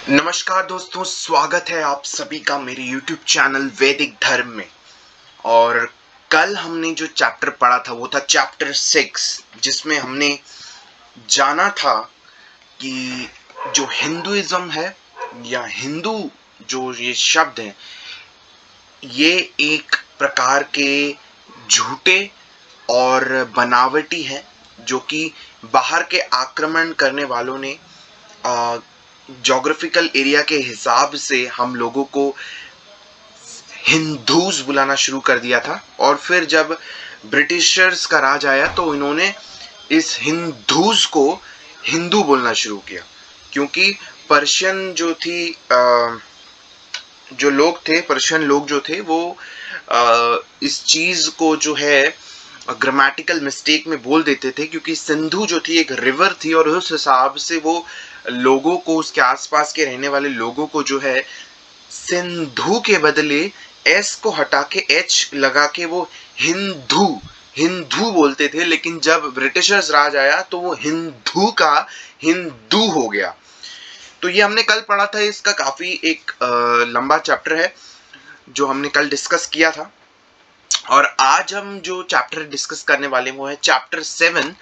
नमस्कार दोस्तों, स्वागत है आप सभी का मेरे YouTube चैनल वैदिक धर्म में। और कल हमने जो चैप्टर पढ़ा था वो था चैप्टर 6, जिसमें हमने जाना था कि जो हिंदुइज्म है या हिंदू जो ये शब्द है, ये एक प्रकार के झूठे और बनावटी हैं, जो कि बाहर के आक्रमण करने वालों ने ज्योग्राफिकल एरिया के हिसाब से हम लोगों को हिंदूज बुलाना शुरू कर दिया था। और फिर जब ब्रिटिशर्स का राज आया तो इन्होंने इस हिंदूज को हिंदू बोलना शुरू किया, क्योंकि पर्शियन जो थी जो लोग थे, पर्शियन लोग जो थे वो इस चीज को जो है ग्रामेटिकल मिस्टेक में बोल देते थे, क्योंकि सिंधु जो थी एक रिवर थी और उस हिसाब से वो लोगों को, उसके आसपास के रहने वाले लोगों को जो है सिंधु के बदले एस को हटा के एच लगा के वो हिंदू हिंदू बोलते थे। लेकिन जब ब्रिटिशर्स राज आया तो वो हिंदू का हिंदू हो गया। तो ये हमने कल पढ़ा था, इसका काफी एक लंबा चैप्टर है जो हमने कल डिस्कस किया था। और आज हम जो चैप्टर डिस्कस करने वाले वो है चैप्टर 7,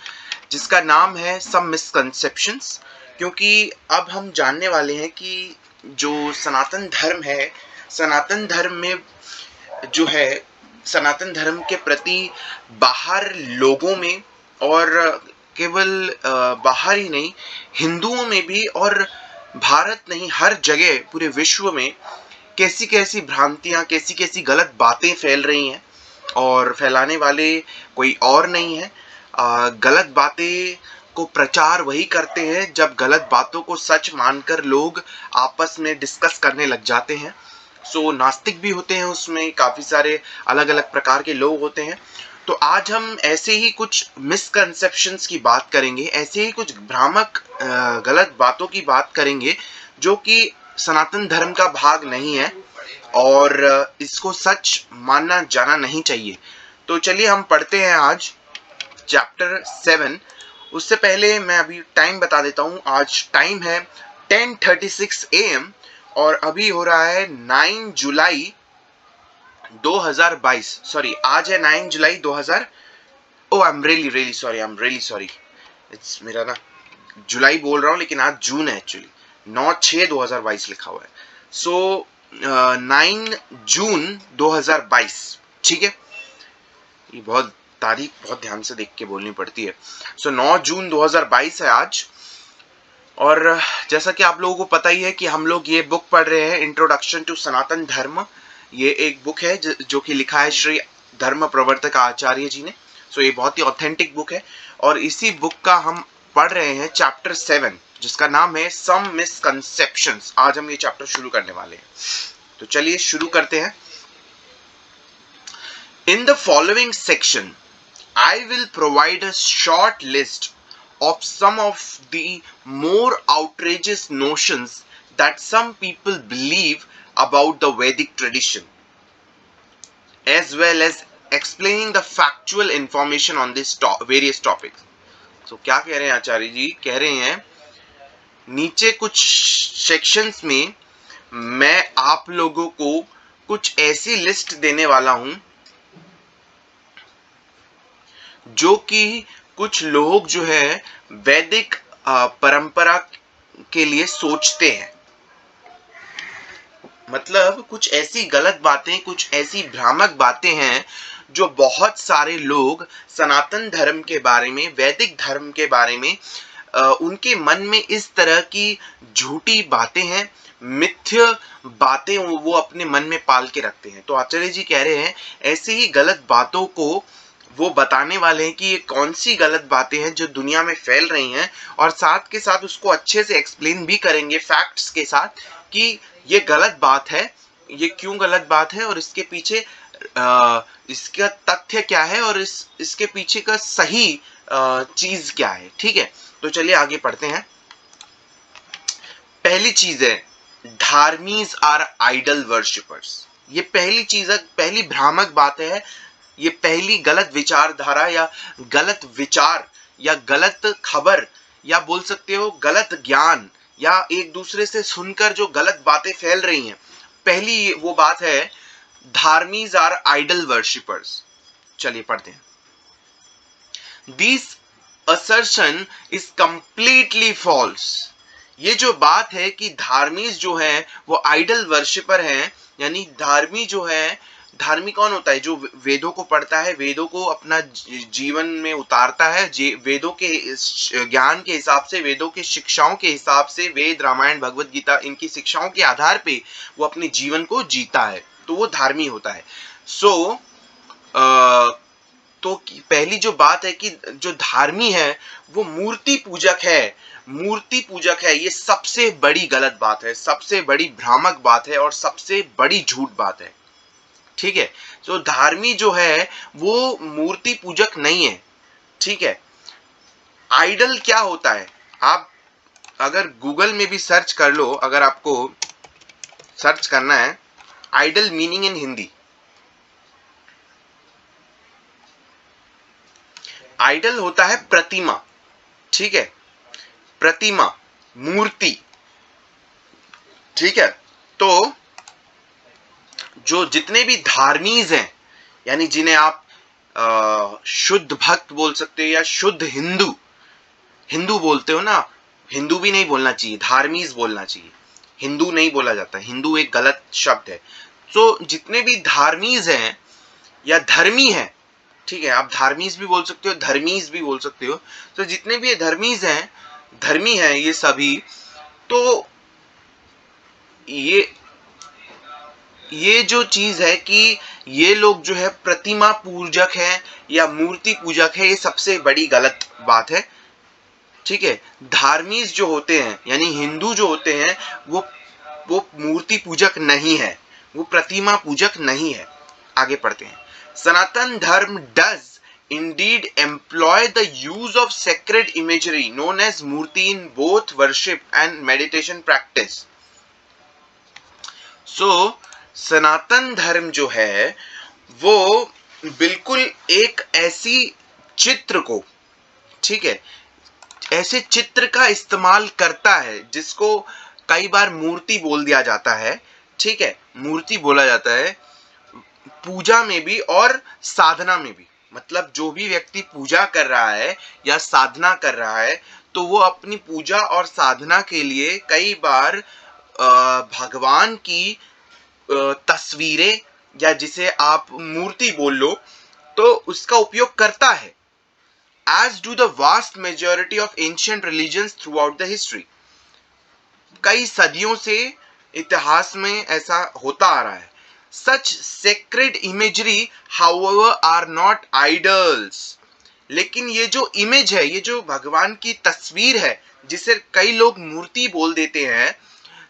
जिसका नाम है सम मिसकंसेप्शंस। क्योंकि अब हम जानने वाले हैं कि जो सनातन धर्म है, सनातन धर्म में जो है सनातन धर्म के प्रति बाहर लोगों में, और केवल बाहर ही नहीं, हिंदुओं में भी, और भारत नहीं हर जगह पूरे विश्व में कैसी कैसी भ्रांतियां, कैसी कैसी गलत बातें फैल रही हैं। और फैलाने वाले कोई और नहीं है। गलत बातें को प्रचार वही करते हैं जब गलत बातों को सच मानकर लोग आपस में डिस्कस करने लग जाते हैं। सो नास्तिक भी होते हैं, उसमें काफी सारे अलग अलग प्रकार के लोग होते हैं। तो आज हम ऐसे ही कुछ मिसकंसेप्शंस की बात करेंगे, ऐसे ही कुछ भ्रामक गलत बातों की बात करेंगे जो कि सनातन धर्म का भाग नहीं है और इसको सच मानना जाना नहीं चाहिए। तो चलिए हम पढ़ते हैं आज चैप्टर 7। उससे पहले मैं अभी टाइम बता देता हूँ। आज टाइम है 10:36 AM और अभी हो रहा है 9 जुलाई 2022। सॉरी, आज है 9 जुलाई 2000। Oh I am really sorry. It's मेरा ना जुलाई बोल रहा हूँ लेकिन आज जून है एक्चुअली। 9/6/2022 लिखा हुआ है। सो 9 जून 2022, ठीक है। ये बहुत तारीख बहुत ध्यान से देख के बोलनी पड़ती है। सो 9 जून 2022 है आज। और जैसा कि आप लोगों को पता ही है कि हम लोग ये बुक पढ़ रहे हैं, इंट्रोडक्शन टू सनातन धर्म। ये एक बुक है जो कि लिखा है श्री धर्म प्रवर्तक आचार्य जी ने। सो ये बहुत ही ऑथेंटिक बुक है और इसी बुक का हम पढ़ रहे हैं चैप्टर 7, जिसका नाम है सम मिसकंसेप्शंस। आज हम ये चैप्टर शुरू करने वाले हैं, तो चलिए शुरू करते हैं। In the following section, I will provide a short list of some of the more outrageous notions that some people believe about the Vedic tradition, as well as explaining the factual information on these various topics. So क्या कह रहे हैं आचार्य जी? कह रहे हैं नीचे कुछ sections में मैं आप लोगों को कुछ ऐसी लिस्ट देने वाला हूं जो कि कुछ लोग जो है वैदिक परंपरा के लिए सोचते हैं। मतलब कुछ ऐसी गलत बातें, कुछ ऐसी भ्रामक बातें हैं जो बहुत सारे लोग सनातन धर्म के बारे में, वैदिक धर्म के बारे में उनके मन में इस तरह की झूठी बातें हैं, मिथ्य बातें वो अपने मन में पाल के रखते हैं। तो आचार्य जी कह रहे हैं ऐसे ही गलत बातों को वो बताने वाले हैं कि ये कौन सी गलत बातें हैं जो दुनिया में फैल रही हैं, और साथ के साथ उसको अच्छे से एक्सप्लेन भी करेंगे फैक्ट्स के साथ कि ये गलत बात है, ये क्यों गलत बात है और इसके पीछे इसका तथ्य क्या है और इसके पीछे का सही चीज क्या है। ठीक है, तो चलिए आगे पढ़ते हैं। पहली चीज है धार्मीज आर आइडल वर्शिपर्स। ये पहली चीज है, पहली भ्रामक बात है। ये पहली गलत विचारधारा या गलत विचार या गलत खबर या बोल सकते हो गलत ज्ञान या एक दूसरे से सुनकर जो गलत बातें फैल रही हैं। पहली वो बात है, धार्मीज आर आइडल वर्शिपर्स। चलिए पढ़ते हैं। This assertion is completely false. ये जो बात है कि धार्मीज जो है वो आइडल वर्शिपर हैं, यानी धार्मी जो है, धार्मी कौन होता है? जो वेदों को पढ़ता है, वेदों को अपना जीवन में उतारता है, वेदों के ज्ञान के हिसाब से, वेदों के शिक्षाओं के हिसाब से, वेद, रामायण, भगवत गीता, इनकी शिक्षाओं के आधार पे वो अपने जीवन को जीता है, तो वो धार्मी होता है। तो पहली जो बात है कि जो धार्मी है वो मूर्ति पूजक है, मूर्ति पूजक है। ये सबसे बड़ी गलत बात है, सबसे बड़ी भ्रामक बात है और सबसे बड़ी झूठ बात है। ठीक है, तो धार्मी जो है वो मूर्ति पूजक नहीं है। ठीक है, आइडल क्या होता है? आप अगर गूगल में भी सर्च कर लो, अगर आपको सर्च करना है idol meaning in Hindi, idol होता है प्रतिमा। ठीक है, प्रतिमा, मूर्ति। ठीक है, तो जो जितने भी धार्मीज हैं, यानी जिन्हें आप शुद्ध भक्त बोल सकते हो या शुद्ध हिंदू, हिंदू बोलते हो ना, हिंदू भी नहीं बोलना चाहिए, धार्मीज बोलना चाहिए, हिंदू नहीं बोला जाता, हिंदू एक गलत शब्द है। तो जितने भी धार्मीज हैं या धर्मी हैं, ठीक है, आप धार्मीज भी बोल सकते हो, धर्मीज भी बोल सकते हो, तो जितने भी ये धर्मीज हैं, धर्मी हैं ये सभी, तो ये जो चीज है कि ये लोग जो है प्रतिमा पूजक है या मूर्ति पूजक है, ये सबसे बड़ी गलत बात है। ठीक है, धार्मीज जो होते हैं यानी हिंदू जो होते हैं वो मूर्ति पूजक नहीं है, वो प्रतिमा पूजक नहीं है। आगे पढ़ते हैं। सनातन धर्म does indeed employ the use of sacred imagery known as murti in both worship and meditation practice. So सनातन धर्म जो है वो बिल्कुल एक ऐसी चित्र को, ठीक है, ऐसे चित्र का इस्तेमाल करता है जिसको कई बार मूर्ति बोल दिया जाता है। ठीक है, मूर्ति बोला जाता है पूजा में भी और साधना में भी। मतलब जो भी व्यक्ति पूजा कर रहा है या साधना कर रहा है तो वो अपनी पूजा और साधना के लिए कई बार भगवान की तस्वीरें या जिसे आप मूर्ति बोल लो तो उसका उपयोग करता है। As do the vast majority of ancient religions throughout the history. कई सदियों से इतिहास में ऐसा होता आ रहा है। Such sacred imagery, however, are not idols. लेकिन ये जो इमेज है, ये जो भगवान की तस्वीर है जिसे कई लोग मूर्ति बोल देते हैं,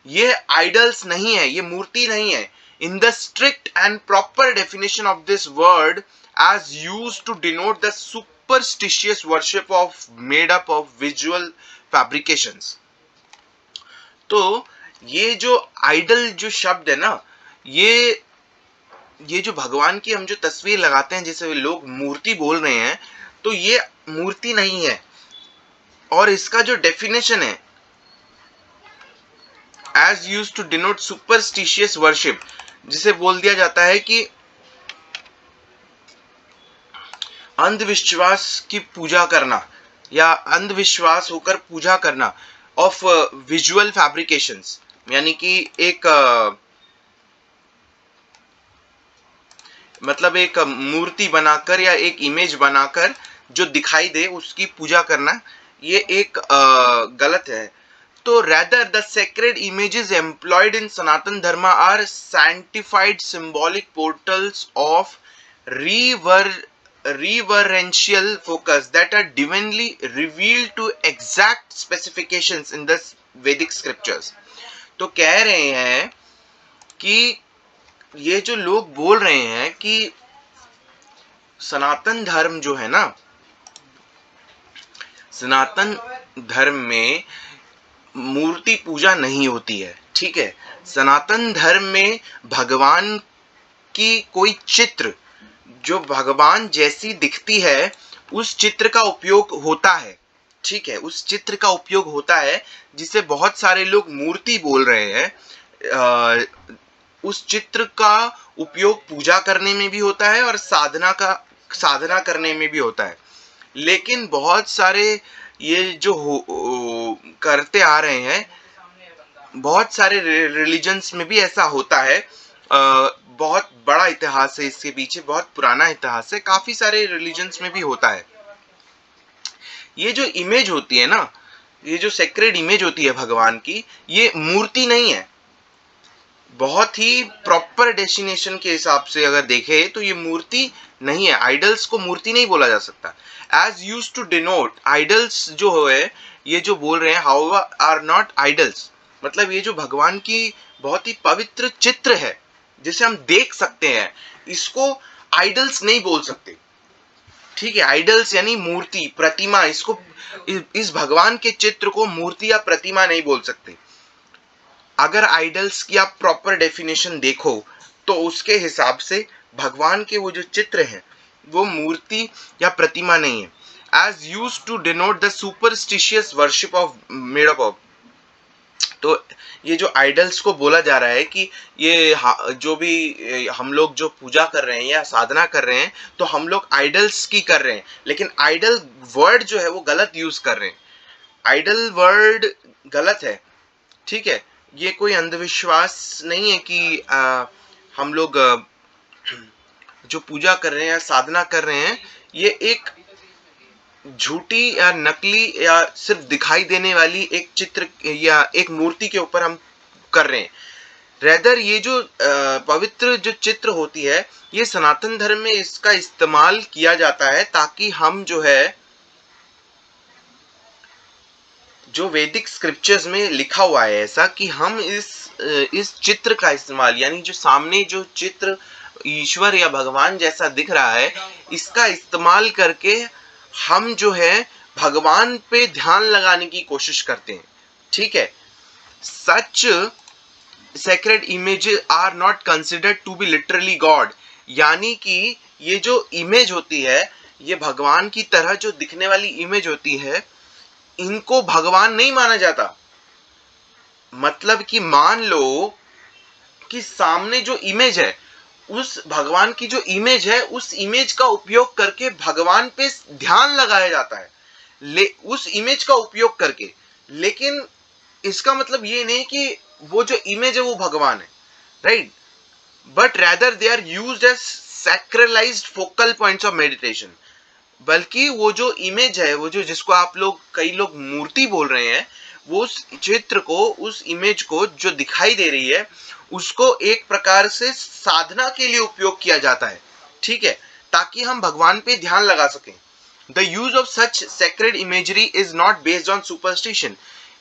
ये आइडल्स नहीं है, ये मूर्ति नहीं है। In the strict and proper definition of this word, as used to denote the superstitious worship of made up of visual fabrications. तो ये जो आइडल जो शब्द है ना, ये जो भगवान की हम जो तस्वीर लगाते हैं जिसे लोग मूर्ति बोल रहे हैं, तो ये मूर्ति नहीं है। और इसका जो डेफिनेशन है as used to denote superstitious worship, जिसे बोल दिया जाता है कि अंधविश्वास की पूजा करना या अंधविश्वास होकर पूजा करना ऑफ विजुअल फैब्रिकेशंस, यानी कि एक मतलब एक मूर्ति बनाकर या एक इमेज बनाकर जो दिखाई दे उसकी पूजा करना, ये एक गलत है। तो rather the sacred images employed in Sanatan Dharma are sanctified symbolic portals of reverential focus that are divinely revealed to exact specifications in the Vedic scriptures. तो कह रहे हैं कि ये जो लोग बोल रहे हैं कि सनातन धर्म जो है ना, सनातन धर्म में मूर्ति पूजा नहीं होती है। ठीक है, सनातन धर्म में भगवान की कोई चित्र जो भगवान जैसी दिखती है उस चित्र का उपयोग होता है। ठीक है, उस चित्र का उपयोग होता है जिसे बहुत सारे लोग मूर्ति बोल रहे हैं। उस चित्र का उपयोग पूजा करने में भी होता है और साधना करने में भी होता है। लेकिन बहुत सारे ये जो करते आ रहे हैं, बहुत सारे रिलीजन्स में भी ऐसा होता है। बहुत बड़ा इतिहास है इसके पीछे, बहुत पुराना इतिहास है, काफी सारे रिलीजन्स में भी होता है। ये जो इमेज होती है ना, ये जो सेक्रेड इमेज होती है भगवान की, ये मूर्ति नहीं है। बहुत ही प्रॉपर डेस्टिनेशन के हिसाब से अगर देखे तो ये मूर्ति नहीं है। आइडल्स को मूर्ति नहीं बोला जा सकता। As used to denote, idols जो है, ये जो बोल रहे हैं, हाउ आर नॉट आइडल्स, मतलब ये जो भगवान की बहुत ही पवित्र चित्र है जिसे हम देख सकते हैं, इसको आइडल्स नहीं बोल सकते। ठीक है, आइडल्स यानी मूर्ति, प्रतिमा, इसको इस भगवान के चित्र को मूर्ति या प्रतिमा नहीं बोल सकते। अगर आइडल्स की आप प्रॉपर डेफिनेशन देखो तो उसके हिसाब से भगवान के वो जो चित्र हैं वो मूर्ति या प्रतिमा नहीं है। As used to denote the superstitious worship of made of, तो ये जो आइडल्स को बोला जा रहा है कि ये जो भी हम लोग जो पूजा कर रहे हैं या साधना कर रहे हैं, तो हम लोग आइडल्स की कर रहे हैं, लेकिन आइडल वर्ड जो है वो गलत यूज कर रहे हैं। आइडल वर्ड गलत है। ठीक है, ये कोई अंधविश्वास नहीं है कि हम लोग जो पूजा कर रहे हैं या साधना कर रहे हैं, ये एक झूठी या नकली या सिर्फ दिखाई देने वाली एक चित्र या एक मूर्ति के ऊपर हम कर रहे हैं। रेदर ये जो पवित्र जो चित्र होती है, ये सनातन धर्म में इसका इस्तेमाल किया जाता है ताकि हम जो है, जो वैदिक स्क्रिप्चर्स में लिखा हुआ है ऐसा कि हम इस चित्र का इस्तेमाल, यानी जो सामने जो चित्र ईश्वर या भगवान जैसा दिख रहा है, इसका इस्तेमाल करके हम जो है भगवान पे ध्यान लगाने की कोशिश करते हैं। ठीक है, such sacred images are not considered to be literally god, यानी कि ये जो इमेज होती है, ये भगवान की तरह जो दिखने वाली इमेज होती है, इनको भगवान नहीं माना जाता। मतलब कि मान लो कि सामने जो इमेज है, उस भगवान की जो इमेज है, उस इमेज का उपयोग करके भगवान पे ध्यान लगाया जाता है, उस इमेज का उपयोग करके। लेकिन इसका मतलब ये नहीं कि वो जो इमेज है वो भगवान है, right? But rather they are used as sacralized focal points of meditation. बल्कि वो जो इमेज है, वो जो जिसको आप लोग कई लोग मूर्ति बोल रहे हैं, वो उस चित्र को, उस इमेज को जो दिखाई दे रही है, उसको एक प्रकार से साधना के लिए उपयोग किया जाता है। ठीक है, ताकि हम भगवान पे ध्यान लगा सकें। The use of such sacred imagery is not based on superstition.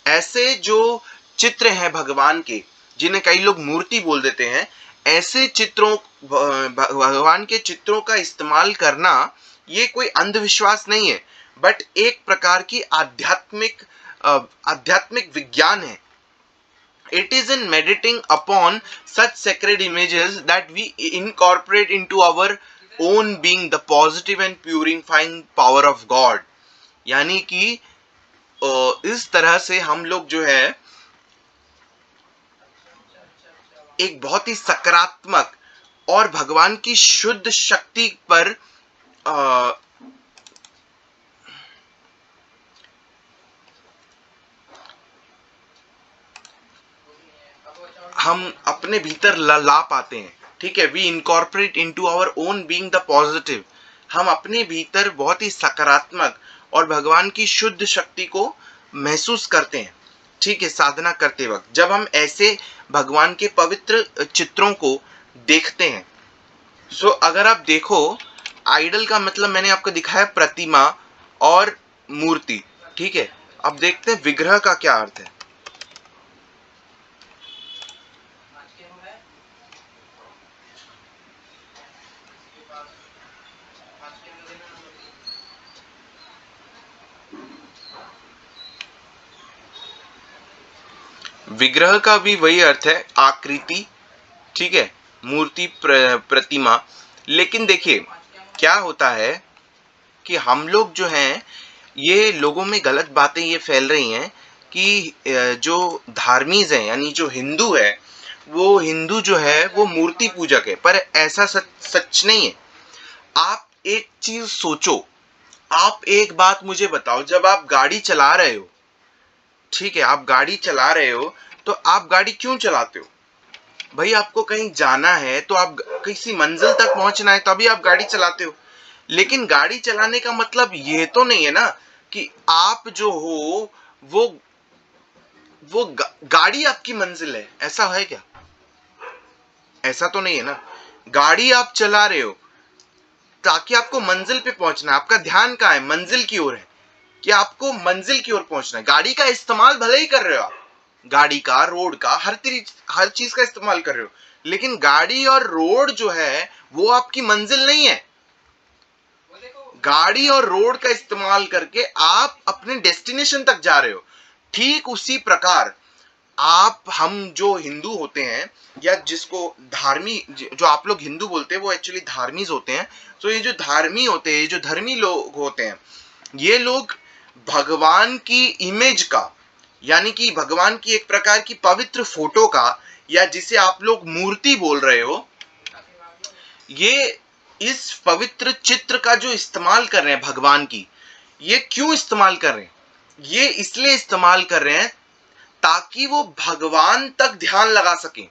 ऐसे जो चित्र हैं भगवान के, जिन्हें कई लोग मूर्ति बोल देते हैं, ऐसे चित्रों, भगवान के चित्रों का इस्तेमाल करना ये कोई अंधविश्वास नहीं है, बट एक प्रकार की आध्यात्मिक विज्ञान है। It is in meditating upon such sacred images that we incorporate into our own being the positive and purifying power of God। यानी कि इस तरह से हम लोग जो है एक बहुत ही सकारात्मक और भगवान की शुद्ध शक्ति पर हम अपने भीतर ला पाते हैं। ठीक है, we incorporate into our own being the positive. हम अपने भीतर बहुत ही सकारात्मक और भगवान की शुद्ध शक्ति को महसूस करते हैं। ठीक है, साधना करते वक्त जब हम ऐसे भगवान के पवित्र चित्रों को देखते हैं। सो अगर आप देखो, आइडल का मतलब मैंने आपको दिखाया प्रतिमा और मूर्ति। ठीक है, अब देखते हैं विग्रह का क्या अर्थ है। विग्रह का भी वही अर्थ है, आकृति। ठीक है, मूर्ति, प्रतिमा। लेकिन देखिए क्या होता है कि हम लोग जो हैं, ये लोगों में गलत बातें ये फैल रही हैं कि जो धार्मीज हैं यानी जो हिंदू है वो हिंदू जो है वो मूर्ति पूजक है, पर ऐसा सच नहीं है। आप एक चीज सोचो, आप एक बात मुझे बताओ, जब आप गाड़ी चला रहे हो, ठीक है, आप गाड़ी चला रहे हो तो आप गाड़ी क्यों चलाते हो? भाई आपको कहीं जाना है तो आप किसी मंजिल तक पहुंचना है तभी आप गाड़ी चलाते हो। लेकिन गाड़ी चलाने का मतलब ये तो नहीं है ना कि आप जो हो वो गाड़ी आपकी मंजिल है, ऐसा है क्या? ऐसा तो नहीं है ना। गाड़ी आप चला रहे हो ताकि आपको मंजिल पे पहुंचना है, आपका ध्यान कहाँ है? मंजिल की ओर है कि आपको मंजिल की ओर पहुंचना है। गाड़ी का इस्तेमाल भले ही कर रहे हो आप, गाड़ी का, रोड का, हर चीज का इस्तेमाल कर रहे हो, लेकिन गाड़ी और रोड जो है वो आपकी मंजिल नहीं है। गाड़ी और रोड का इस्तेमाल करके आप अपने डेस्टिनेशन तक जा रहे हो। ठीक उसी प्रकार आप, हम जो हिंदू होते हैं या जिसको धार्मी, जो आप लोग हिंदू बोलते हैं वो एक्चुअली धार्मीज होते हैं। तो ये जो धार्मी होते हैं, जो धर्मी लोग होते हैं, ये लोग भगवान की इमेज का, यानी कि भगवान की एक प्रकार की पवित्र फोटो का, या जिसे आप लोग मूर्ति बोल रहे हो, ये इस पवित्र चित्र का जो इस्तेमाल कर रहे हैं भगवान की, ये क्यों इस्तेमाल कर रहे हैं? ये इसलिए इस्तेमाल कर रहे हैं ताकि वो भगवान तक ध्यान लगा सके,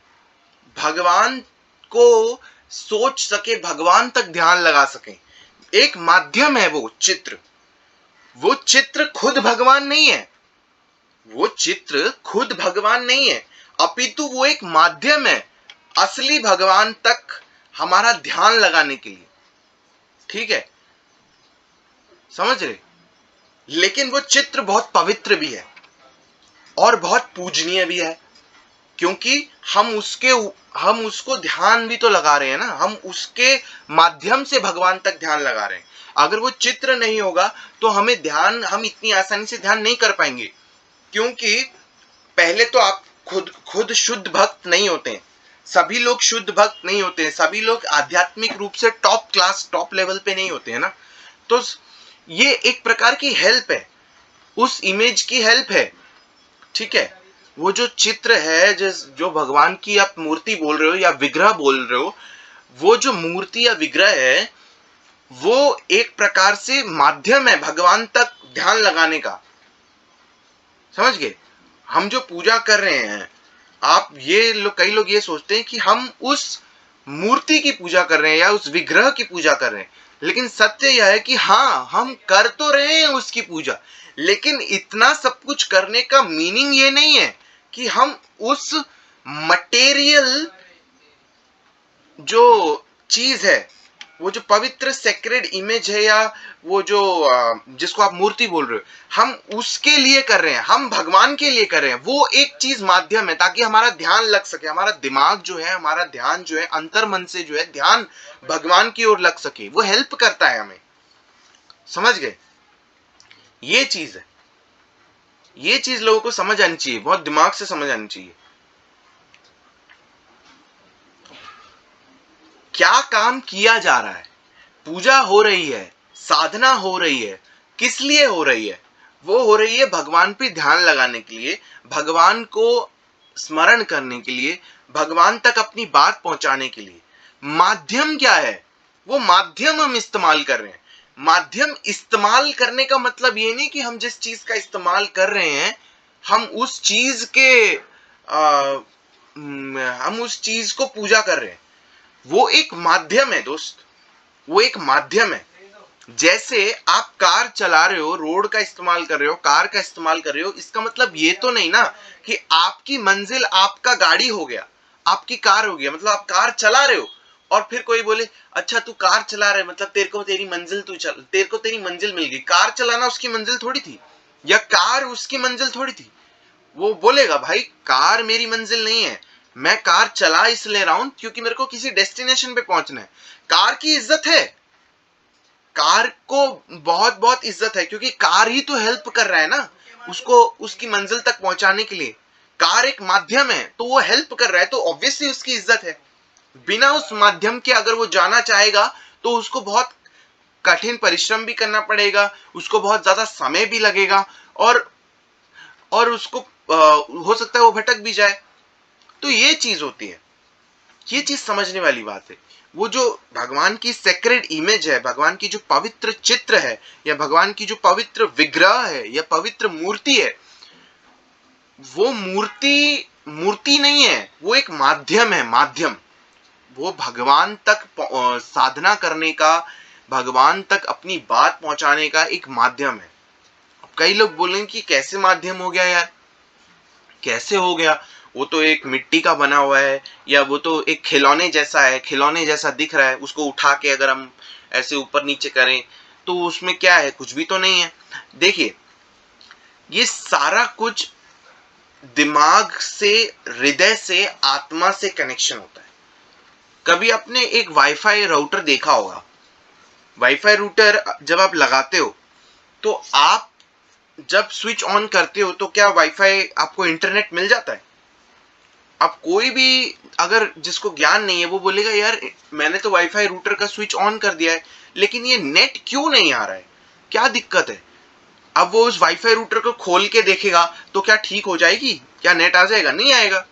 भगवान को सोच सके, भगवान तक ध्यान लगा सके। एक माध्यम है वो चित्र। वो चित्र खुद भगवान नहीं है, वो चित्र खुद भगवान नहीं है, अपितु वो एक माध्यम है असली भगवान तक हमारा ध्यान लगाने के लिए। ठीक है, समझ रहे? लेकिन वो चित्र बहुत पवित्र भी है और बहुत पूजनीय भी है, क्योंकि हम उसको ध्यान भी तो लगा रहे हैं ना, हम उसके माध्यम से भगवान तक ध्यान लगा रहे हैं। अगर वो चित्र नहीं होगा तो हम इतनी आसानी से ध्यान नहीं कर पाएंगे, क्योंकि पहले तो आप खुद शुद्ध भक्त नहीं होते हैं। सभी लोग शुद्ध भक्त नहीं होते हैं, सभी लोग आध्यात्मिक रूप से टॉप क्लास, टॉप लेवल पे नहीं होते हैं ना। तो ये एक प्रकार की हेल्प है, उस इमेज की हेल्प है। ठीक है, वो जो चित्र है, जो भगवान की आप मूर्ति बोल रहे हो या विग्रह बोल रहे हो, वो जो मूर्ति या विग्रह है वो एक प्रकार से माध्यम है भगवान तक ध्यान लगाने का। समझ गए? हम जो पूजा कर रहे हैं, आप ये लोग, कई लोग ये सोचते हैं कि हम उस मूर्ति की पूजा कर रहे हैं या उस विग्रह की पूजा कर रहे हैं, लेकिन सत्य यह है कि हाँ, हम कर तो रहे हैं उसकी पूजा, लेकिन इतना सब कुछ करने का मीनिंग ये नहीं है कि हम उस मटेरियल जो चीज है, वो जो पवित्र सेक्रेड इमेज है, या वो जो जिसको आप मूर्ति बोल रहे हो, हम उसके लिए कर रहे हैं, हम भगवान के लिए कर रहे हैं। वो एक चीज माध्यम है ताकि हमारा ध्यान लग सके, हमारा दिमाग जो है, हमारा ध्यान जो है, अंतर मन से जो है ध्यान भगवान की ओर लग सके, वो हेल्प करता है हमें। समझ गए? ये चीज है, ये चीज लोगों को समझ आनी चाहिए, बहुत दिमाग से समझ आनी चाहिए। क्या काम किया जा रहा है? पूजा हो रही है, साधना हो रही है, किस लिए हो रही है? वो हो रही है भगवान पे ध्यान लगाने के लिए, भगवान को स्मरण करने के लिए, भगवान तक अपनी बात पहुंचाने के लिए। माध्यम क्या है? वो माध्यम हम इस्तेमाल कर रहे हैं। माध्यम इस्तेमाल करने का मतलब ये नहीं कि हम जिस चीज का इस्तेमाल कर रहे हैं हम उस चीज के हम उस चीज को पूजा कर रहे हैं। वो एक माध्यम है दोस्त, वो एक माध्यम है। जैसे आप कार चला रहे हो, रोड का इस्तेमाल कर रहे हो, कार का इस्तेमाल कर रहे हो, इसका मतलब ये तो नहीं ना कि आपकी मंजिल आपका गाड़ी हो गया, आपकी कार हो गया। मतलब आप कार चला रहे हो और फिर कोई बोले अच्छा तू कार चला रहे मतलब तेरे को तेरी मंजिल मिल गई। कार चलाना उसकी मंजिल थोड़ी थी, या कार उसकी मंजिल थोड़ी थी। वो बोलेगा भाई कार मेरी मंजिल नहीं है, मैं कार चला इसलिए रहा हूं क्योंकि मेरे को किसी डेस्टिनेशन पे पहुंचना है। कार की इज्जत है, कार को बहुत बहुत इज्जत है, क्योंकि कार ही तो हेल्प कर रहा है ना उसको उसकी मंजिल तक पहुंचाने के लिए। कार एक माध्यम है तो वो हेल्प कर रहा है, तो ऑब्वियसली उसकी इज्जत है। बिना उस माध्यम के अगर वो जाना चाहेगा तो उसको बहुत कठिन परिश्रम भी करना पड़ेगा, उसको बहुत ज्यादा समय भी लगेगा, और उसको हो सकता है वो भटक भी जाए। तो ये चीज होती है, ये चीज समझने वाली बात है। वो जो भगवान की सेक्रेड इमेज है, भगवान की जो पवित्र चित्र है, या भगवान की जो पवित्र विग्रह है या पवित्र मूर्ति है, वो मूर्ति नहीं है, वो एक माध्यम है, माध्यम। वो भगवान तक साधना करने का, भगवान तक अपनी बात पहुंचाने का एक माध्यम है। अब कई लोग बोलेंगे कि कैसे माध्यम हो गया यार, कैसे हो गया, वो तो एक मिट्टी का बना हुआ है, या वो तो एक खिलौने जैसा है, खिलौने जैसा दिख रहा है, उसको उठा के अगर हम ऐसे ऊपर नीचे करें तो उसमें क्या है, कुछ भी तो नहीं है। देखिए, ये सारा कुछ दिमाग से, हृदय से, आत्मा से कनेक्शन होता है। कभी आपने एक वाईफाई राउटर देखा होगा। वाईफाई राउटर जब आप लगाते हो तो आप जब स्विच ऑन करते हो तो क्या वाईफाई आपको इंटरनेट मिल जाता है? अब कोई भी अगर जिसको ज्ञान नहीं है वो बोलेगा यार मैंने तो वाईफाई राउटर का स्विच ऑन कर दिया है, लेकिन ये नेट क्यों नहीं आ रहा है, क्या दिक्कत है? अब वो उस वाईफाई राउटर को खोल के देखेगा तो क्या ठीक हो जाएगी, क्या नेट आ जाएगा? नहीं आएगा,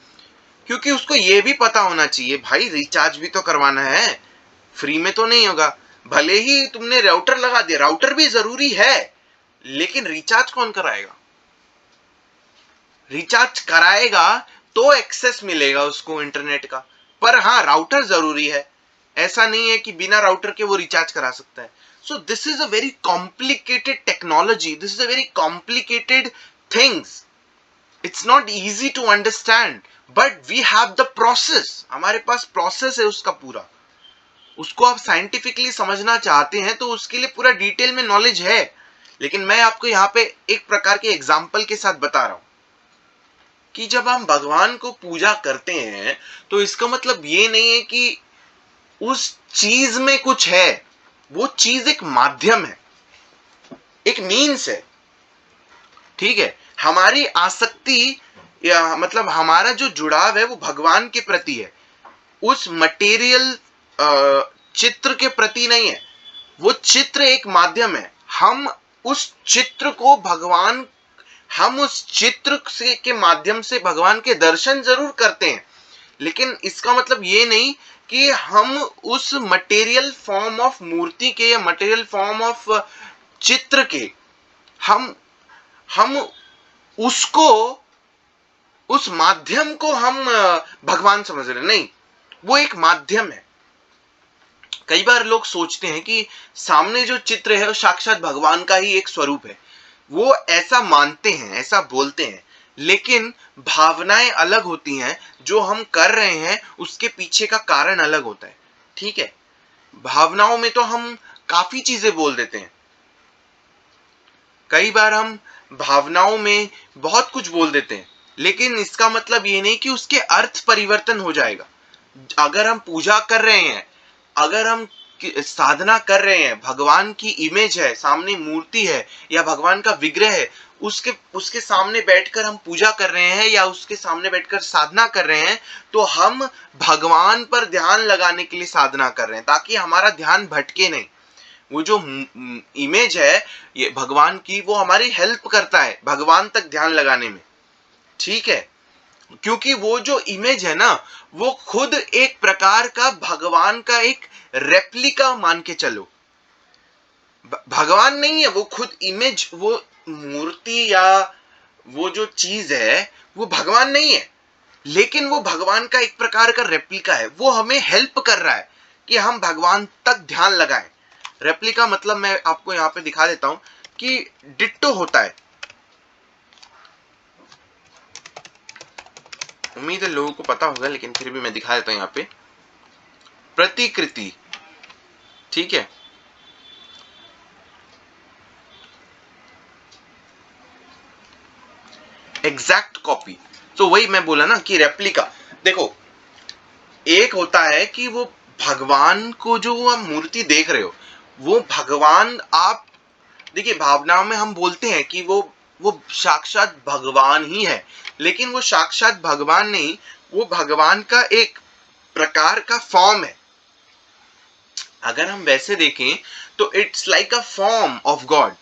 क्योंकि उसको ये भी पता होना चाहिए भाई रिचार्ज भी तो करवाना है, फ्री में तो नहीं होगा। भले ही तुमने राउटर लगा दिया, राउटर भी जरूरी है, लेकिन रिचार्ज कौन कराएगा? रिचार्ज कराएगा तो एक्सेस मिलेगा उसको इंटरनेट का। पर हाँ, राउटर जरूरी है, ऐसा नहीं है कि बिना राउटर के वो रिचार्ज करा सकता है। So this is a very complicated technology, this is a very complicated things. It's not easy to understand, but we have the process, हमारे पास प्रोसेस है उसका पूरा। उसको आप साइंटिफिकली समझना चाहते हैं तो उसके लिए पूरा डिटेल में नॉलेज है, लेकिन मैं आपको यहाँ पे एक प्रकार के एग्जाम्पल के साथ बता रहा हूं कि जब हम भगवान को पूजा करते हैं तो इसका मतलब ये नहीं है कि उस चीज में कुछ है, वो चीज एक माध्यम है, एक मीन्स है। ठीक है, हमारी आसक्ति या मतलब हमारा जो जुड़ाव है वो भगवान के प्रति है, उस मटेरियल चित्र के प्रति नहीं है। वो चित्र एक माध्यम है, हम उस चित्र को भगवान, हम उस चित्र से के माध्यम से भगवान के दर्शन जरूर करते हैं, लेकिन इसका मतलब ये नहीं कि हम उस मटेरियल फॉर्म ऑफ मूर्ति के या मटेरियल फॉर्म ऑफ चित्र के हम उसको, उस माध्यम को हम भगवान समझ रहे, नहीं, वो एक माध्यम है। कई बार लोग सोचते हैं कि सामने जो चित्र है वो साक्षात भगवान का ही एक स्वरूप है, वो ऐसा मानते हैं, ऐसा बोलते हैं, लेकिन भावनाएं अलग होती हैं, जो हम कर रहे हैं उसके पीछे का कारण अलग होता है। ठीक है, भावनाओं में तो हम काफी चीजें बोल देते हैं, कई बार हम भावनाओं में बहुत कुछ बोल देते हैं, लेकिन इसका मतलब ये नहीं कि उसके अर्थ परिवर्तन हो जाएगा। अगर हम पूजा कर रहे हैं, अगर हम साधना कर रहे हैं, भगवान की इमेज है, सामने मूर्ति है या भगवान का विग्रह है, उसके उसके सामने बैठकर हम पूजा कर रहे हैं या उसके सामने बैठकर साधना कर रहे हैं, तो हम भगवान पर ध्यान लगाने के लिए साधना कर रहे हैं, ताकि हमारा ध्यान भटके नहीं। वो जो इमेज है ये भगवान की, वो हमारी हेल्प करता है भगवान तक ध्यान लगाने में। ठीक है, क्योंकि वो जो इमेज है ना, वो खुद एक प्रकार का भगवान का एक रेप्लिका मान के चलो। भगवान नहीं है वो, खुद इमेज, वो मूर्ति या वो जो चीज है वो भगवान नहीं है, लेकिन वो भगवान का एक प्रकार का रेप्लिका है। वो हमें हेल्प कर रहा है कि हम भगवान तक ध्यान लगाएं। रेप्लिका मतलब मैं आपको यहां पे दिखा देता हूं कि डिट्टो होता है। उम्मीद है लोगों को पता होगा, लेकिन फिर भी मैं दिखा देता हूं यहां पे। प्रतिकृति, ठीक है, एग्जैक्ट कॉपी। तो वही मैं बोला ना कि रेप्लिका। देखो, एक होता है कि वो भगवान को जो आप मूर्ति देख रहे हो, वो भगवान, आप देखिए भावनाओं में हम बोलते हैं कि वो साक्षात भगवान ही है, लेकिन वो साक्षात भगवान नहीं, वो भगवान का एक प्रकार का फॉर्म है। अगर हम वैसे देखें तो it's like a form of God.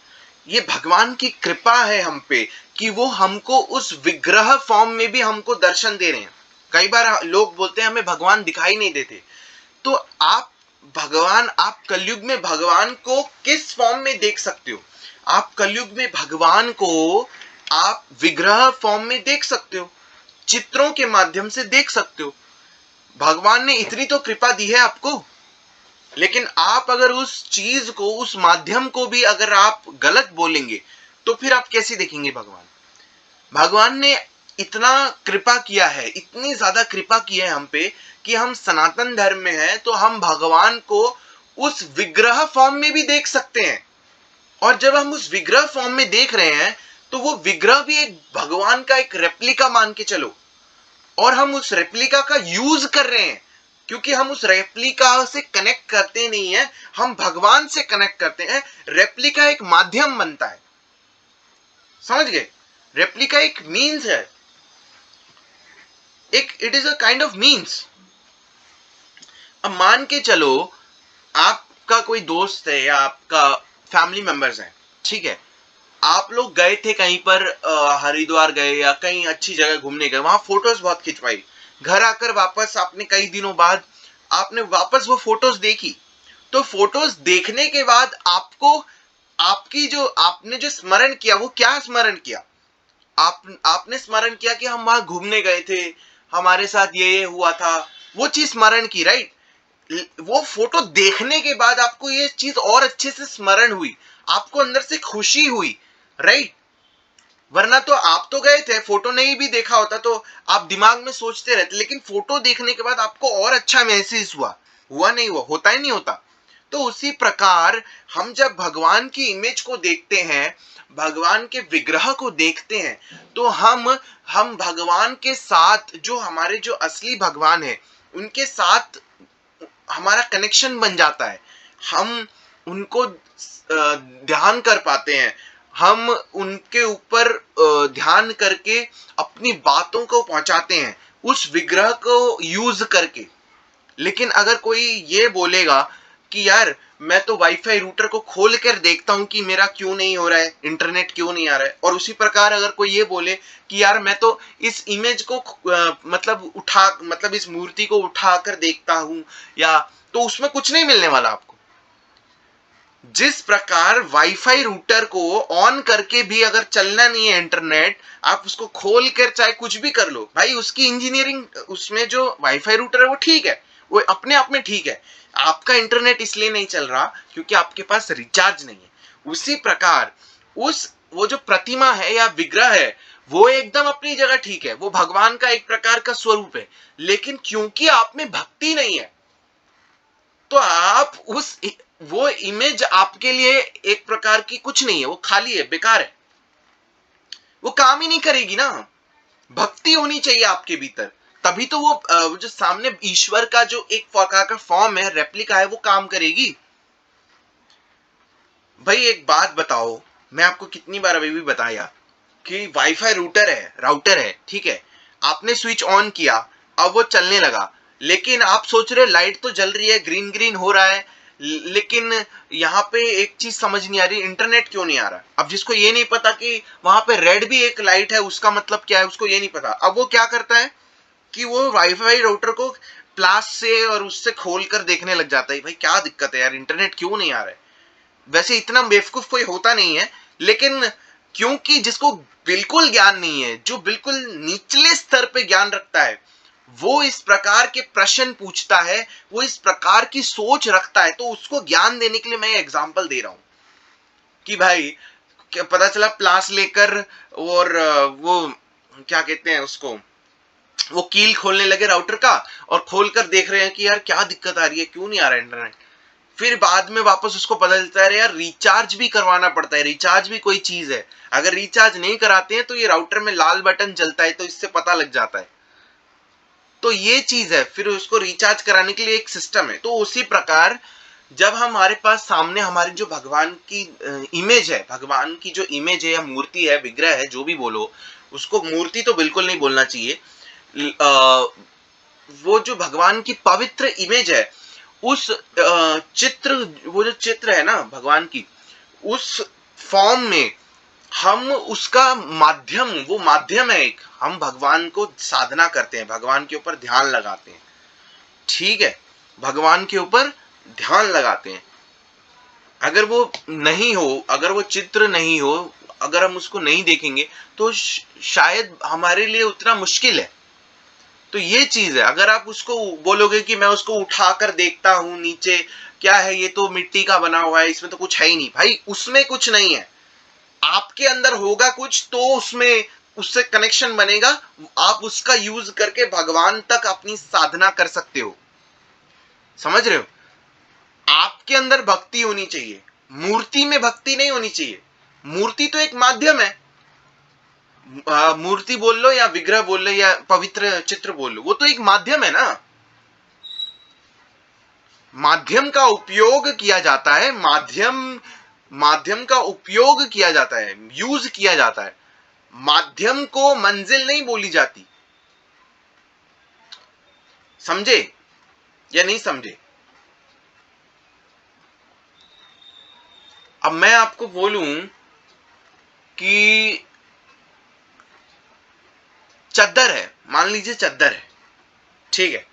ये भगवान की कृपा है हम पे कि वो हमको उस विग्रह फॉर्म में भी हमको दर्शन दे रहे हैं। कई बार लोग बोलते हैं हमें भगवान दिखाई नहीं देते, तो आप कलयुग में भगवान को किस फॉर्म में देख सकते हो? आप कलयुग में भगवान को आप विग्रह फॉर्म में देख सकते हो, चित्रों के माध्यम से देख सकते हो। भगवान ने इतनी तो कृपा दी है आपको, लेकिन आप अगर उस चीज को, उस माध्यम को भी अगर आप गलत बोलेंगे तो फिर आप कैसे देखेंगे भगवान? भगवान ने इतना कृपा किया है, इतनी ज्यादा कृपा की है हम पे कि हम सनातन धर्म में हैं तो हम भगवान को उस विग्रह फॉर्म में भी देख सकते हैं। और जब हम उस विग्रह फॉर्म में देख रहे हैं तो वो विग्रह भी एक भगवान का एक रेप्लिका मान के चलो, और हम उस रेप्लिका का यूज कर रहे हैं, क्योंकि हम उस रेप्लिका से कनेक्ट करते नहीं है, हम भगवान से कनेक्ट करते हैं। रेप्लिका एक माध्यम बनता है, समझ गए? रेप्लिका एक मीन्स है, it is a kind of means. अब मान के चलो आपका कोई दोस्त है या आपका फैमिली मेंबर्स है, ठीक है, आप लोग गए थे कहीं पर, हरिद्वार गए या कहीं अच्छी जगह घूमने गए, वहां फोटोज बहुत खिंचवाई, घर आकर वापस आपने कई दिनों बाद आपने वापस वो फोटोज देखी, तो फोटोज देखने के बाद आपको आपने जो स्मरण किया, वो क्या स्मरण किया? आपने स्मरण किया कि हम वहां घूमने गए थे, हमारे साथ ये हुआ था, वो चीज स्मरण की, राइट? वो फोटो देखने के बाद आपको ये चीज और अच्छे से स्मरण हुई, आपको अंदर से खुशी हुई, राइट? वरना तो आप तो गए थे, फोटो नहीं भी देखा होता तो आप दिमाग में सोचते रहते, लेकिन फोटो देखने के बाद आपको और अच्छा महसूस हुआ नहीं हुआ, होता ही नहीं होता। तो उसी प्रकार हम जब भगवान की इमेज को देखते हैं, भगवान के विग्रह को देखते हैं, तो हम भगवान के साथ, जो हमारे जो असली भगवान है उनके साथ हमारा कनेक्शन बन जाता है। हम उनको ध्यान कर पाते हैं, हम उनके ऊपर ध्यान करके अपनी बातों को पहुंचाते हैं उस विग्रह को यूज करके। लेकिन अगर कोई ये बोलेगा कि यार मैं तो वाईफाई रूटर को खोल कर देखता हूं कि मेरा क्यों नहीं हो रहा है, इंटरनेट क्यों नहीं आ रहा है, और उसी प्रकार अगर कोई ये बोले कि यार मैं तो इस इमेज को मतलब इस मूर्ति को उठाकर देखता हूं, या, तो उसमें कुछ नहीं मिलने वाला आपको। जिस प्रकार वाईफाई रूटर को ऑन करके भी अगर चलना नहीं है इंटरनेट, आप उसको खोल कर चाहे कुछ भी कर लो, भाई उसकी इंजीनियरिंग, उसमें जो वाईफाई रूटर है वो ठीक है, वो अपने आप में ठीक है, आपका इंटरनेट इसलिए नहीं चल रहा क्योंकि आपके पास रिचार्ज नहीं है। उसी प्रकार वो जो प्रतिमा है या विग्रह है, वो एकदम अपनी जगह ठीक है, वो भगवान का एक प्रकार का स्वरूप है, लेकिन क्योंकि आप में भक्ति नहीं है, तो आप वो इमेज आपके लिए एक प्रकार की कुछ नहीं है, वो खाली है, बेकार है, वो काम ही नहीं करेगी ना। भक्ति होनी चाहिए आपके भीतर, तभी तो वो जो सामने ईश्वर का जो एक प्रकार का फॉर्म है, रेप्लिका है, वो काम करेगी। भाई एक बात बताओ, मैं आपको कितनी बार अभी भी बताया कि वाईफाई राउटर है, ठीक है, आपने स्विच ऑन किया, अब वो चलने लगा, लेकिन आप सोच रहे लाइट तो जल रही है, ग्रीन ग्रीन हो रहा है, लेकिन यहाँ पे एक चीज समझ नहीं आ रही, इंटरनेट क्यों नहीं आ रहा? अब जिसको ये नहीं पता कि वहां पे रेड भी एक लाइट है, उसका मतलब क्या है, उसको ये नहीं पता, अब वो क्या करता है कि वो वाईफाई राउटर को प्लास से और उससे खोल कर देखने लग जाता है, भाई क्या दिक्कत है यार, इंटरनेट क्यों नहीं आ रहा है? वैसे इतना बेवकूफ कोई होता नहीं है, लेकिन क्योंकि जिसको बिल्कुल ज्ञान नहीं है, जो बिल्कुल निचले स्तर पे ज्ञान रखता है, वो इस प्रकार के प्रश्न पूछता है, वो इस प्रकार की सोच रखता है, तो उसको ज्ञान देने के लिए मैं एग्जांपल दे रहा हूं कि भाई क्या पता चला प्लास लेकर, और वो क्या कहते हैं उसको, वो कील खोलने लगे राउटर का, और खोलकर देख रहे हैं कि यार क्या दिक्कत आ रही है, क्यों नहीं आ रहा इंटरनेट। फिर बाद में वापस उसको पता चलता है यार रिचार्ज भी करवाना पड़ता है, रिचार्ज भी कोई चीज है, अगर रिचार्ज नहीं कराते हैं तो ये राउटर में लाल बटन जलता है, तो इससे पता लग जाता है। तो ये चीज है, फिर उसको रिचार्ज कराने के लिए एक सिस्टम है। तो उसी प्रकार जब हमारे पास सामने हमारी जो भगवान की इमेज है, भगवान की जो इमेज है या मूर्ति है, विग्रह है, जो भी बोलो, उसको मूर्ति तो बिल्कुल नहीं बोलना चाहिए, वो जो भगवान की पवित्र इमेज है, उस चित्र, वो जो चित्र है ना भगवान की, उस फॉर्म में हम उसका माध्यम, वो माध्यम है एक, हम भगवान को साधना करते हैं, भगवान के ऊपर ध्यान लगाते हैं, ठीक है, भगवान के ऊपर ध्यान लगाते हैं। अगर वो नहीं हो, अगर वो चित्र नहीं हो, अगर हम उसको नहीं देखेंगे तो शायद हमारे लिए उतना मुश्किल है। तो ये चीज है, अगर आप उसको बोलोगे कि मैं उसको उठाकर देखता हूं नीचे, क्या है ये तो मिट्टी का बना हुआ है, इसमें तो कुछ है ही नहीं, भाई उसमें कुछ नहीं है, आपके अंदर होगा कुछ तो उसमें उससे कनेक्शन बनेगा, आप उसका यूज करके भगवान तक अपनी साधना कर सकते हो। समझ रहे हो? आपके अंदर भक्ति होनी चाहिए, मूर्ति में भक्ति नहीं होनी चाहिए। मूर्ति तो एक माध्यम है, मूर्ति बोल लो या विग्रह बोल लो या पवित्र चित्र बोल लो, वो तो एक माध्यम है ना। माध्यम का उपयोग किया जाता है, माध्यम का उपयोग किया जाता है, यूज किया जाता है, माध्यम को मंजिल नहीं बोली जाती। समझे या नहीं समझे? अब मैं आपको बोलूं कि चद्दर है, मान लीजिए चद्दर है, ठीक है,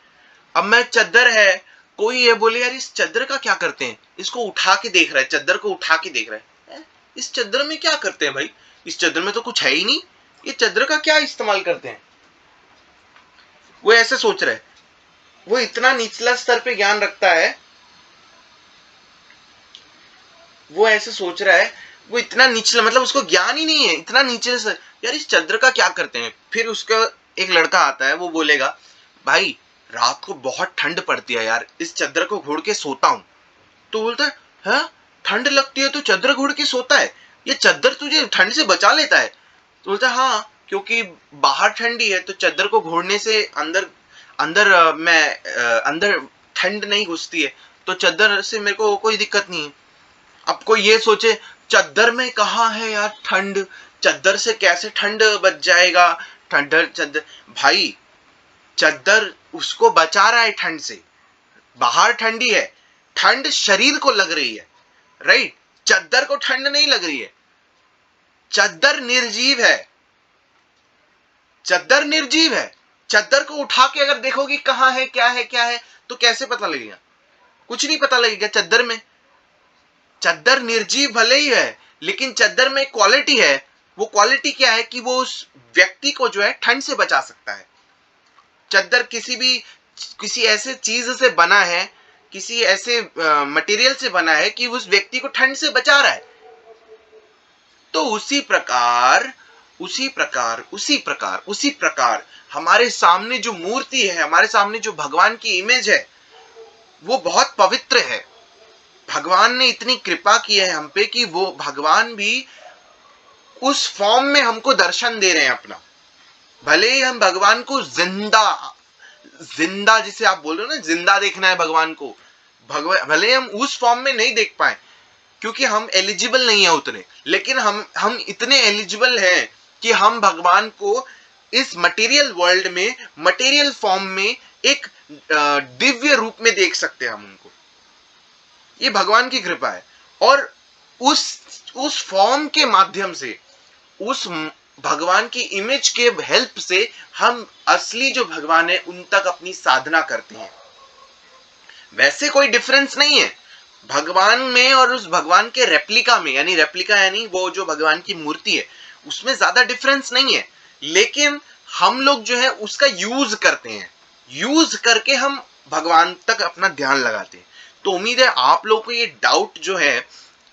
अब मैं चद्दर है, कोई ये बोले यार इस चद्दर का क्या करते हैं, इसको उठा के देख रहा है, चद्दर को उठा के देख रहा है, इस चद्दर में क्या करते हैं भाई, इस चद्दर में तो कुछ है ही नहीं, ये चद्दर का क्या इस्तेमाल करते हैं, वो ऐसे सोच रहा है, वो इतना निचला स्तर पे ज्ञान रखता है, वो ऐसे सोच रहा है, वो इतना निचला, मतलब उसको ज्ञान ही नहीं है, इतना नीचे से, यार इस चद्दर का क्या करते हैं। फिर उसका एक लड़का आता है, वो बोलेगा भाई रात को बहुत ठंड पड़ती है यार, इस चद्दर को घोड़ के सोता हूं। तो बोलता है हाँ, ठंड लगती है तो चद्दर घोड़ के सोता है, ये चद्दर तुझे ठंड से बचा लेता है। तो बोलता है हाँ, क्योंकि बाहर ठंडी है तो चद्दर को घोड़ने से अंदर अंदर अंदर ठंड नहीं घुसती है, तो चद्दर से मेरे को कोई दिक्कत नहीं है। अब कोई ये सोचे चद्दर में कहाँ है यार ठंड, चद्दर से कैसे ठंड बच जाएगा, ठंड चद्दर, भाई चद्दर उसको बचा रहा है ठंड से, बाहर ठंडी है, ठंड शरीर को लग रही है, राइट, चद्दर को ठंड नहीं लग रही है, चद्दर निर्जीव है, चद्दर निर्जीव है, चद्दर को उठा के अगर देखोगे कहाँ है क्या है क्या है, तो कैसे पता लगेगा, कुछ नहीं पता लगेगा चद्दर में। चद्दर निर्जीव भले ही है, लेकिन चद्दर में एक क्वालिटी है, वो क्वालिटी क्या है कि वो उस व्यक्ति को जो है ठंड से बचा सकता है। चद्दर किसी ऐसे चीज से बना है, किसी ऐसे मटेरियल से बना है कि उस व्यक्ति को ठंड से बचा रहा है। तो उसी प्रकार हमारे सामने जो मूर्ति है, हमारे सामने जो भगवान की इमेज है, वो बहुत पवित्र है। भगवान ने इतनी कृपा की है हम पे कि वो भगवान भी उस फॉर्म में हमको दर्शन दे रहे हैं अपना। भले ही हम भगवान को जिंदा जिसे आप बोल रहे हो ना, जिंदा देखना है भगवान को, भले हम उस फॉर्म में नहीं देख पाए क्योंकि हम एलिजिबल नहीं है उतने, लेकिन हम इतने एलिजिबल हैं कि हम भगवान को इस मटेरियल वर्ल्ड में, मटेरियल फॉर्म में एक दिव्य रूप में देख सकते हैं हम उनको। ये भगवान की कृपा है। और उस फॉर्म के माध्यम से, उस भगवान की इमेज के हेल्प से हम असली जो भगवान है उन तक अपनी साधना करते हैं। वैसे कोई डिफरेंस नहीं है भगवान में और उस भगवान के रेप्लिका में, यानी रेप्लिका यानी वो जो भगवान की मूर्ति है, उसमें ज्यादा डिफरेंस नहीं है, लेकिन हम लोग जो है उसका यूज करते हैं, यूज करके हम भगवान तक अपना ध्यान लगाते हैं। तो उम्मीद है आप लोगों को ये डाउट जो है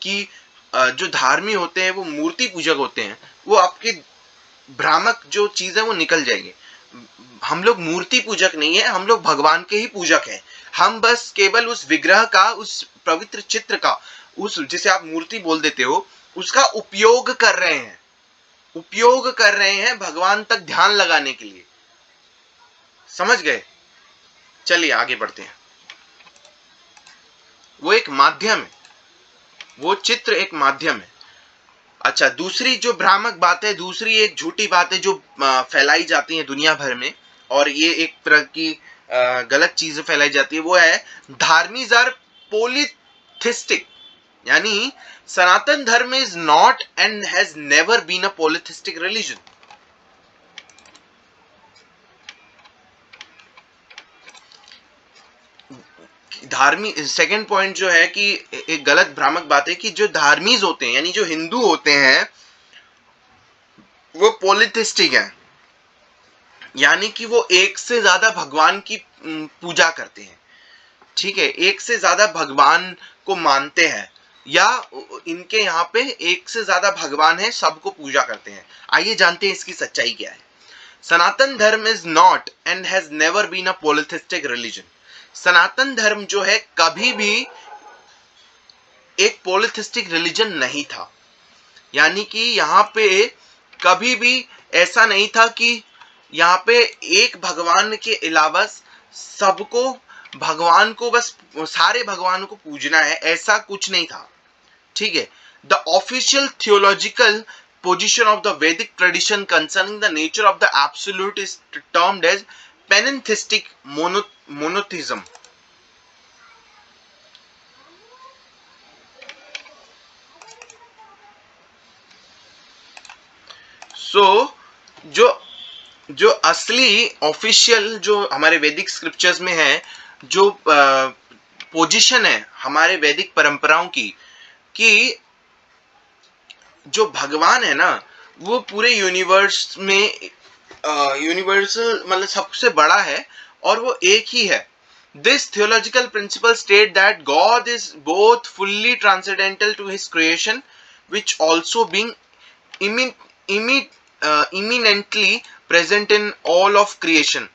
कि जो धार्मिक होते हैं वो मूर्ति पूजक होते हैं, वो आपके भ्रामक जो चीज है वो निकल जाएगी। हम लोग मूर्ति पूजक नहीं है, हम लोग भगवान के ही पूजक हैं। हम बस केवल उस विग्रह का, उस पवित्र चित्र का, उस जिसे आप मूर्ति बोल देते हो, उसका उपयोग कर रहे हैं भगवान तक ध्यान लगाने के लिए। समझ गए? चलिए आगे बढ़ते हैं। वो एक माध्यम है, वो चित्र एक माध्यम है। अच्छा, दूसरी जो भ्रामक बात है, दूसरी एक झूठी बात है जो फैलाई जाती है दुनिया भर में, और ये एक तरह की गलत चीजें फैलाई जाती है वो है धार्मिज आर पोलिथिस्टिक, यानी Sanatan Dharma is not and has never been a polytheistic religion. धार्मिक सेकंड पॉइंट जो है कि एक गलत भ्रामक बात है कि जो धार्मीज होते हैं यानी जो हिंदू होते हैं वो पोलिथिस्टिक है, यानी कि वो एक से ज्यादा भगवान की पूजा करते हैं। ठीक है, एक से ज्यादा भगवान को मानते हैं, या इनके यहाँ पे एक से ज्यादा भगवान है, सबको पूजा करते हैं। आइए जानते हैं इसकी सच्चाई क्या है। Sanatan Dharma is not and has never been a polytheistic religion. Sanatan Dharma जो है कभी भी एक पॉलिथिस्टिक रिलीजन नहीं था, यानी कि यहाँ पे कभी भी ऐसा नहीं था कि यहाँ पे एक भगवान के अलावा सबको भगवान को बस सारे भगवान को पूजना है, ऐसा कुछ नहीं था। ठीक है, the official theological position of the Vedic tradition concerning the nature of the absolute is termed as panentheistic monotheism. So जो असली ऑफिशियल जो हमारे वैदिक स्क्रिप्चर्स में है, जो पोजीशन है हमारे वैदिक परंपराओं की, कि जो भगवान है ना वो पूरे यूनिवर्स में यूनिवर्सल मतलब सबसे बड़ा है और वो एक ही है। This theological principle state that God is both fully transcendental to his creation which also being immanently present in all of creation.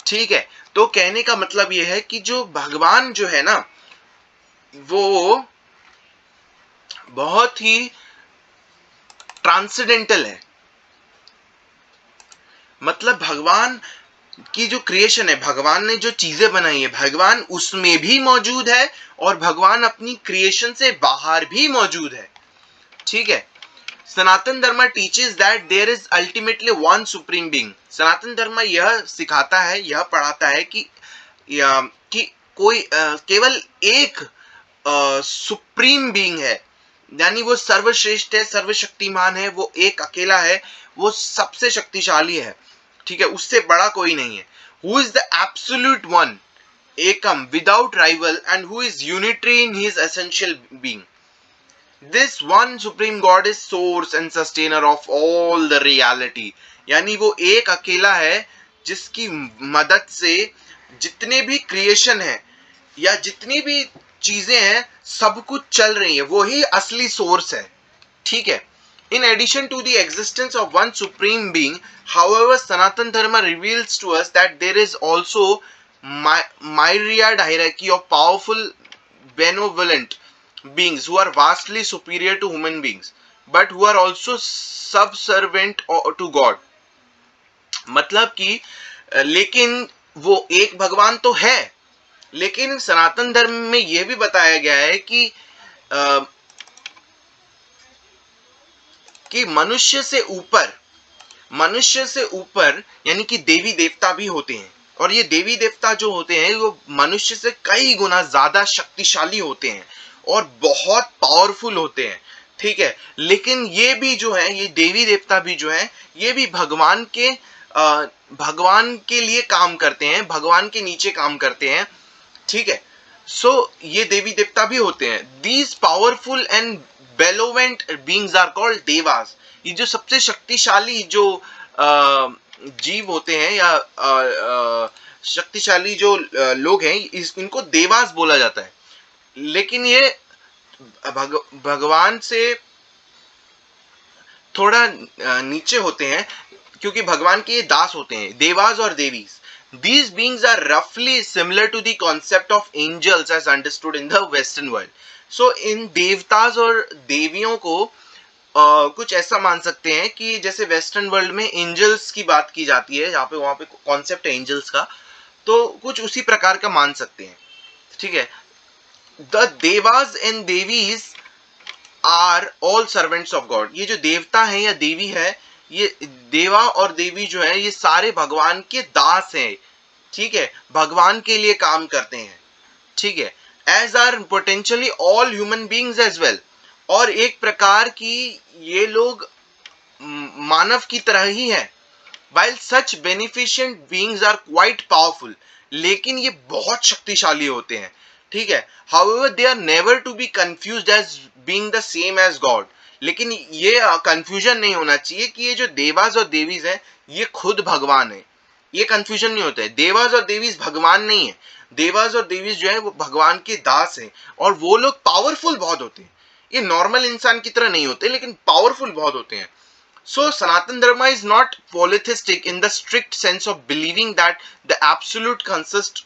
ठीक है, तो कहने का मतलब यह है कि जो भगवान जो है ना वो बहुत ही ट्रांसेंडेंटल है, मतलब भगवान की जो क्रिएशन है, भगवान ने जो चीजें बनाई है, भगवान उसमें भी मौजूद है और भगवान अपनी क्रिएशन से बाहर भी मौजूद है। ठीक है, Sanatan Dharma teaches that there is ultimately one supreme being. Sanatan Dharma यह सिखाता है, यह पढ़ाता है कि कोई केवल एक सुप्रीम बीइंग है, यानी वो सर्वश्रेष्ठ है, सर्वशक्तिमान है, वो एक अकेला है, वो सबसे शक्तिशाली है। ठीक है, उससे बड़ा कोई नहीं है। Who is the absolute one, ekam without rival and who is unitary in his essential being. This one supreme god is source and sustainer of all the reality, यानी वो एक अकेला है जिसकी मदद से जितने भी क्रिएशन है या जितनी भी चीजें हैं सब कुछ चल रही है, वो ही असली सोर्स है। ठीक है, in addition to the existence of one supreme being, however, Sanatan Dharma reveals to us that there is also myriad hierarchy of powerful benevolent beings who are vastly superior to human beings, but who are also subservient to God. मतलब कि लेकिन वो एक भगवान तो है, लेकिन सनातन धर्म में यह भी बताया गया है कि मनुष्य से ऊपर यानी कि देवी देवता भी होते हैं, और ये देवी देवता जो होते हैं वो मनुष्य से कई गुना ज्यादा शक्तिशाली होते हैं और बहुत पावरफुल होते हैं। ठीक है, लेकिन ये भी जो है, ये देवी देवता भी जो है, ये भी भगवान के लिए काम करते हैं, भगवान के नीचे काम करते हैं। ठीक है, सो ये देवी देवता भी होते हैं। These powerful and benevolent beings are called devas. ये जो सबसे शक्तिशाली जो जीव होते हैं या शक्तिशाली जो लोग हैं, इनको देवास बोला जाता है। लेकिन ये भगवान से थोड़ा नीचे होते हैं, क्योंकि भगवान के ये दास होते हैं, देवास और Devi's. These beings are roughly similar to the concept of angels as understood in the Western world. So इन देवताज और देवियों को कुछ ऐसा मान सकते हैं कि जैसे वेस्टर्न वर्ल्ड में एंजल्स की बात की जाती है, जहाँ पे वहाँ पे कॉन्सेप्ट है एंजल्स का, तो कुछ उसी प्रकार का मान सकते हैं। ठीक है, the devas and devis are all servants of God. ये जो देवता है या देवी है, ये देवा और देवी जो है ये सारे भगवान के दास हैं, ठीक है, भगवान के लिए काम करते हैं, ठीक है, as are potentially all human beings as well. और एक प्रकार की ये लोग मानव की तरह ही है। While such beneficent beings are quite powerful, लेकिन ये बहुत शक्तिशाली होते हैं, ठीक है। However they are never to be confused as being the same as God. लेकिन ये कंफ्यूजन नहीं होना चाहिए कि ये जो देवास और देवीज हैं ये खुद भगवान है। ये कंफ्यूजन नहीं होता है, देवास और देवीज भगवान नहीं है। देवास और देवीज जो है वो भगवान के दास हैं, और वो लोग पावरफुल बहुत होते हैं। ये नॉर्मल इंसान की तरह नहीं होते, लेकिन पावरफुल बहुत होते हैं। So Sanatan Dharma is not polytheistic in the strict sense of believing that the absolute consists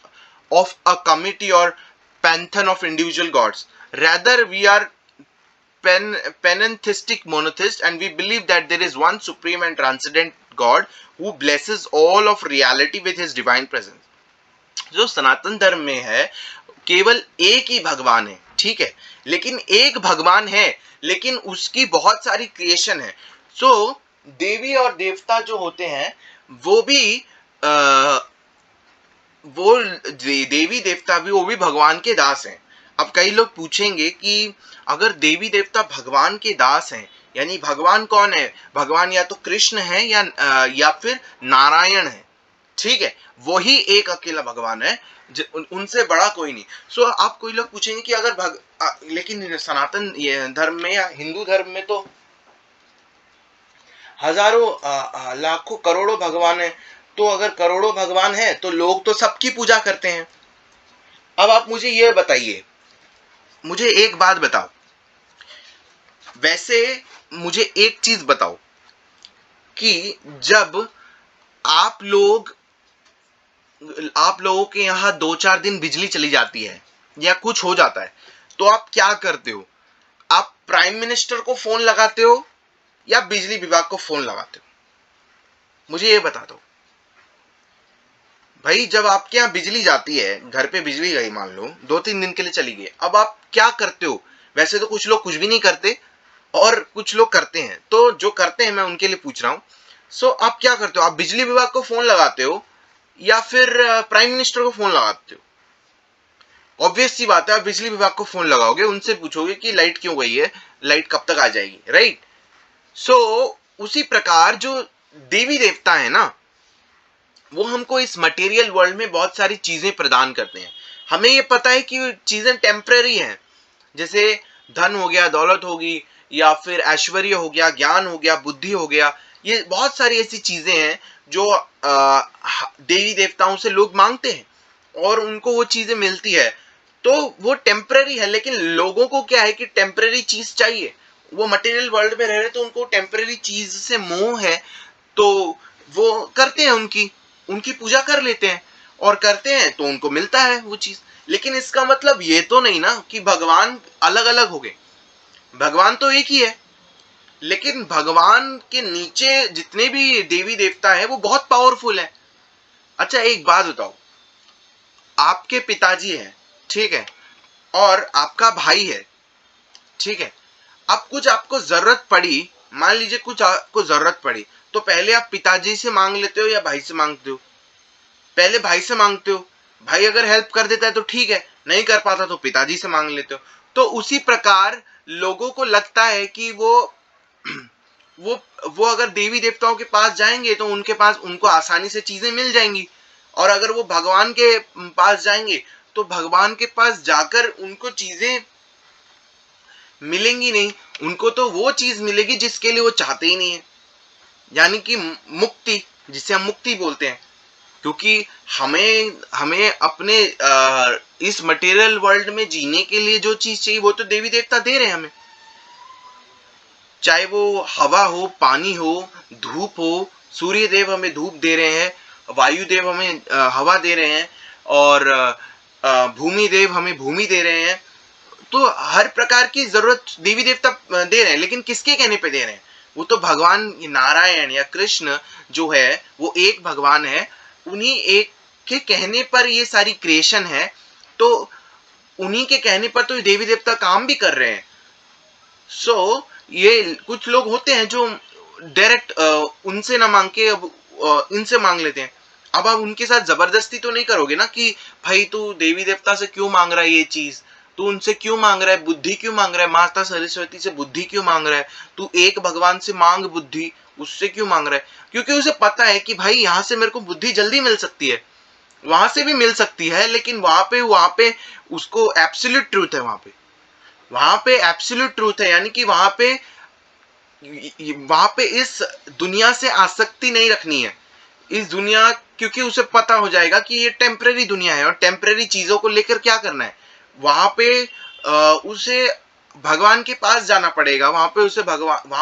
of a committee or pantheon of individual gods. Rather, we are panentheistic monotheists, and we believe that there is one supreme and transcendent God who blesses all of reality with his divine presence. जो सनातन धर्म में है केवल एक ही भगवान है, ठीक है, लेकिन एक भगवान है, लेकिन उसकी बहुत सारी क्रिएशन है। सो देवी और देवता जो होते हैं वो भी वो देवी देवता भी वो भी भगवान के दास हैं। अब कई लोग पूछेंगे कि अगर देवी देवता भगवान के दास हैं, यानी भगवान कौन है? भगवान या तो कृष्ण है या फिर नारायण है, ठीक है, वही एक अकेला भगवान है, उनसे बड़ा कोई नहीं। सो आप कोई लोग पूछेंगे कि अगर लेकिन सनातन धर्म में या हिंदू धर्म में तो हजारों लाखों करोड़ों भगवान है, तो अगर करोड़ों भगवान है तो लोग तो सबकी पूजा करते हैं। अब आप मुझे ये बताइए, मुझे एक बात बताओ, वैसे मुझे एक चीज बताओ कि जब आप लोगों के यहाँ 2-4 दिन बिजली चली जाती है या कुछ हो जाता है, तो आप क्या करते हो? आप प्राइम मिनिस्टर को फोन लगाते हो या बिजली विभाग को फोन लगाते हो? मुझे ये बता दो भाई। जब आपके यहाँ बिजली जाती है, घर पे बिजली गई, मान लो 2-3 दिन के लिए चली गई, अब आप क्या करते हो? वैसे तो कुछ लोग कुछ भी नहीं करते और कुछ लोग करते हैं, तो जो करते हैं मैं उनके लिए पूछ रहा हूँ। सो आप क्या करते हो? आप बिजली विभाग को फोन लगाते हो या फिर प्राइम मिनिस्टर को फोन लगाते हो? ऑब्वियस सी बात है, आप बिजली विभाग को फोन लगाओगे, उनसे पूछोगे कि लाइट क्यों गई है, लाइट कब तक आ जाएगी, राइट? सो उसी प्रकार जो देवी देवता है ना, वो हमको इस मटेरियल वर्ल्ड में बहुत सारी चीजें प्रदान करते हैं। हमें ये पता है कि चीजें टेम्पररी हैं, जैसे धन हो गया, दौलत होगी, या फिर ऐश्वर्य हो गया, ज्ञान हो गया, बुद्धि हो गया। ये बहुत सारी ऐसी चीजें हैं जो देवी देवताओं से लोग मांगते हैं और उनको वो चीजें मिलती है, तो वो टेम्पररी है। लेकिन लोगों को क्या है कि टेम्पररी चीज चाहिए, वो मटेरियल वर्ल्ड में रह रहे, तो उनको टेम्पररी चीज से मोह है, तो वो करते हैं, उनकी पूजा कर लेते हैं, और करते हैं तो उनको मिलता है वो चीज। लेकिन इसका मतलब ये तो नहीं ना कि भगवान अलग अलग हो गए। भगवान तो एक ही है, लेकिन भगवान के नीचे जितने भी देवी देवता है वो बहुत पावरफुल है। अच्छा एक बात बताओ, आपके पिताजी हैं, ठीक है, और आपका भाई है, ठीक है, अब कुछ आपको जरूरत पड़ी, मान लीजिए कुछ आपको जरूरत पड़ी, तो पहले आप पिताजी से मांग लेते हो या भाई से मांगते हो? पहले भाई से मांगते हो। भाई अगर हेल्प कर देता है तो ठीक है, नहीं कर पाता तो पिताजी से मांग लेते हो। तो उसी प्रकार लोगों को लगता है कि वो अगर देवी देवताओं के पास जाएंगे तो उनके पास उनको आसानी से चीजें मिल जाएंगी, और अगर वो भगवान के पास जाएंगे तो भगवान के पास जाकर उनको चीजें मिलेंगी नहीं, उनको तो वो चीज मिलेगी जिसके लिए वो चाहते ही नहीं है, यानी कि मुक्ति, जिसे हम मुक्ति बोलते हैं। क्योंकि हमें हमें अपने इस मटेरियल वर्ल्ड में जीने के लिए जो चीज चाहिए वो तो देवी देवता दे रहे हैं हमें, चाहे वो हवा हो, पानी हो, धूप हो। सूर्य देव हमें धूप दे रहे हैं, वायु देव हमें हवा दे रहे हैं, और भूमि देव हमें भूमि दे रहे हैं। तो हर प्रकार की जरूरत देवी देवता दे रहे हैं, लेकिन किसके कहने पे दे रहे हैं? वो तो भगवान नारायण या कृष्ण जो है वो एक भगवान है, उन्हीं एक के कहने पर ये सारी क्रिएशन है, तो उन्हीं के कहने पर तो देवी देवता काम भी कर रहे हैं। सो ये कुछ लोग होते हैं जो डायरेक्ट उनसे ना मांग के अब इनसे मांग लेते हैं। अब आप उनके साथ जबरदस्ती तो नहीं करोगे ना कि भाई तू देवी देवता से क्यों मांग रहा है ये चीज, तू उनसे क्यों मांग रहा है, बुद्धि क्यों मांग रहा है, माता सरस्वती से बुद्धि क्यों मांग रहा है, तू एक भगवान से मांग बुद्धि, उससे क्यों मांग रहा है? क्योंकि उसे पता है कि भाई यहाँ से मेरे को बुद्धि जल्दी मिल सकती है, वहां से भी मिल सकती है, लेकिन वहां पे उसको एब्सोल्यूट ट्रूथ है, वहां पे एब्सोल्यूट ट्रूथ है, यानी कि वहां पे इस दुनिया से आसक्ति नहीं रखनी है, इस दुनिया, क्योंकि उसे पता हो जाएगा कि ये टेम्परेरी दुनिया है और टेम्परेरी चीजों को लेकर क्या करना है, वहां पे उसे भगवान के पास जाना पड़ेगा, वहां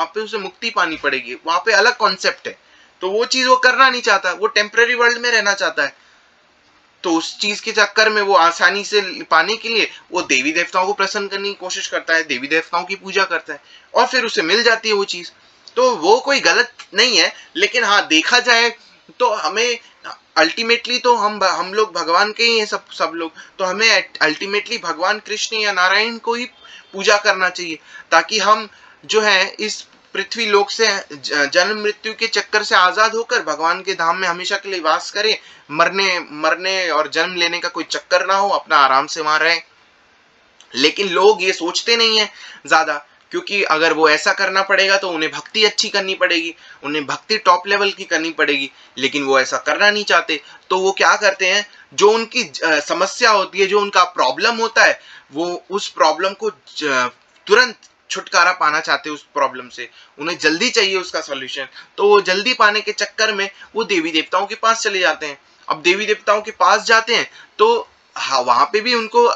पे उसे मुक्ति पानी पड़ेगी, वहां पे अलग कॉन्सेप्ट है, तो वो चीज वो करना नहीं चाहता, वो टेम्परेरी वर्ल्ड में रहना चाहता है। तो उस चीज के चक्कर में वो आसानी से पाने के लिए वो देवी देवताओं को प्रसन्न करने की कोशिश करता है, देवी देवताओं की पूजा करता है, और फिर उसे मिल जाती है वो चीज। तो वो कोई गलत नहीं है, लेकिन हाँ देखा जाए तो हमें अल्टीमेटली तो हम लोग भगवान के ही हैं, सब लोग, तो हमें अल्टीमेटली भगवान कृष्ण या नारायण को ही पूजा करना चाहिए, ताकि हम जो है इस पृथ्वी लोक से जन्म मृत्यु के चक्कर से आजाद होकर भगवान के धाम में हमेशा के लिए वास करें, मरने मरने और जन्म लेने का कोई चक्कर ना हो, अपना आराम से वहां रहें। लेकिन लोग ये सोचते नहीं है ज्यादा, क्योंकि अगर वो ऐसा करना पड़ेगा तो उन्हें भक्ति अच्छी करनी पड़ेगी, उन्हें भक्ति टॉप लेवल की करनी पड़ेगी, लेकिन वो ऐसा करना नहीं चाहते। तो वो क्या करते हैं, जो उनकी समस्या होती है, जो उनका प्रॉब्लम होता है, वो उस प्रॉब्लम को तुरंत छुटकारा पाना चाहते हैं, उस प्रॉब्लम से उन्हें जल्दी चाहिए उसका सॉल्यूशन, तो वो जल्दी पाने के चक्कर में वो देवी देवताओं के पास चले जाते हैं। अब देवी देवताओं के पास जाते हैं तो हाँ वहां पे भी उनको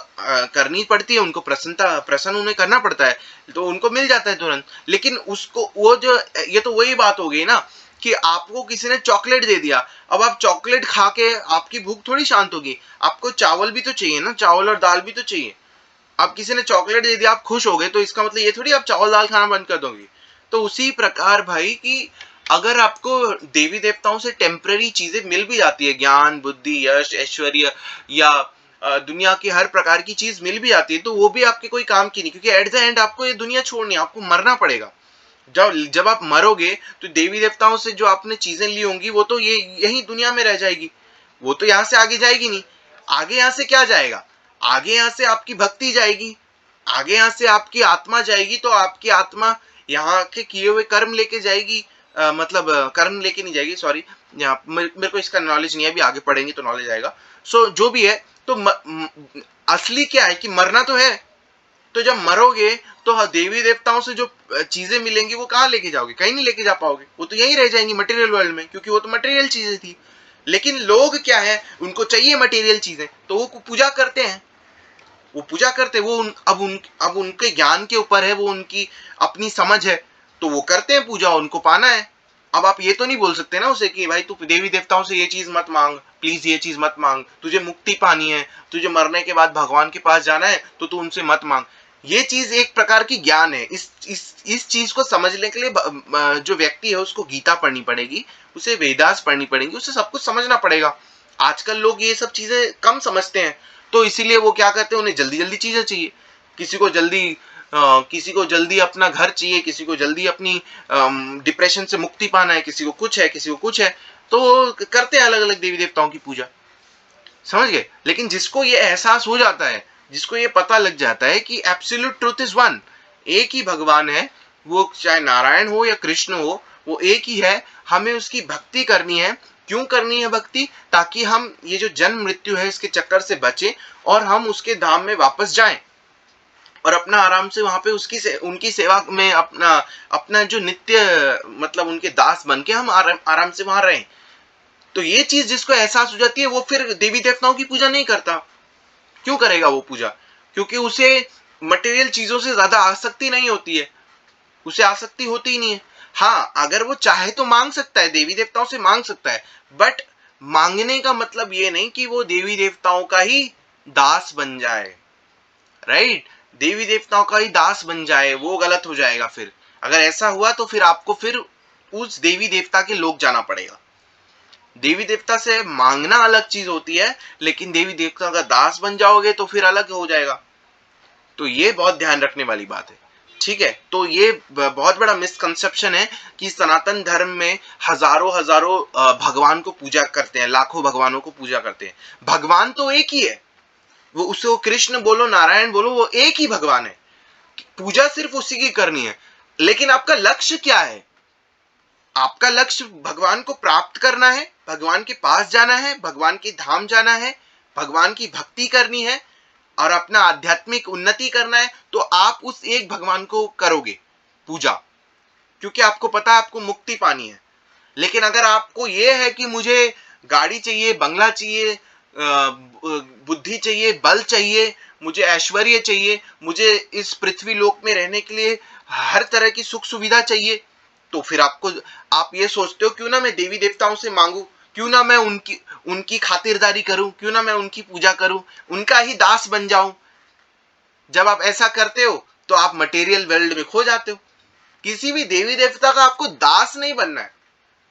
करनी पड़ती है, उनको प्रसन्न उन्हें करना पड़ता है, तो उनको मिल जाता है तुरंत। लेकिन उसको वो जो, ये तो वही बात हो गई ना कि आपको किसी ने चॉकलेट दे दिया, अब आप चॉकलेट खा के आपकी भूख थोड़ी शांत होगी, आपको चावल भी तो चाहिए ना, चावल और दाल भी तो चाहिए। अब किसी ने चॉकलेट दे दिया, आप खुश हो गए, तो इसका मतलब ये थोड़ी आप चावल दाल खाना बंद कर दोगे। तो उसी प्रकार भाई कि अगर आपको देवी देवताओं से टेम्पररी चीजें मिल भी जाती है, ज्ञान बुद्धि यश ऐश्वर्य या दुनिया की हर प्रकार की चीज मिल भी जाती है, तो वो भी आपके कोई काम की नहीं, क्योंकि एट द एंड आपको ये दुनिया छोड़नी है, आपको मरना पड़ेगा। जब आप मरोगे तो देवी देवताओं से जो आपने चीजें ली होंगी वो तो ये यही दुनिया में रह जाएगी, वो तो यहाँ से आगे जाएगी नहीं। आगे यहाँ से क्या जाएगा, आगे यहाँ से आपकी भक्ति जाएगी, आगे यहाँ से आपकी आत्मा जाएगी, तो आपकी आत्मा यहाँ के किए हुए कर्म लेके जाएगी, मतलब कर्म लेके नहीं जाएगी, सॉरी, यहाँ मेरे को इसका नॉलेज नहीं है, अभी आगे पढ़ेंगे तो नॉलेज आएगा। सो जो भी है, तो असली क्या है कि मरना तो है, तो जब मरोगे तो देवी देवताओं से जो चीजें मिलेंगी वो कहाँ लेके जाओगे, कहीं नहीं लेके जा पाओगे, वो तो यहीं रह जाएंगी मटेरियल वर्ल्ड में, क्योंकि वो तो मटेरियल चीजें थी। लेकिन लोग क्या है, उनको चाहिए मटेरियल चीजें, तो वो पूजा करते हैं, वो पूजा करते हैं, अब उनके ज्ञान के ऊपर है, वो उनकी अपनी समझ है, तो वो करते हैं पूजा, उनको पाना है। अब आप ये तो नहीं बोल सकते ना उसे कि भाई तू देवी देवताओं से ये चीज मत मांग, प्लीज ये चीज मत मांग, तुझे मुक्ति पानी है, तुझे मरने के बाद भगवान के पास जाना है, तो तू उनसे मत मांग। ये चीज एक प्रकार की ज्ञान है, इस चीज को समझने के लिए जो व्यक्ति है उसको गीता पढ़नी पड़ेगी, उसे वेदास पढ़नी पड़ेगी, उसे सब कुछ समझना पड़ेगा। आजकल लोग ये सब चीजें कम समझते हैं, तो इसीलिए वो क्या करते हैं, उन्हें जल्दी जल्दी चीजें चाहिए, किसी को जल्दी अपना घर चाहिए, किसी को जल्दी अपनी डिप्रेशन से मुक्ति पाना है, किसी को कुछ है, किसी को कुछ है, तो करते हैं अलग अलग देवी देवताओं की पूजा, समझ गए। लेकिन जिसको ये एहसास हो जाता है, जिसको ये पता लग जाता है कि एब्सोल्यूट ट्रूथ इज वन, एक ही भगवान है, वो चाहे नारायण हो या कृष्ण हो, वो एक ही है, हमें उसकी भक्ति करनी है। क्यों करनी है भक्ति, ताकि हम ये जो जन्म मृत्यु है इसके चक्कर से बचे और हम उसके धाम में वापस जाएं और अपना आराम से वहां पे उनकी सेवा में अपना अपना जो नित्य, मतलब उनके दास बन के हम आराम से वहां रहें। तो ये चीज जिसको एहसास हो जाती है वो फिर देवी देवताओं की पूजा नहीं करता। क्यों करेगा वो पूजा, क्योंकि उसे मटेरियल चीजों से ज्यादा आसक्ति नहीं होती है, उसे आसक्ति होती ही नहीं है। हाँ अगर वो चाहे तो मांग सकता है, देवी देवताओं से मांग सकता है, बट मांगने का मतलब ये नहीं कि वो देवी देवताओं का ही दास बन जाए, राइट, देवी देवताओं का ही दास बन जाए, वो गलत हो जाएगा। फिर अगर ऐसा हुआ तो फिर आपको फिर उस देवी देवता के लोग जाना पड़ेगा। देवी देवता से मांगना अलग चीज होती है, लेकिन देवी देवता का दास बन जाओगे तो फिर अलग हो जाएगा। तो ये बहुत ध्यान रखने वाली बात है। ठीक है, तो ये बहुत बड़ा मिसकंसेप्शन है कि सनातन धर्म में हजारों भगवान को पूजा करते हैं, लाखों भगवानों को पूजा करते हैं। भगवान तो एक ही है, वो उसको कृष्ण बोलो नारायण बोलो, वो एक ही भगवान है, पूजा सिर्फ उसी की करनी है। लेकिन आपका लक्ष्य क्या है? आपका लक्ष्य भगवान को प्राप्त करना है, भगवान के पास जाना है, भगवान के धाम जाना है, भगवान की भक्ति करनी है और अपना आध्यात्मिक उन्नति करना है, तो आप उस एक भगवान को करोगे पूजा, क्योंकि आपको पता है आपको मुक्ति पानी है। लेकिन अगर आपको यह है कि मुझे गाड़ी चाहिए, बंगला चाहिए, बुद्धि चाहिए, बल चाहिए, मुझे ऐश्वर्य चाहिए, मुझे इस पृथ्वी लोक में रहने के लिए हर तरह की सुख सुविधा चाहिए, तो फिर आप ये सोचते हो क्यों ना मैं देवी देवताओं से मांगू, क्यों ना मैं उनकी खातिरदारी करूं, क्यों ना मैं उनकी पूजा करूं, उनका ही दास बन जाऊं। जब आप ऐसा करते हो तो आप मटेरियल वर्ल्ड में खो जाते हो। किसी भी देवी देवता का आपको दास नहीं बनना है,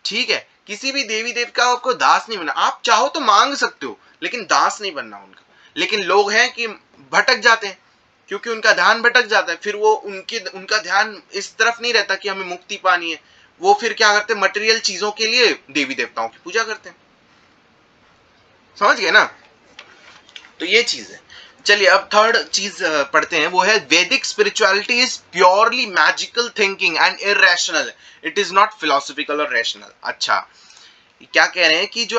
ठीक है, किसी भी देवी देवता का आपको दास नहीं बनना। आप चाहो तो मांग सकते हो, लेकिन दास नहीं बनना उनका। लेकिन लोग हैं कि भटक जाते हैं, क्योंकि उनका ध्यान भटक जाता है, फिर वो उनका ध्यान इस तरफ नहीं रहता कि हमें मुक्ति पानी है। वो फिर क्या करते हैं, मटेरियल चीजों के लिए देवी देवताओं की पूजा करते हैं। समझ गए ना? तो ये चीज है। चलिए अब थर्ड चीज पढ़ते हैं, वो है वैदिक spirituality is purely magical thinking and irrational, it is not philosophical और रैशनल। अच्छा, क्या कह रहे हैं कि जो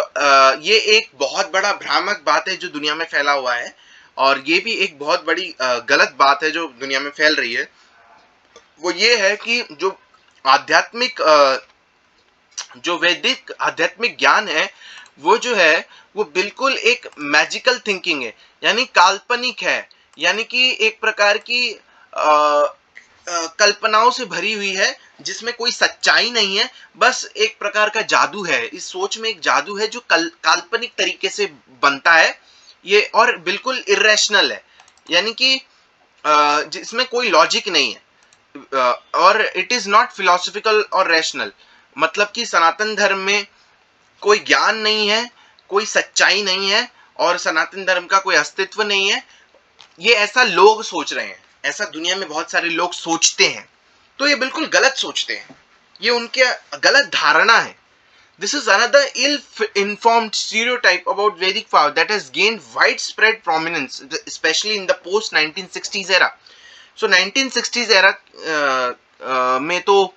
ये एक बहुत बड़ा भ्रामक बात है जो दुनिया में फैला हुआ है, और ये भी एक बहुत बड़ी गलत बात है जो दुनिया में फैल रही है। वो ये है कि जो आध्यात्मिक जो वैदिक आध्यात्मिक ज्ञान है, वो जो है वो बिल्कुल एक मैजिकल थिंकिंग है, यानी काल्पनिक है, यानी कि एक प्रकार की कल्पनाओं से भरी हुई है, जिसमें कोई सच्चाई नहीं है, बस एक प्रकार का जादू है। इस सोच में एक जादू है जो काल्पनिक तरीके से बनता है ये, और बिल्कुल इरेशनल है, यानी कि जिसमें कोई लॉजिक नहीं है, और इट इज नॉट फिलोसॉफिकल और रैशनल। मतलब कि सनातन धर्म में कोई ज्ञान नहीं है, कोई सच्चाई नहीं है, और सनातन धर्म का कोई अस्तित्व नहीं है। ये ऐसा लोग सोच रहे हैं, ऐसा दुनिया में बहुत सारे लोग सोचते हैं, तो ये बिल्कुल गलत सोचते हैं, ये उनके गलत धारणा है। This is another ill-informed stereotype about Vedic power that has gained widespread prominence, especially in the post-1960s era. So 1960s era में तो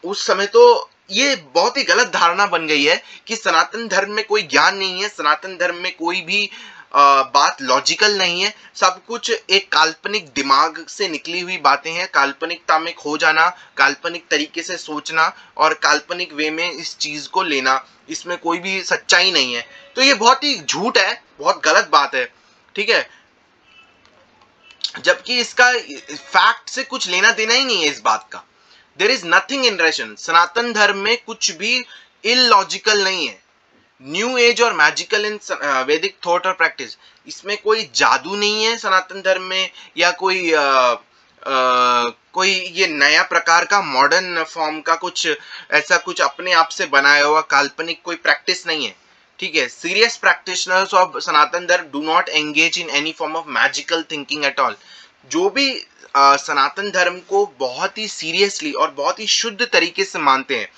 उस समय तो ये बहुत ही गलत धारणा बन गई है कि सनातन धर्म में कोई ज्ञान नहीं है, सनातन धर्म में कोई भी बात लॉजिकल नहीं है, सब कुछ एक काल्पनिक दिमाग से निकली हुई बातें हैं, काल्पनिकता में खो जाना, काल्पनिक तरीके से सोचना और काल्पनिक वे में इस चीज को लेना, इसमें कोई भी सच्चाई नहीं है। तो ये बहुत ही झूठ है, बहुत गलत बात है, ठीक है, जबकि इसका फैक्ट से कुछ लेना देना ही नहीं है इस बात का। There is nothing irrational, Sanatan Dharma में कुछ भी इलॉजिकल नहीं है। न्यू एज और मैजिकल इन वैदिक थॉट और प्रैक्टिस, इसमें कोई जादू नहीं है सनातन धर्म में, या कोई ये नया प्रकार का मॉडर्न फॉर्म का कुछ ऐसा कुछ अपने आप से बनाया हुआ काल्पनिक कोई प्रैक्टिस नहीं है, ठीक है। सीरियस प्रैक्टिशनर्स ऑफ सनातन धर्म do not engage in any form of magical thinking at all. जो भी सनातन धर्म को बहुत ही सीरियसली और बहुत ही शुद्ध तरीके से मानते हैं,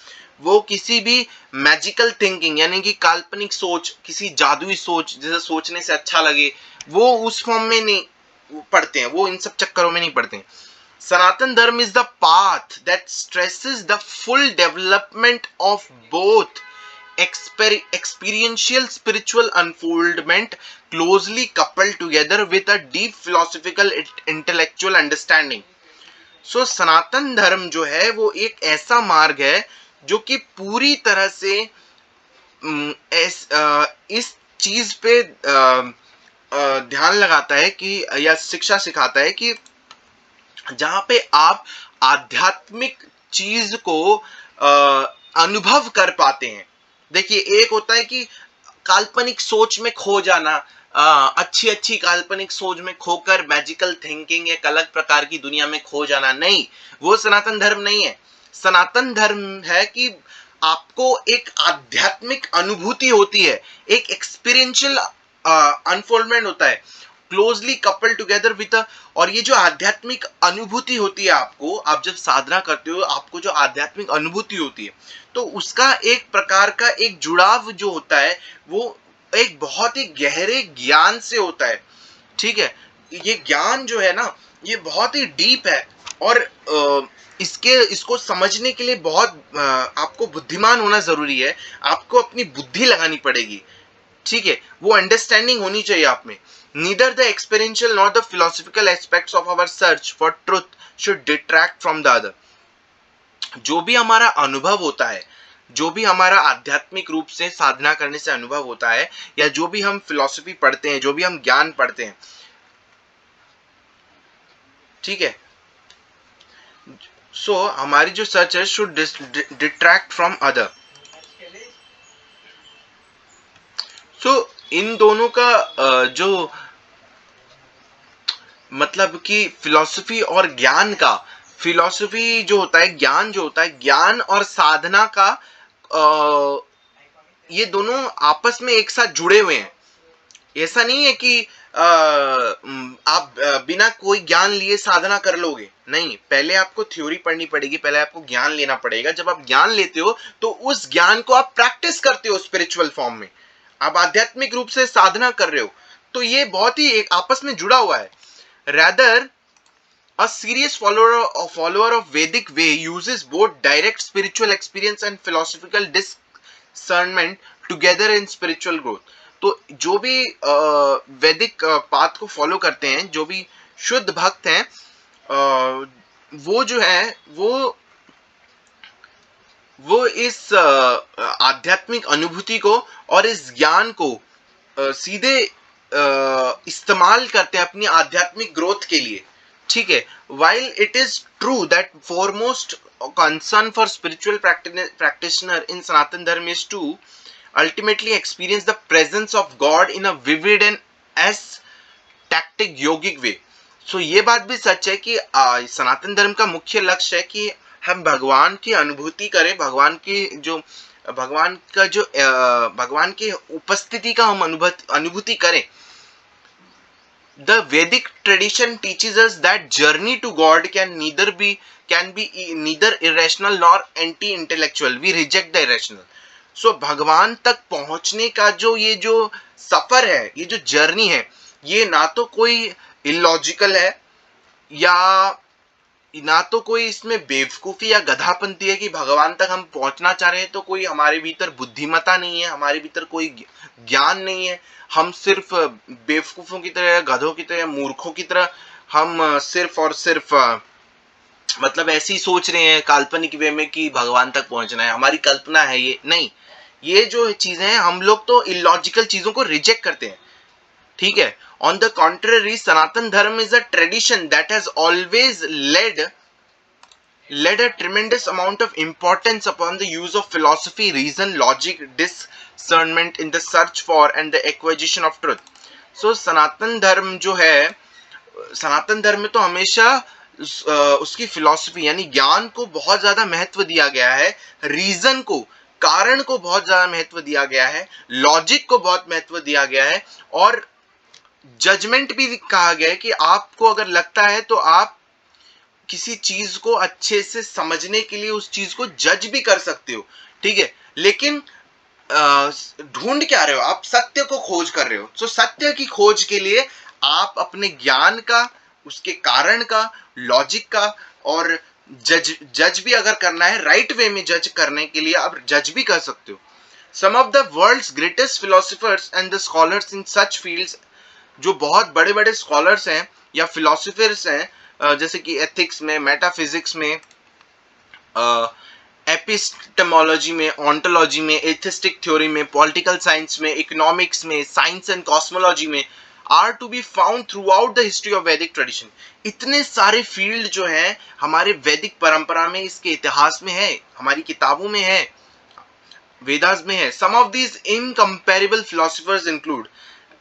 वो किसी भी मैजिकल थिंकिंग यानी कि काल्पनिक सोच, किसी जादुई सोच जैसे सोचने से अच्छा लगे, वो उस फॉर्म में नहीं पढ़ते हैं, वो इन सब चक्करों में नहीं पढ़ते हैं। सनातन Dharma is the path that stresses the full development of both experiential spiritual unfoldment closely coupled together with a deep philosophical intellectual understanding. So सनातन धर्म जो है वो एक ऐसा मार्ग है जो कि पूरी तरह से इस चीज पे ध्यान लगाता है कि या शिक्षा सिखाता है कि जहां पे आप आध्यात्मिक चीज को अनुभव कर पाते हैं। देखिए, एक होता है कि काल्पनिक सोच में खो जाना, अच्छी अच्छी काल्पनिक सोच में खोकर मैजिकल थिंकिंग एक अलग प्रकार की दुनिया में खो जाना, नहीं, वो सनातन धर्म नहीं है। सनातन धर्म है कि आपको एक आध्यात्मिक अनुभूति होती है, एक एक्सपीरियंशियल अनफोल्डमेंट होता है, क्लोजली कपल्ड टुगेदर विद, और ये जो आध्यात्मिक अनुभूति होती है आपको, आप जब साधना करते हो आपको जो आध्यात्मिक अनुभूति होती है, तो उसका एक प्रकार का एक जुड़ाव जो होता है वो एक बहुत ही गहरे ज्ञान से होता है। ठीक है, ये ज्ञान जो है ना ये बहुत ही डीप है, और इसको समझने के लिए बहुत आपको बुद्धिमान होना जरूरी है, आपको अपनी बुद्धि लगानी पड़ेगी। ठीक है, वो अंडरस्टैंडिंग होनी चाहिए आप में। Neither the experiential not the philosophical aspects of our search for truth should detract from the other. जो भी हमारा अनुभव होता है, जो भी हमारा आध्यात्मिक रूप से साधना करने से अनुभव होता है, या जो भी हम फिलॉसफी पढ़ते हैं, जो भी हम ज्ञान पढ़ते हैं, ठीक है, सो हमारी जो सर्च है शुड डिट्रैक्ट फ्रॉम अदर। सो इन दोनों का जो मतलब कि फिलॉसफी और ज्ञान का, फिलॉसफी जो होता है, ज्ञान जो होता है, ज्ञान और साधना का ये दोनों आपस में एक साथ जुड़े हुए हैं। ऐसा नहीं है कि आप बिना कोई ज्ञान लिए साधना कर लोगे, नहीं, पहले आपको थ्योरी पढ़नी पड़ेगी, पहले आपको ज्ञान लेना पड़ेगा। जब आप ज्ञान लेते हो तो उस ज्ञान को आप प्रैक्टिस करते हो स्पिरिचुअल फॉर्म में, आप आध्यात्मिक रूप से साधना कर रहे हो, तो ये बहुत ही एक आपस में जुड़ा हुआ है। Rather a serious follower of Vedic way uses both direct spiritual experience and philosophical discernment together in spiritual growth। तो जो भी वैदिक पाथ को फॉलो करते हैं, जो भी शुद्ध भक्त हैं, वो जो है वो इस आध्यात्मिक अनुभूति को और इस ज्ञान को सीधे इस्तेमाल करते हैं अपनी आध्यात्मिक ग्रोथ के लिए। ठीक है, while it is true that foremost concern for spiritual practitioner in Sanatan Dharma is to ultimately experience the presence of God in a vivid and ecstatic yogic way। सो ये बात भी सच है कि सनातन धर्म का मुख्य लक्ष्य है कि हम भगवान की अनुभूति करें, भगवान की उपस्थिति का हम अनुभूति करें। The Vedic tradition teaches us that journey to God can be neither irrational nor anti-intellectual. We reject the irrational. So भगवान तक पहुंचने का जो सफर है, ये जो जर्नी है, ये ना तो कोई इलॉजिकल है, या ना तो कोई इसमें बेवकूफी या गधापंती है कि भगवान तक हम पहुंचना चाह रहे हैं तो कोई हमारे भीतर बुद्धिमता नहीं है, हमारे भीतर कोई ज्ञान नहीं है, हम सिर्फ बेवकूफों की तरह, गधों की तरह, मूर्खों की तरह हम सिर्फ और सिर्फ मतलब ऐसे ही सोच रहे हैं काल्पनिक वे में कि भगवान तक पहुंचना है, हमारी कल्पना है ये। नहीं, ये जो चीजें हैं हम लोग तो इलॉजिकल चीजों को रिजेक्ट करते हैं। ठीक है, on the contrary Sanatan Dharma is a tradition that has always led a tremendous amount of importance upon the use of philosophy, reason, logic, discernment in the search for and the acquisition of truth। So सनातन धर्म जो है, सनातन धर्म में तो हमेशा उसकी philosophy यानी ज्ञान को बहुत ज्यादा महत्व दिया गया है, रीजन को, कारण को बहुत ज्यादा महत्व दिया गया है, लॉजिक को बहुत महत्व दिया गया है, और जजमेंट भी कहा गया है कि आपको अगर लगता है तो आप किसी चीज को अच्छे से समझने के लिए उस चीज को जज भी कर सकते हो। ठीक है, लेकिन ढूंढ क्या रहे हो, आप सत्य को खोज कर रहे हो। तो सत्य की खोज के लिए आप अपने ज्ञान का, उसके कारण का, लॉजिक का, और जज भी अगर करना है राइट वे में जज करने के लिए आप जज भी कर सकते हो। Some of the world's greatest philosophers and the scholars in such fields, जो बहुत बड़े बड़े स्कॉलर्स हैं या फिलोसफर्स हैं, जैसे कि एथिक्स में, मेटाफिजिक्स में, एपिस्टेमोलॉजी में, ऑन्टोलॉजी में, एथिस्टिक थ्योरी में, पॉलिटिकल साइंस में, इकोनॉमिक्स में, साइंस एंड कॉस्मोलॉजी में, are to be found throughout the history of Vedic tradition. इतने सारे फील्ड जो हैं हमारे वैदिक परंपरा में, इसके इतिहास में है, हमारी किताबों में है, वेदास में है। Some of these incomparable philosophers include,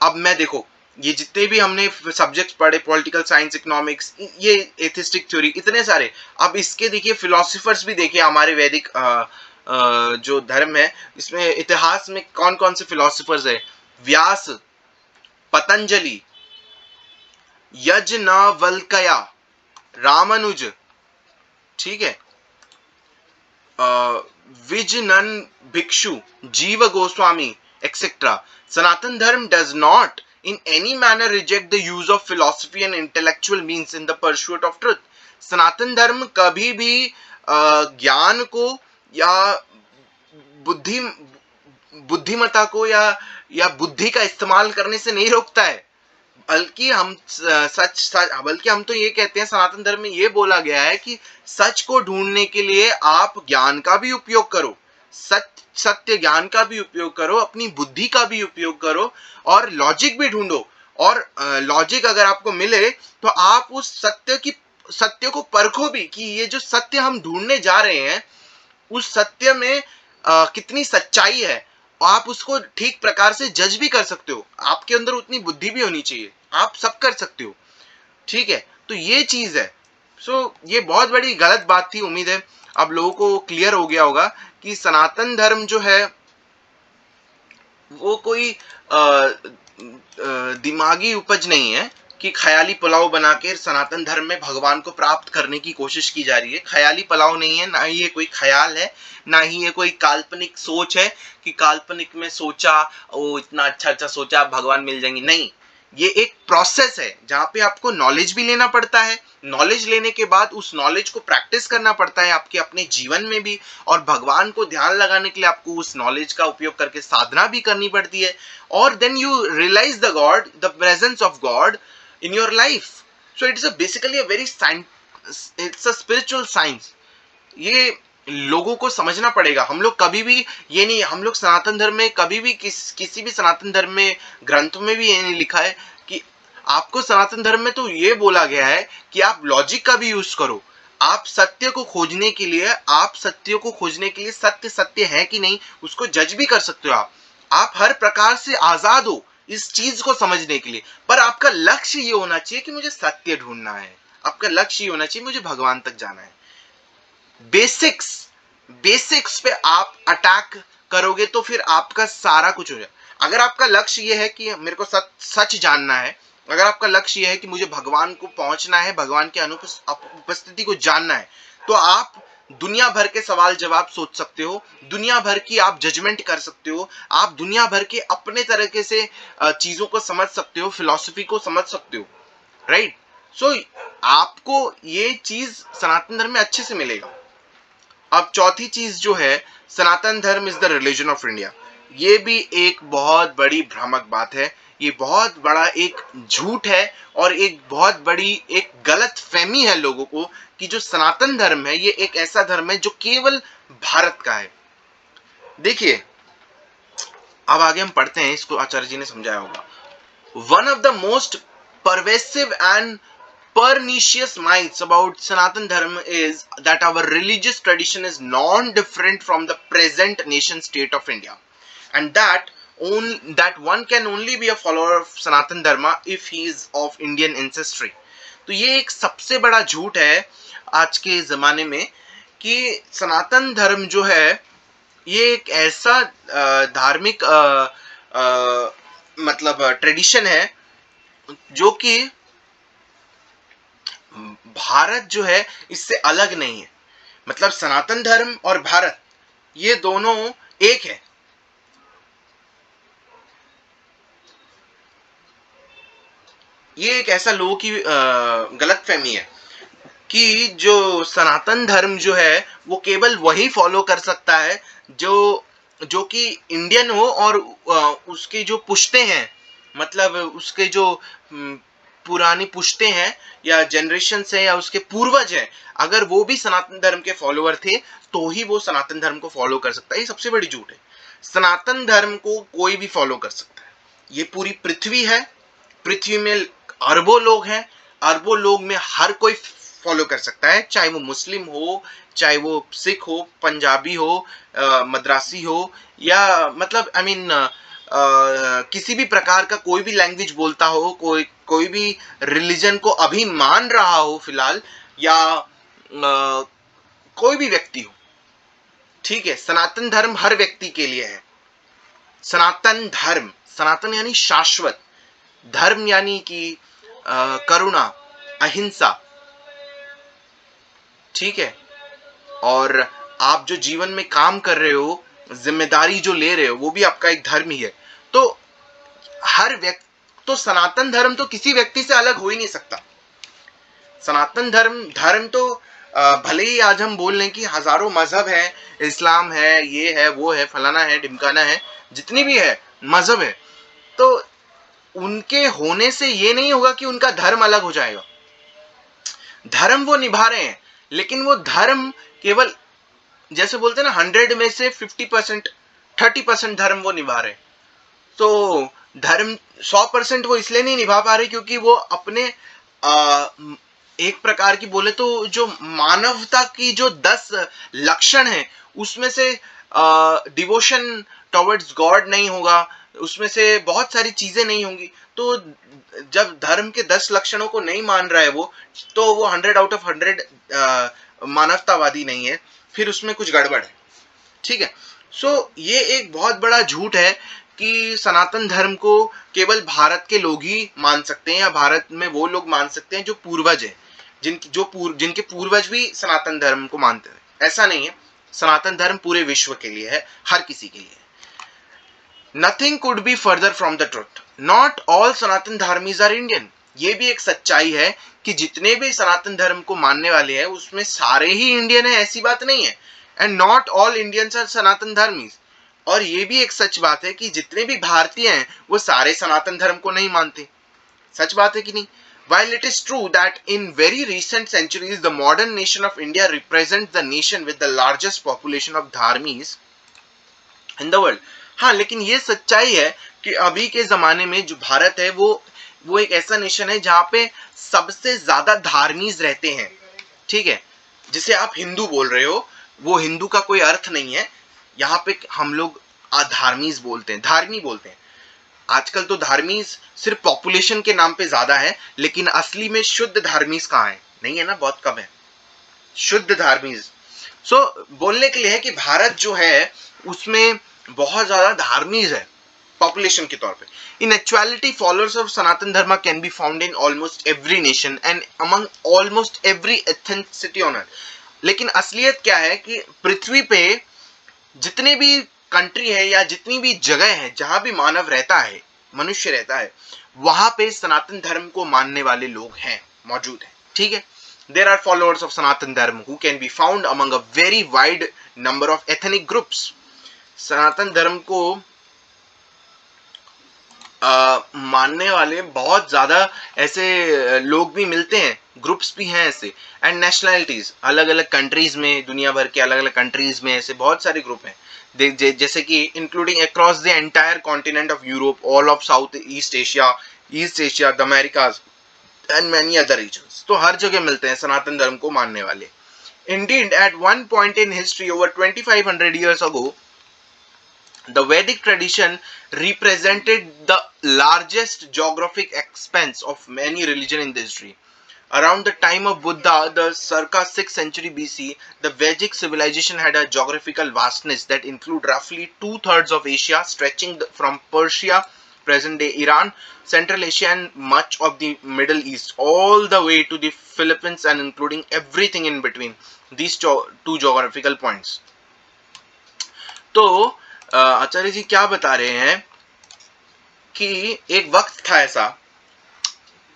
अब मैं देखो ये जितने भी हमने सब्जेक्ट्स पढ़े, पॉलिटिकल साइंस, इकोनॉमिक्स, ये एथिस्टिक थ्योरी, इतने सारे, अब इसके देखिए फिलोसफर्स भी देखिए हमारे वैदिक जो धर्म है इसमें इतिहास में कौन कौन से फिलोसफर्स है। व्यास, पतंजलि, यज्ञवल्क्य, रामानुज, ठीक है, विजनन भिक्षु, जीव गोस्वामी, एक्सेट्रा. सनातन धर्म does not in any manner reject the use of philosophy and intellectual means in the pursuit of truth. सनातन धर्म कभी भी ज्ञान को या बुद्धि बुद्धिमता को या बुद्धि का इस्तेमाल करने से नहीं रोकता है, बल्कि हम तो ये कहते हैं, सनातन धर्म में ये बोला गया है कि सच को ढूंढने के लिए आप ज्ञान का भी उपयोग करो, सत्य ज्ञान का भी उपयोग करो, अपनी बुद्धि का भी उपयोग करो और लॉजिक भी ढूंढो. और लॉजिक अगर आपको मिले तो आप उस सत्य को परखो भी कि ये जो सत्य हम ढूंढने जा रहे हैं उस सत्य में कितनी सच्चाई है. आप उसको ठीक प्रकार से जज भी कर सकते हो. आपके अंदर उतनी बुद्धि भी होनी चाहिए, आप सब कर सकते हो, ठीक है. तो ये चीज है. ये बहुत बड़ी गलत बात थी. उम्मीद है अब लोगों को क्लियर हो गया होगा कि सनातन धर्म जो है वो कोई दिमागी उपज नहीं है कि ख्याली पुलाव बना के सनातन धर्म में भगवान को प्राप्त करने की कोशिश की जा रही है. ख्याली पुलाव नहीं है, ना ही ये कोई ख्याल है, ना ही ये कोई काल्पनिक सोच है कि काल्पनिक में सोचा, ओ इतना अच्छा सोचा भगवान मिल जाएंगे. नहीं, ये एक प्रोसेस है जहां पे आपको नॉलेज भी लेना पड़ता है. नॉलेज लेने के बाद उस नॉलेज को प्रैक्टिस करना पड़ता है आपके अपने जीवन में भी, और भगवान को ध्यान लगाने के लिए आपको उस नॉलेज का उपयोग करके साधना भी करनी पड़ती है. और then you realise the God, the presence of God in your life. So it's basically a very it's a spiritual science. ये लोगों को समझना पड़ेगा. हम लोग कभी भी ये नहीं, हम लोग सनातन धर्म में कभी भी किसी भी सनातन धर्म में ग्रंथों में भी ये नहीं लिखा है कि आपको सनातन धर्म में तो ये बोला गया है कि आप लॉजिक का भी यूज करो. आप सत्य को खोजने के लिए सत्य है कि नहीं उसको जज भी कर सकते हो. आप हर प्रकार से आजाद हो इस चीज को समझने के लिए, पर आपका लक्ष्य ये होना चाहिए कि मुझे सत्य ढूंढना है. आपका लक्ष्य ये होना चाहिए मुझे भगवान तक जाना है. बेसिक्स पे आप अटैक करोगे तो फिर आपका सारा कुछ हो जाए. अगर आपका लक्ष्य ये है कि मेरे को सच जानना है, अगर आपका लक्ष्य ये है कि मुझे भगवान को पहुंचना है, भगवान की उपस्थिति को जानना है, तो आप दुनिया भर के सवाल जवाब सोच सकते हो, दुनिया भर की आप जजमेंट कर सकते हो, आप दुनिया भर के अपने तरीके से चीजों को समझ सकते हो, फिलॉसफी को समझ सकते हो, राइट. आपको ये चीज सनातन धर्म में अच्छे से मिलेगा. अब चौथी चीज जो है, Sanatan Dharma is the religion of India. ये भी एक बहुत बड़ी भ्रामक बात है. ये बहुत बड़ा एक झूठ है और एक बहुत बड़ी एक गलत फहमी है लोगों को कि जो सनातन धर्म है ये एक ऐसा धर्म है जो केवल भारत का है. देखिए अब आगे हम पढ़ते हैं, इसको आचार्य जी ने समझाया होगा. One of the most pervasive and pernicious myths about Sanatan Dharma is that our religious tradition is non-different from the present nation state of India, and that one can only be a follower of Sanatan Dharma if he is of Indian ancestry. तो ये एक सबसे बड़ा झूठ है आज के ज़माने में कि सनातन धर्म जो है ये एक ऐसा धार्मिक मतलब ट्रेडिशन है जो कि भारत जो है इससे अलग नहीं है. मतलब सनातन धर्म और भारत ये दोनों एक है. ये एक ऐसा लोगों की गलतफहमी है कि जो सनातन धर्म जो है वो केवल वही फॉलो कर सकता है जो कि इंडियन हो और उसके जो पुश्ते हैं, मतलब उसके जो पुरानी पुश्ते हैं या जनरेशन है या उसके पूर्वज हैं, अगर वो भी सनातन धर्म के फॉलोअर थे तो ही वो सनातन धर्म को फॉलो कर सकता है. ये सबसे बड़ी झूठ है. सनातन धर्म को कोई भी फॉलो कर सकता है. ये पूरी पृथ्वी है, पृथ्वी में अरबों लोग हैं, अरबों लोग में हर कोई फॉलो कर सकता है, चाहे वो मुस्लिम हो, चाहे वो सिख हो, पंजाबी हो, मद्रासी हो, या मतलब किसी भी प्रकार का कोई भी लैंग्वेज बोलता हो, कोई भी रिलीजन को अभी मान रहा हो फिलहाल, या कोई भी व्यक्ति हो, ठीक है. सनातन धर्म हर व्यक्ति के लिए है. सनातन धर्म, सनातन यानी शाश्वत, धर्म यानी कि करुणा, अहिंसा, ठीक है, और आप जो जीवन में काम कर रहे हो, जिम्मेदारी जो ले रहे हो, वो भी आपका एक धर्म ही है। तो हर व्यक्ति, तो सनातन धर्म तो किसी व्यक्ति से अलग हो ही नहीं सकता। सनातन धर्म तो भले ही आज हम बोल लें कि हजारों मजहब है, इस्लाम है, ये है, वो है, फलाना है, ढिमकाना है, जितनी भी है मजहब है, तो उनके होने से ये नहीं होगा कि उनका धर्म अलग हो जाएगा। धर्म वो निभा रहे हैं, लेकिन वो धर्म केवल, जैसे बोलते हैं ना, 100 में से 50%, 30% धर्म वो निभा रहे हैं। तो धर्म 100% वो इसलिए नहीं निभा पा रहे क्योंकि वो अपने एक प्रकार की बोले तो जो मानवता की जो 10 लक्षण है, उसमें से डिवोशन टॉवर्ड्स गॉड नहीं होगा, उसमें से बहुत सारी चीजें नहीं होंगी। तो जब धर्म के 10 लक्षणों को नहीं मान रहा है वो, तो वो 100 आउट ऑफ 100 मानवतावादी नहीं है, फिर उसमें कुछ गड़बड़ है। ठीक है। सो ये एक बहुत बड़ा झूठ है कि सनातन धर्म को केवल भारत के लोग ही मान सकते हैं, या भारत में वो लोग मान सकते हैं जो पूर्वज है, जिनके पूर्वज भी सनातन धर्म को मानते हैं। ऐसा नहीं है, सनातन धर्म पूरे विश्व के लिए है, हर किसी के लिए। Nothing could be further from the truth. Not all Sanatan Dharmis are Indian. ये भी एक सच्चाई है कि जितने भी सनातन धर्म को मानने वाले हैं उसमें सारे ही इंडियन है, ऐसी बात नहीं है। And not all Indians are Sanatan Dharmis. और ये भी एक सच बात है कि जितने भी भारतीय हैं वो सारे सनातन धर्म को नहीं मानते। सच बात है कि नहीं? While it is true that in very recent centuries the modern nation of India represents the nation with the largest population of dharmis in the world. हाँ, लेकिन ये सच्चाई है कि अभी के जमाने में जो भारत है वो एक ऐसा नेशन है जहाँ पे सबसे ज्यादा धार्मीज रहते हैं। ठीक है, जिसे आप हिंदू बोल रहे हो, वो हिंदू का कोई अर्थ नहीं है। यहाँ पे हम लोग धार्मीज बोलते हैं, धार्मी बोलते हैं। आजकल तो धार्मीज सिर्फ पॉपुलेशन के नाम पे ज्यादा है, लेकिन असली में शुद्ध धार्मीज कहाँ है? नहीं है ना, बहुत कम है शुद्ध धार्मीज। सो बोलने के लिए है कि भारत जो है उसमें बहुत ज्यादा धार्मीज है पॉपुलेशन के तौर पे। इन एक्चुअलिटी फॉलोअर्स ऑफ सनातन धर्म can be found in almost every nation and among almost every ethnicity on earth. लेकिन असलियत क्या है कि पृथ्वी पे जितने भी कंट्री है या जितनी भी जगह है जहां भी मानव रहता है, मनुष्य रहता है, वहां पे सनातन धर्म को मानने वाले लोग हैं, मौजूद हैं। ठीक है। There are followers of Sanatan Dharma who can be found among a very wide number of ethnic groups. सनातन धर्म को मानने वाले बहुत ज्यादा ऐसे लोग भी मिलते हैं, ग्रुप्स भी हैं ऐसे, एंड नेशनैलिटीज, अलग अलग कंट्रीज में, दुनिया भर के अलग अलग कंट्रीज में ऐसे बहुत सारे ग्रुप हैं, जैसे कि including across the entire continent of Europe, all of South East Asia, the Americas and many other regions. तो हर जगह मिलते हैं सनातन धर्म को मानने वाले। Indeed, at one point in history, over 2500 years ago, the Vedic tradition represented the largest geographic expanse of any religion in the history. Around the time of Buddha, the circa 6th century BC, the Vedic civilization had a geographical vastness that include roughly 2/3 of Asia, stretching from Persia, present-day Iran, Central Asia, and much of the Middle East, all the way to the Philippines, and including everything in between these two geographical points. तो आचार्य जी क्या बता रहे हैं कि एक वक्त था ऐसा,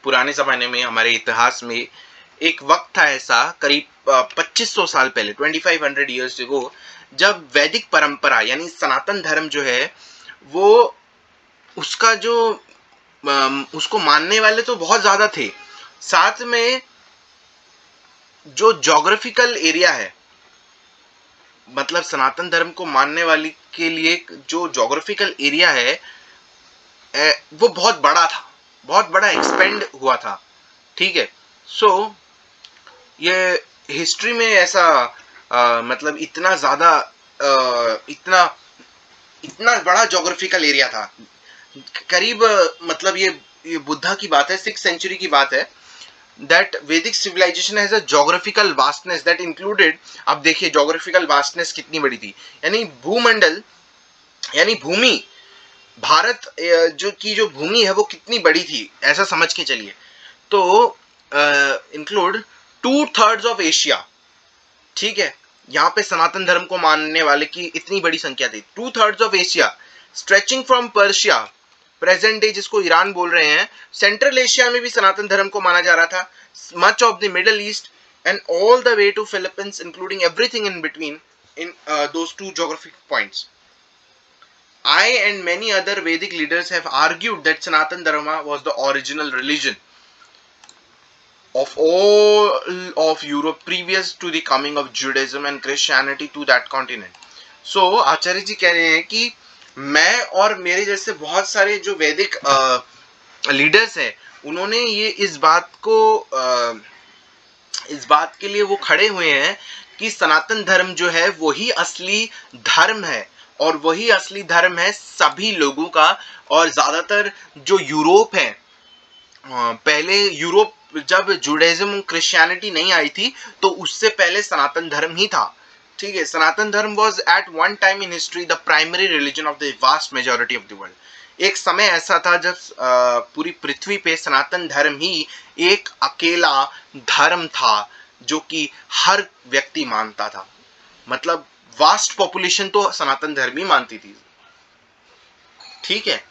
पुराने जमाने में, हमारे इतिहास में एक वक्त था ऐसा, करीब 2500 साल पहले, 2500 years ago, जब वैदिक परंपरा यानी सनातन धर्म जो है वो उसका जो उसको मानने वाले तो बहुत ज्यादा थे, साथ में जो ज्योग्राफिकल एरिया है, मतलब सनातन धर्म को मानने वाली के लिए जो ज्योग्राफिकल एरिया है वो बहुत बड़ा था, बहुत बड़ा एक्सपेंड हुआ था। ठीक है। सो ये हिस्ट्री में ऐसा मतलब इतना ज्यादा इतना बड़ा ज्योग्राफिकल एरिया था, करीब मतलब ये बुद्धा की बात है, 6th सेंचुरी की बात है, that Vedic civilization has a geographical vastness that included, अब देखिए geographical vastness कितनी बड़ी थी, यानी भूमंडल यानी भूमि, भारत जो भूमि है वो कितनी बड़ी थी, ऐसा समझ के चलिए। तो इंक्लूड 2/3 ऑफ एशिया, ठीक है, यहाँ पे सनातन धर्म को मानने वाले की इतनी बड़ी संख्या थी। 2/3 of Asia stretching from Persia, present day जिसको ईरान बोल रहे हैं, सेंट्रल एशिया में भी सनातन धर्म को माना जा रहा था, much of the Middle East and all the way to Philippines including everything in between in those two geographic points. I and many other Vedic leaders have argued that Sanatan Dharma was the original religion of all of Europe previous to the coming of Judaism and Christianity to that continent. So आचार्य जी कह रहे हैं कि मैं और मेरे जैसे बहुत सारे जो वैदिक लीडर्स हैं, उन्होंने ये इस बात के लिए वो खड़े हुए हैं कि सनातन धर्म जो है वही असली धर्म है, और वही असली धर्म है सभी लोगों का। और ज्यादातर जो यूरोप है, पहले यूरोप जब जुडाइज्म क्रिश्चियनिटी नहीं आई थी तो उससे पहले सनातन धर्म ही था, ठीक है। सनातन धर्म was at one time in history the primary religion of the vast majority of the world. एक समय ऐसा था जब पूरी पृथ्वी पे सनातन धर्म ही एक अकेला धर्म था जो कि हर व्यक्ति मानता था, मतलब वास्ट पॉपुलेशन तो सनातन धर्म ही मानती थी, ठीक है।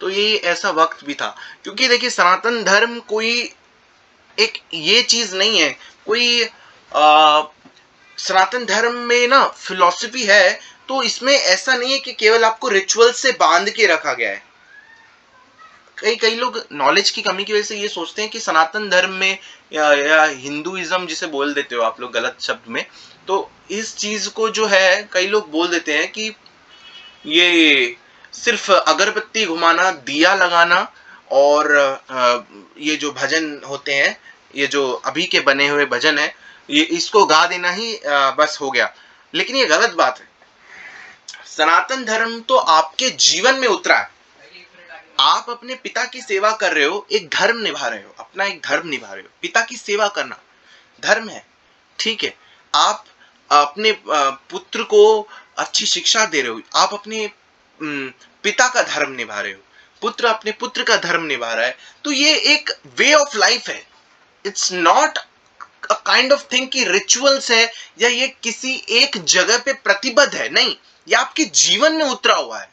तो ये ऐसा वक्त भी था, क्योंकि देखिए सनातन धर्म कोई एक ये चीज नहीं है, कोई सनातन धर्म में ना फिलॉसफी है, तो इसमें ऐसा नहीं है कि केवल आपको रिचुअल से बांध के रखा गया है। कई लोग नॉलेज की कमी की वजह से ये सोचते हैं कि सनातन धर्म में या हिंदुइज्म जिसे बोल देते हो आप लोग गलत शब्द में, तो इस चीज को जो है कई लोग बोल देते हैं कि ये सिर्फ अगरबत्ती घुमाना, दिया लगाना और ये जो भजन होते हैं, ये जो अभी के बने हुए भजन है, ये इसको गा देना ही बस हो गया। लेकिन ये गलत बात है। सनातन धर्म तो आपके जीवन में उतरा है। आप अपने पिता की सेवा कर रहे हो, एक धर्म निभा रहे हो, अपना एक धर्म निभा रहे हो। पिता की सेवा करना धर्म है, ठीक है। आप अपने पुत्र को अच्छी शिक्षा दे रहे हो, आप अपने पिता का धर्म निभा रहे हो, पुत्र अपने पुत्र का धर्म निभा रहा है। तो ये एक वे ऑफ लाइफ है। It's not a kind of thing कि रिचुअल्स है या ये किसी एक जगह पे प्रतिबद्ध है, नहीं, ये आपके जीवन में उतरा हुआ है।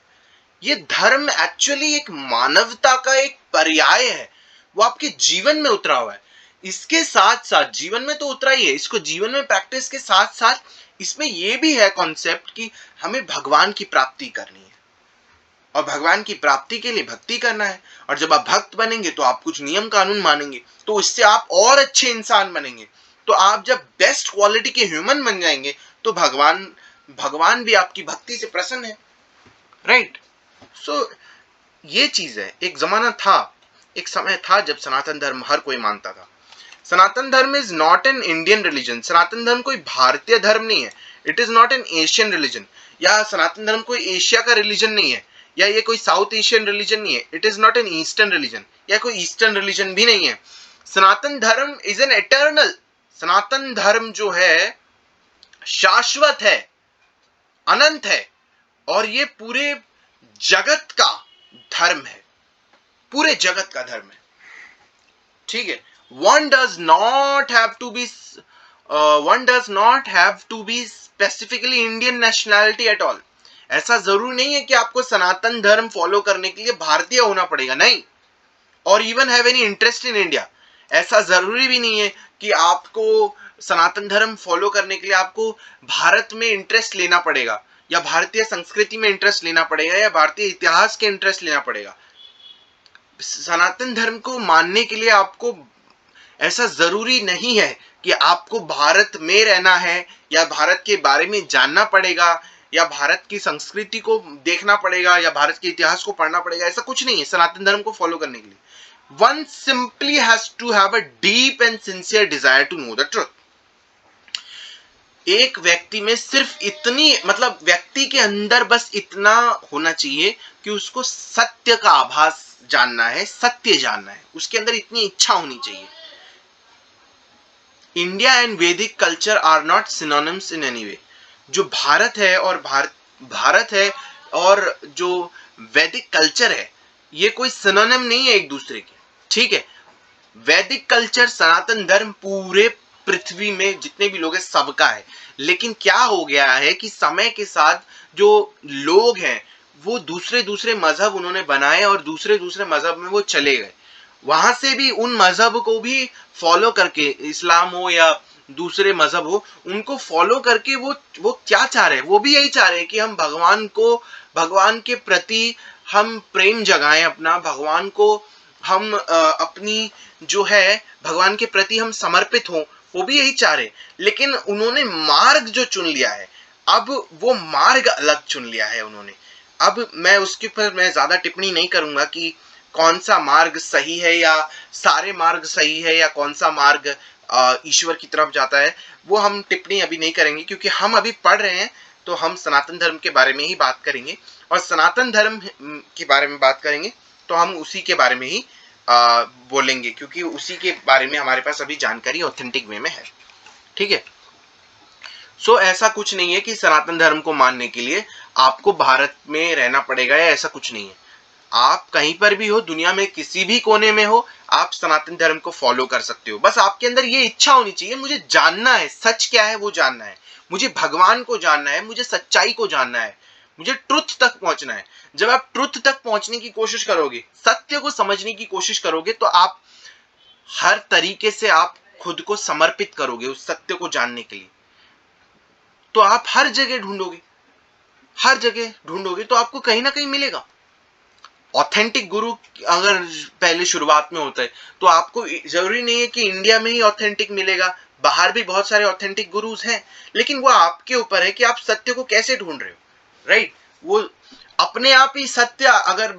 ये धर्म एक्चुअली एक मानवता का एक पर्याय है, वो आपके जीवन में उतरा हुआ है। इसके साथ साथ जीवन में तो उतरा ही है, इसको जीवन में प्रैक्टिस के साथ साथ इसमें ये भी है कॉन्सेप्ट कि हमें भगवान की प्राप्ति करनी है, और भगवान की प्राप्ति के लिए भक्ति करना है। और जब आप भक्त बनेंगे तो आप कुछ नियम कानून मानेंगे, तो इससे आप और अच्छे इंसान बनेंगे। तो आप जब बेस्ट क्वालिटी के ह्यूमन बन जाएंगे तो भगवान भी आपकी भक्ति से प्रसन्न है, राइट। सो ये चीज है। एक जमाना था, एक समय था जब सनातन धर्म हर कोई मानता था। Sanatan Dharma is not an Indian religion. Sanatan Dharma कोई भारतीय धर्म नहीं है। It is not an Asian religion, या सनातन धर्म कोई एशिया का रिलीजन नहीं है, या ये कोई साउथ एशियन रिलीजन नहीं है। It is not N eastern religion, या कोई ईस्टर्न रिलीजन भी नहीं है। Sanatan Dharma is an eternal. सनातन धर्म जो है शाश्वत है, अनंत है, और ये पूरे जगत का धर्म है, पूरे जगत का धर्म है, ठीक है। one does not have to be specifically Indian nationality at all. ऐसा जरूरी नहीं है कि आपको सनातन धर्म फॉलो करने के लिए भारतीय होना पड़ेगा, नहीं, और even have any interest in India. ऐसा जरूरी भी नहीं है कि आपको सनातन धर्म फॉलो करने के लिए आपको भारत में इंटरेस्ट लेना पड़ेगा, या भारतीय संस्कृति में इंटरेस्ट लेना पड़ेगा, या भारतीय इतिहास के इंटरेस्ट लेना पड़ेगा। सनातन धर्म को मानने के लिए आपको ऐसा जरूरी नहीं है कि आपको भारत में रहना है, या भारत के बारे में जानना पड़ेगा, या भारत की संस्कृति को देखना पड़ेगा, या भारत के इतिहास को पढ़ना पड़ेगा। ऐसा कुछ नहीं है सनातन धर्म को फॉलो करने के लिए। One simply has to have a deep and sincere desire to know the truth. एक व्यक्ति में सिर्फ इतनी, मतलब व्यक्ति के अंदर बस इतना होना चाहिए कि उसको सत्य का आभास जानना है, सत्य जानना है, उसके अंदर इतनी इच्छा होनी चाहिए। India and Vedic culture are not synonyms in any way. जो भारत है और जो वैदिक कल्चर है, ये कोई सिनोनिम नहीं है एक दूसरे के, ठीक है। वैदिक कल्चर, सनातन धर्म पूरे पृथ्वी में जितने भी लोग हैं सबका है। लेकिन क्या हो गया है कि समय के साथ जो लोग हैं वो दूसरे दूसरे मजहब उन्होंने बनाए और दूसरे दूसरे मजहब में वो चले गए। वहां से भी उन मजहब को भी फॉलो करके, इस्लाम हो या दूसरे मजहब हो, उनको फॉलो करके वो क्या चाह रहे हैं, वो भी यही चाह रहे हैं कि हम भगवान के प्रति हम प्रेम जगाएं, अपना भगवान को हम अपनी जो है भगवान के प्रति हम समर्पित हों, वो भी यही चाह रहे। लेकिन उन्होंने मार्ग जो चुन लिया है, अब वो मार्ग अलग चुन लिया है उन्होंने। अब मैं उसके ऊपर मैं ज्यादा टिप्पणी नहीं करूंगा कि कौन सा मार्ग सही है या सारे मार्ग सही है या कौन सा मार्ग ईश्वर की तरफ जाता है, वो हम टिप्पणी अभी नहीं करेंगे क्योंकि हम अभी पढ़ रहे हैं। तो हम सनातन धर्म के बारे में ही बात करेंगे और सनातन धर्म के बारे में बात करेंगे तो हम उसी के बारे में ही बोलेंगे क्योंकि उसी के बारे में हमारे पास अभी जानकारी ऑथेंटिक वे में है। ठीक है। सो ऐसा कुछ नहीं है कि सनातन धर्म को मानने के लिए आपको भारत में रहना पड़ेगा या ऐसा कुछ नहीं है। आप कहीं पर भी हो, दुनिया में किसी भी कोने में हो, आप सनातन धर्म को फॉलो कर सकते हो। बस आपके अंदर ये इच्छा होनी चाहिए, मुझे जानना है सच क्या है, वो जानना है, मुझे भगवान को जानना है, मुझे सच्चाई को जानना है, मुझे ट्रुथ तक पहुंचना है। जब आप ट्रुथ तक पहुंचने की कोशिश करोगे, सत्य को समझने की कोशिश करोगे, तो आप हर तरीके से आप खुद को समर्पित करोगे उस सत्य को जानने के लिए। तो आप हर जगह ढूंढोगे, हर जगह ढूंढोगे तो आपको कहीं ना कहीं मिलेगा। ऑथेंटिक गुरु अगर पहले शुरुआत में होता है तो आपको जरूरी नहीं है कि इंडिया में ही ऑथेंटिक मिलेगा, बाहर भी बहुत सारे ऑथेंटिक गुरुज हैं। लेकिन वो आपके ऊपर है कि आप सत्य को कैसे ढूंढ रहे हो। राइट। वो अपने आप ही सत्य, अगर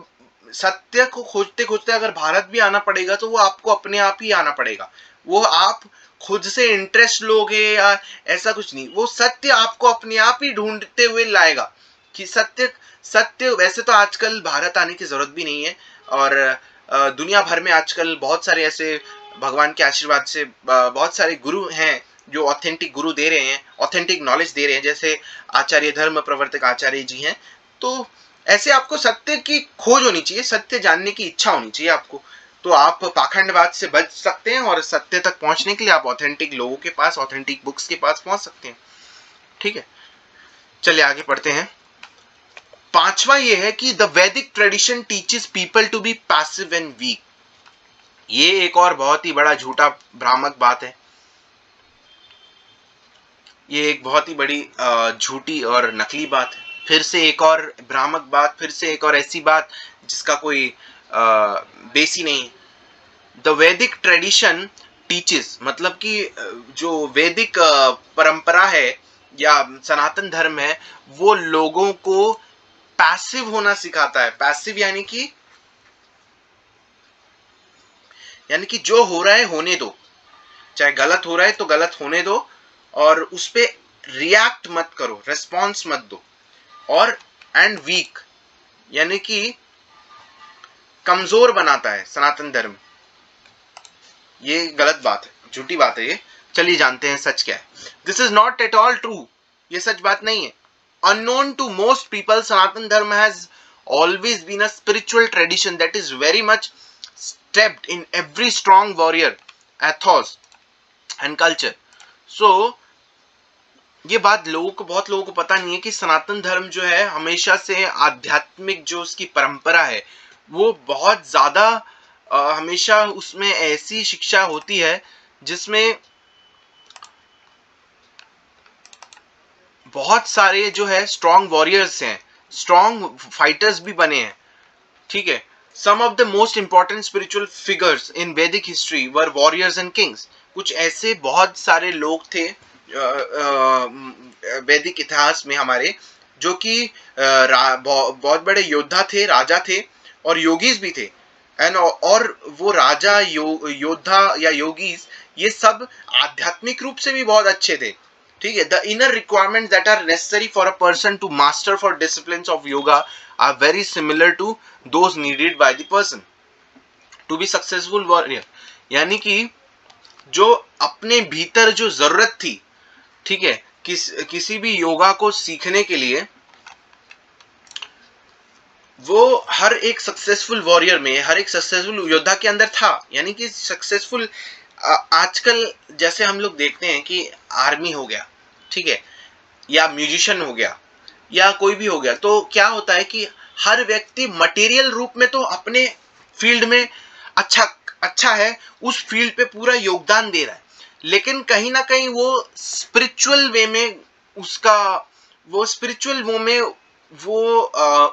सत्य को खोजते खोजते अगर भारत भी आना पड़ेगा तो वो आपको अपने आप ही आना पड़ेगा। वो आप खुद से इंटरेस्ट लोगे या ऐसा कुछ नहीं, वो सत्य आपको अपने आप ही ढूंढते हुए लाएगा कि सत्य वैसे तो आजकल भारत आने की जरूरत भी नहीं है और दुनिया भर में आजकल बहुत सारे ऐसे भगवान के आशीर्वाद से बहुत सारे गुरु हैं जो ऑथेंटिक गुरु दे रहे हैं, ऑथेंटिक नॉलेज दे रहे हैं, जैसे आचार्य धर्म प्रवर्तक आचार्य जी हैं। तो ऐसे आपको सत्य की खोज होनी चाहिए, सत्य जानने की इच्छा होनी चाहिए आपको, तो आप पाखंडवाद से बच सकते हैं और सत्य तक पहुंचने के लिए आप ऑथेंटिक लोगों के पास, ऑथेंटिक बुक्स के पास पहुंच सकते हैं। ठीक है, चलिए आगे पढ़ते हैं। पांचवा ये है कि the Vedic tradition teaches people to be passive and weak. ये एक और बहुत ही बड़ा झूठा भ्रामक बात है। ये एक बहुत ही बड़ी झूठी और नकली बात है। फिर से एक और भ्रामक बात, फिर से एक और ऐसी बात जिसका कोई बेस ही नहीं। द वैदिक ट्रेडिशन टीचेस मतलब कि जो वैदिक परंपरा है या सनातन धर्म है, वो लोगों को पैसिव होना सिखाता है। पैसिव यानी कि जो हो रहा है होने दो, चाहे गलत हो रहा है तो गलत होने दो और उस पे रिएक्ट मत करो, रेस्पॉन्स मत दो। और एंड वीक यानी कि कमजोर बनाता है सनातन धर्म। ये गलत बात है, झूठी बात है ये। चलिए जानते हैं सच क्या है। This is not at all true. ये सच बात नहीं है। Unknown to most people, Sanatan Dharma has always been a spiritual tradition that is very much steeped in every strong warrior ethos and culture. So ये बात बहुत लोगों को पता नहीं है कि सनातन धर्म जो है हमेशा से आध्यात्मिक जो उसकी परंपरा है वो बहुत ज्यादा हमेशा उसमें ऐसी शिक्षा होती है जिसमें बहुत सारे जो है स्ट्रॉन्ग वॉरियर्स हैं, स्ट्रॉन्ग फाइटर्स भी बने हैं। ठीक है। Some of the most important spiritual figures in Vedic history were warriors and kings. कुछ ऐसे बहुत सारे लोग थे वैदिक इतिहास में हमारे, जो कि बहुत बड़े योद्धा थे, राजा थे और योगीज भी थे। एंड और वो राजा, योद्धा या योगीज, ये सब आध्यात्मिक रूप से भी बहुत अच्छे थे। ठीक है। The inner requirements that are necessary for a person to master for disciplines of yoga are very similar to those needed by the person to be successful warrior. यानी कि जो अपने भीतर जो जरूरत थी, ठीक है, किसी भी योगा को सीखने के लिए वो हर एक सक्सेसफुल वॉरियर में, हर एक सक्सेसफुल योद्धा के अंदर था। यानी कि सक्सेसफुल, आजकल जैसे हम लोग देखते हैं कि आर्मी हो गया, ठीक है, या म्यूजिशियन हो गया, या कोई भी हो गया, तो क्या होता है कि हर व्यक्ति मटेरियल रूप में तो अपने फील्ड में अच्छा अच्छा है, उस फील्ड पे पूरा योगदान दे रहा है, लेकिन कहीं ना कहीं वो स्पिरिचुअल वे में उसका, वो स्पिरिचुअल वो में वो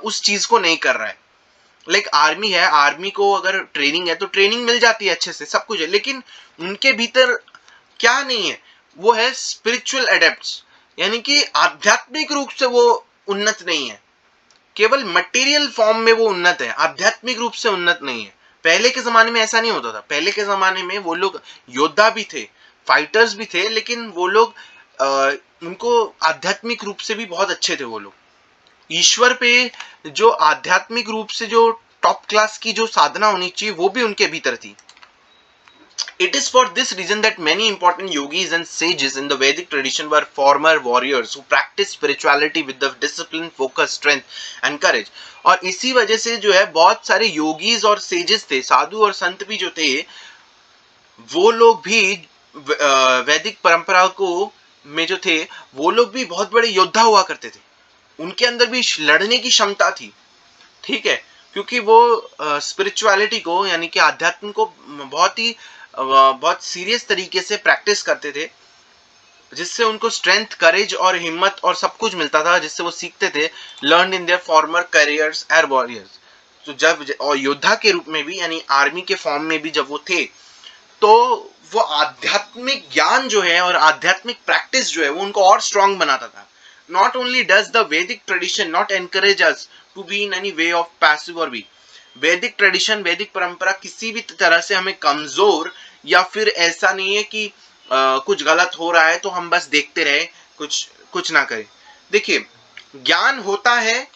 उस चीज को नहीं कर रहा है। लाइक आर्मी है, आर्मी को अगर ट्रेनिंग है तो ट्रेनिंग मिल जाती है अच्छे से, सब कुछ है, लेकिन उनके भीतर क्या नहीं है, वो है स्पिरिचुअल एडेप्ट्स, यानी कि आध्यात्मिक रूप से वो उन्नत नहीं है, केवल मटेरियल फॉर्म में वो उन्नत है, आध्यात्मिक रूप से उन्नत नहीं है। पहले के जमाने में ऐसा नहीं होता था। पहले के जमाने में वो लोग योद्धा भी थे, फाइटर्स भी थे, लेकिन वो लोग उनको आध्यात्मिक रूप से भी बहुत अच्छे थे। वो लोग ईश्वर पे जो आध्यात्मिक रूप से जो टॉप क्लास की जो साधना होनी चाहिए वो भी उनके भीतर थी। It is for this reason that many important yogis and sages in the Vedic tradition were former warriors who practiced spirituality with the discipline, focus, strength and courage. और इसी वजह से जो है बहुत सारे योगीज और सेजेस थे, साधु और संत भी जो थे, वो लोग भी वैदिक परंपरा को में जो थे, वो लोग भी बहुत बड़े योद्धा हुआ करते थे। उनके अंदर भी लड़ने की क्षमता थी, ठीक है, क्योंकि वो स्पिरिचुअलिटी को, यानी कि आध्यात्म को बहुत सीरियस तरीके से प्रैक्टिस करते थे, जिससे उनको स्ट्रेंथ, करेज और हिम्मत और सब कुछ मिलता था, जिससे वो सीखते थे, learn in their farmer careers air warriors. तो जब और योद्धा के रूप में भी, यानी आर्मी के फॉर्म में भी जब वो थे, तो वो आध्यात्मिक ज्ञान जो है और आध्यात्मिक प्रैक्टिस जो है वो उनको और स्ट्रांग बनाता था। Not only does the Vedic tradition not encourage us to be in any way of passive और वीक, वैदिक ट्रेडिशन, वैदिक परंपरा किसी भी तरह से हमें कमजोर या फिर ऐसा नहीं है कि कुछ गलत हो रहा है तो हम बस देखते रहे, कुछ कुछ ना करें। देखिए, ज्ञान होता है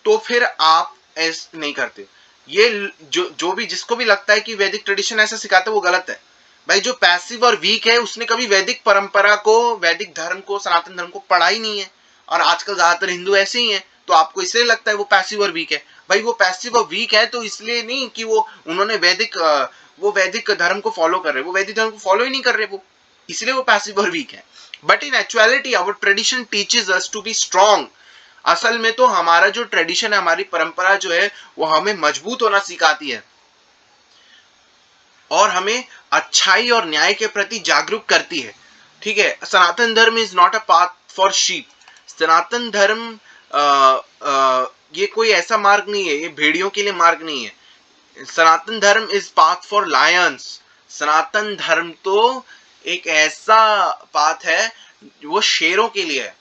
तो फिर आप ऐसा नहीं करते। ये जो भी जिसको भी लगता है कि वैदिक ट्रेडिशन ऐसा सिखाता है वो गलत है। भाई जो पैसिव और वीक है उसने कभी वैदिक परंपरा को, वैदिक धर्म को, सनातन धर्म को पढ़ा ही नहीं है। और आजकल ज्यादातर हिंदू ऐसे ही हैं, तो आपको इसलिए लगता है वो पैसिव और वीक है। भाई वो पैसिव और वीक है तो इसलिए नहीं कि वो उन्होंने वो वैदिक धर्म को फॉलो कर रहे, वो वैदिक धर्म को फॉलो ही नहीं कर रहे, वो इसलिए वो पैसिव और वीक है। But in actuality our tradition teaches us to be strong. असल में तो हमारा जो ट्रेडिशन है, हमारी परंपरा जो है, वो हमें मजबूत होना सिखाती है और हमें अच्छाई और न्याय के प्रति जागरूक करती है, ठीक है। Sanatan Dharma is not a path for sheep. Sanatan Dharma ये कोई ऐसा मार्ग नहीं है, ये भेड़ियों के लिए मार्ग नहीं है। Sanatan Dharma is path for Lions. सनातन धर्म तो एक ऐसा पाथ है वो शेरों के लिए है।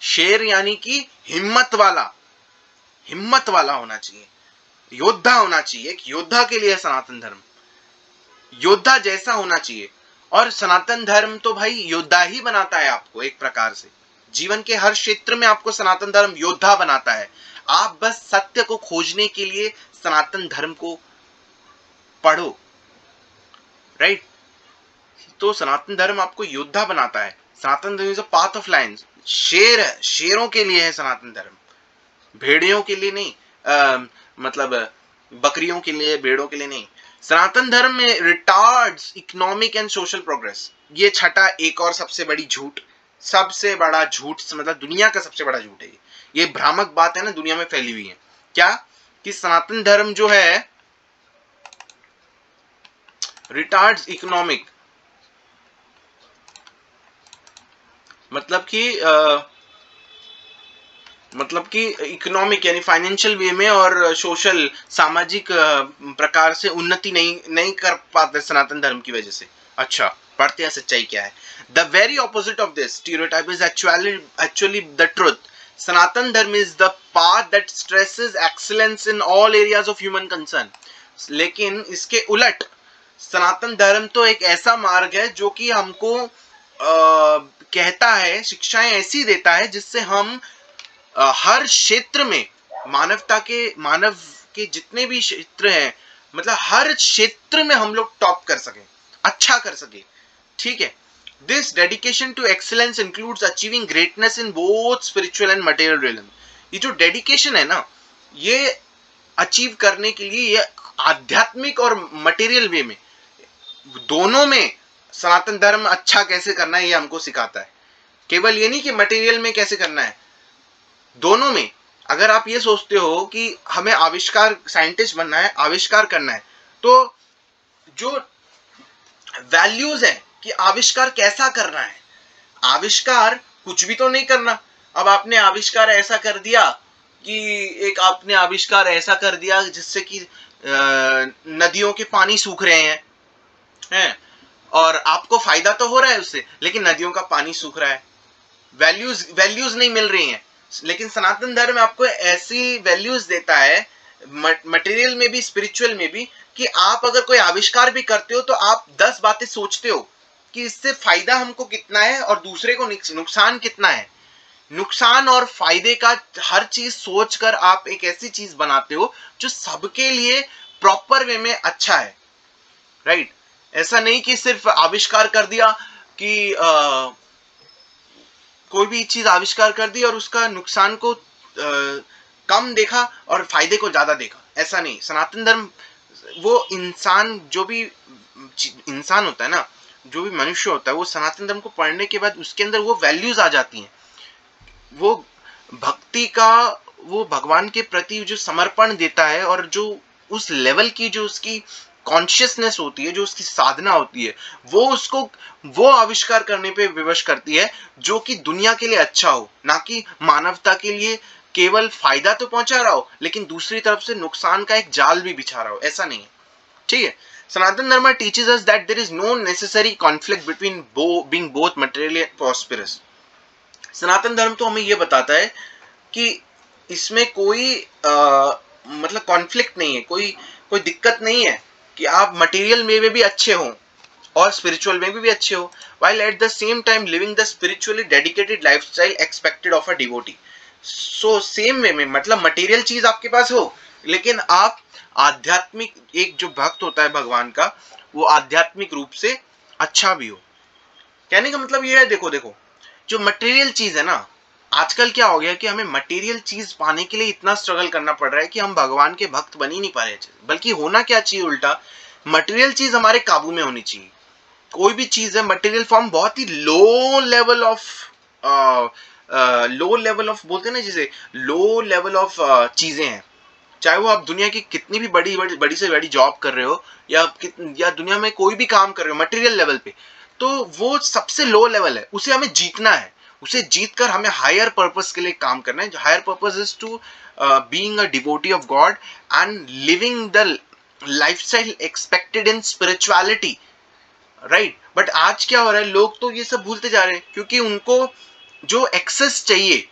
शेर यानी कि हिम्मत वाला होना चाहिए, योद्धा होना चाहिए। एक योद्धा के लिए सनातन धर्म योद्धा जैसा होना चाहिए। और सनातन धर्म तो भाई योद्धा ही बनाता है आपको, एक प्रकार से जीवन के हर क्षेत्र में आपको सनातन धर्म योद्धा बनाता है। आप बस सत्य को खोजने के लिए सनातन धर्म को पढ़ो, राइट। तो सनातन धर्म आपको योद्धा बनाता है। Sanatan Dharma is a path of Lions. शेर है, शेरों के लिए है सनातन धर्म, भेड़ियों के लिए नहीं। मतलब बकरियों के लिए, भेड़ों के लिए नहीं। सनातन धर्म में retards economic and social progress. ये छठा एक और सबसे बड़ी झूठ, सबसे बड़ा झूठ, मतलब दुनिया का सबसे बड़ा झूठ है ये भ्रामक बात है ना, दुनिया में फैली हुई है क्या, कि सनातन धर्म जो है रिटार्ड्स इकोनॉमिक, मतलब कि इकोनॉमिक यानी फाइनेंशियल वे में और सोशल, सामाजिक प्रकार से उन्नति नहीं कर पाते सनातन धर्म की वजह से। अच्छा, पढ़ते हैं सच्चाई क्या है। The very opposite of this stereotype is actually the truth. Sanatan Dharma is the path that stresses excellence in all areas of human concern. लेकिन इसके उलट सनातन धर्म तो एक ऐसा मार्ग है जो कि हमको कहता है, शिक्षाएं ऐसी देता है जिससे हम हर क्षेत्र में मानव के जितने भी क्षेत्र हैं, मतलब हर क्षेत्र में हम लोग टॉप कर सके, अच्छा कर सके, ठीक है। This dedication to excellence includes achieving greatness in both spiritual and material realm. ये जो डेडिकेशन है ना, ये अचीव करने के लिए ये आध्यात्मिक और मटेरियल वे में, दोनों में सनातन धर्म अच्छा कैसे करना है ये हमको सिखाता है। केवल ये नहीं कि मटेरियल में कैसे करना है, दोनों में। अगर आप ये सोचते हो कि हमें आविष्कार, साइंटिस्ट बनना है, आविष्कार करना है, तो जो वैल्यूज है कि आविष्कार कैसा करना है, आविष्कार कुछ भी तो नहीं करना। अब आपने आविष्कार ऐसा कर दिया कि एक आपने आविष्कार ऐसा कर दिया जिससे कि नदियों के पानी सूख रहे हैं, और आपको फायदा तो हो रहा है उससे, लेकिन नदियों का पानी सूख रहा है, वैल्यूज नहीं मिल रही हैं। लेकिन सनातन धर्म आपको ऐसी वैल्यूज देता है, मटेरियल में भी, स्पिरिचुअल में भी, कि आप अगर कोई आविष्कार भी करते हो तो आप 10 बातें सोचते हो कि इससे फायदा हमको कितना है और दूसरे को नुकसान कितना है। नुकसान और फायदे का हर चीज सोचकर आप एक ऐसी चीज बनाते हो जो सबके लिए प्रॉपर वे में अच्छा है, राइट। ऐसा नहीं कि सिर्फ आविष्कार कर दिया कि कोई भी चीज आविष्कार कर दी और उसका नुकसान को कम देखा और फायदे को ज्यादा देखा, ऐसा नहीं। सनातन धर्म वो इंसान, जो भी इंसान होता है ना, जो भी मनुष्य होता है, वो सनातन धर्म को पढ़ने के बाद उसके अंदर वो वैल्यूज आ जाती हैं, वो भक्ति का, वो भगवान के प्रति जो समर्पण देता है, और जो उस लेवल की जो उसकी कॉन्शियसनेस होती है, जो उसकी साधना होती है, वो उसको वो आविष्कार करने पे विवश करती है जो कि दुनिया के लिए अच्छा हो, ना कि मानवता के लिए केवल फायदा तो पहुंचा रहा हो लेकिन दूसरी तरफ से नुकसान का एक जाल भी बिछा रहा हो, ऐसा नहीं है, ठीक है। Sanatan Dharma teaches us that there is no necessary conflict between being both material and prosperous. Sanatan Dharma तो हमें यह बताता है कि इसमें कोई मतलब कॉन्फ्लिक्ट नहीं है, कोई दिक्कत नहीं है कि आप मटेरियल में भी अच्छे हो और स्पिरिचुअल में भी अच्छे हो, while at the same time living the spiritually dedicated lifestyle expected of a devotee। So same way में, मतलब मटेरियल चीज आपके पास हो लेकिन आप आध्यात्मिक, एक जो भक्त होता है भगवान का, वो आध्यात्मिक रूप से अच्छा भी हो। कहने का मतलब ये है, देखो देखो, जो मटेरियल चीज है ना, आजकल क्या हो गया कि हमें मटेरियल चीज पाने के लिए इतना स्ट्रगल करना पड़ रहा है कि हम भगवान के भक्त बन ही नहीं पा रहे। बल्कि होना क्या चाहिए उल्टा, मटेरियल चीज हमारे काबू में होनी चाहिए। कोई भी चीज है, मटेरियल फॉर्म बहुत ही लो लेवल ऑफ बोलते हैं ना, जिसे लो लेवल ऑफ चीजें हैं, चाहे वो आप दुनिया की कितनी भी बड़ी से बड़ी जॉब कर रहे हो, या दुनिया में कोई भी काम कर रहे हो मटेरियल लेवल पे, तो वो सबसे लो लेवल है, उसे हमें जीतना है। उसे जीत कर हमें हायर पर्पस के लिए काम करना है। Higher purpose is to being a devotee of God and living the lifestyle expected in spirituality, right. But आज क्या हो रहा है, लोग तो ये सब भूलते जा रहे हैं, क्योंकि उनको जो एक्सेस चाहिए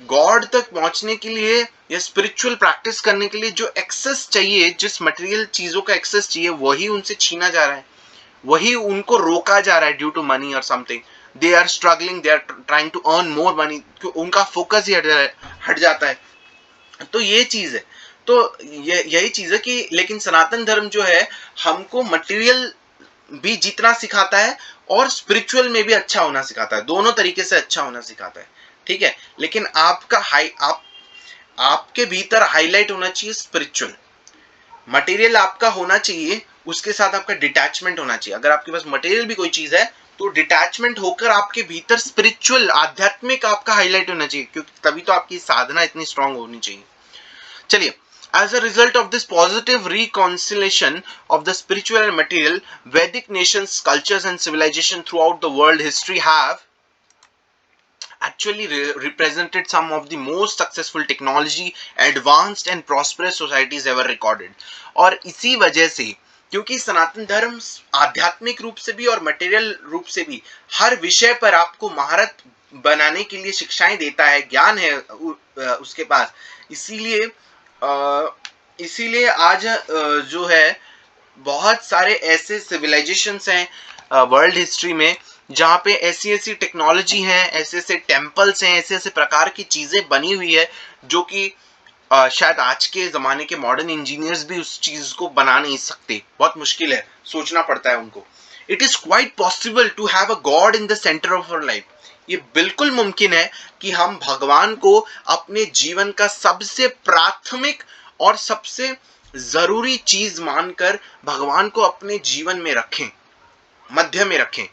गॉड तक पहुंचने के लिए या स्पिरिचुअल प्रैक्टिस करने के लिए, जो एक्सेस चाहिए, जिस मटेरियल चीजों का एक्सेस चाहिए, वही उनसे छीना जा रहा है, वही उनको रोका जा रहा है ड्यू टू मनी और something. They are struggling, they are trying to earn more money, उनका फोकस ही हट जाता है। तो ये चीज है, तो यही चीज है कि, लेकिन सनातन धर्म जो है हमको मटेरियल भी जीतना सिखाता है और स्पिरिचुअल में भी अच्छा होना सिखाता है, दोनों तरीके से अच्छा होना सिखाता है, ठीक है। लेकिन आपके भीतर हाईलाइट होना चाहिए स्पिरिचुअल। मटेरियल आपका होना चाहिए, उसके साथ आपका डिटैचमेंट होना चाहिए। अगर आपके पास मटेरियल भी कोई चीज है तो डिटैचमेंट होकर आपके भीतर स्पिरिचुअल, आध्यात्मिक आपका हाईलाइट होना चाहिए, क्योंकि तभी तो आपकी साधना इतनी स्ट्रांग होनी चाहिए। चलिए, as a result of this positive reconciliation of the spiritual and material, Vedic nations, cultures and civilization throughout the world history have actually represented some of the most successful technology, advanced and prosperous societies ever recorded। और इसी वजह से, क्योंकि सनातन धर्म आध्यात्मिक रूप से भी और मटेरियल रूप से भी हर विषय पर आपको महारत बनाने के लिए शिक्षाएं देता है, ज्ञान है उसके पास, इसीलिए आज जो है बहुत सारे ऐसे सिविलाइजेशंस हैं वर्ल्ड हिस्ट्री में, जहाँ पे ऐसी ऐसी टेक्नोलॉजी हैं, ऐसे ऐसे टेम्पल्स हैं, ऐसे ऐसे प्रकार की चीजें बनी हुई है जो कि शायद आज के जमाने के मॉडर्न इंजीनियर्स भी उस चीज को बना नहीं सकते, बहुत मुश्किल है, सोचना पड़ता है उनको। It is quite possible to have a god in the centre of our life. ये बिल्कुल मुमकिन है कि हम भगवान को अपने जीवन का सबसे प्राथमिक और सबसे जरूरी चीज मानकर भगवान को अपने जीवन में रखें, मध्य में रखें,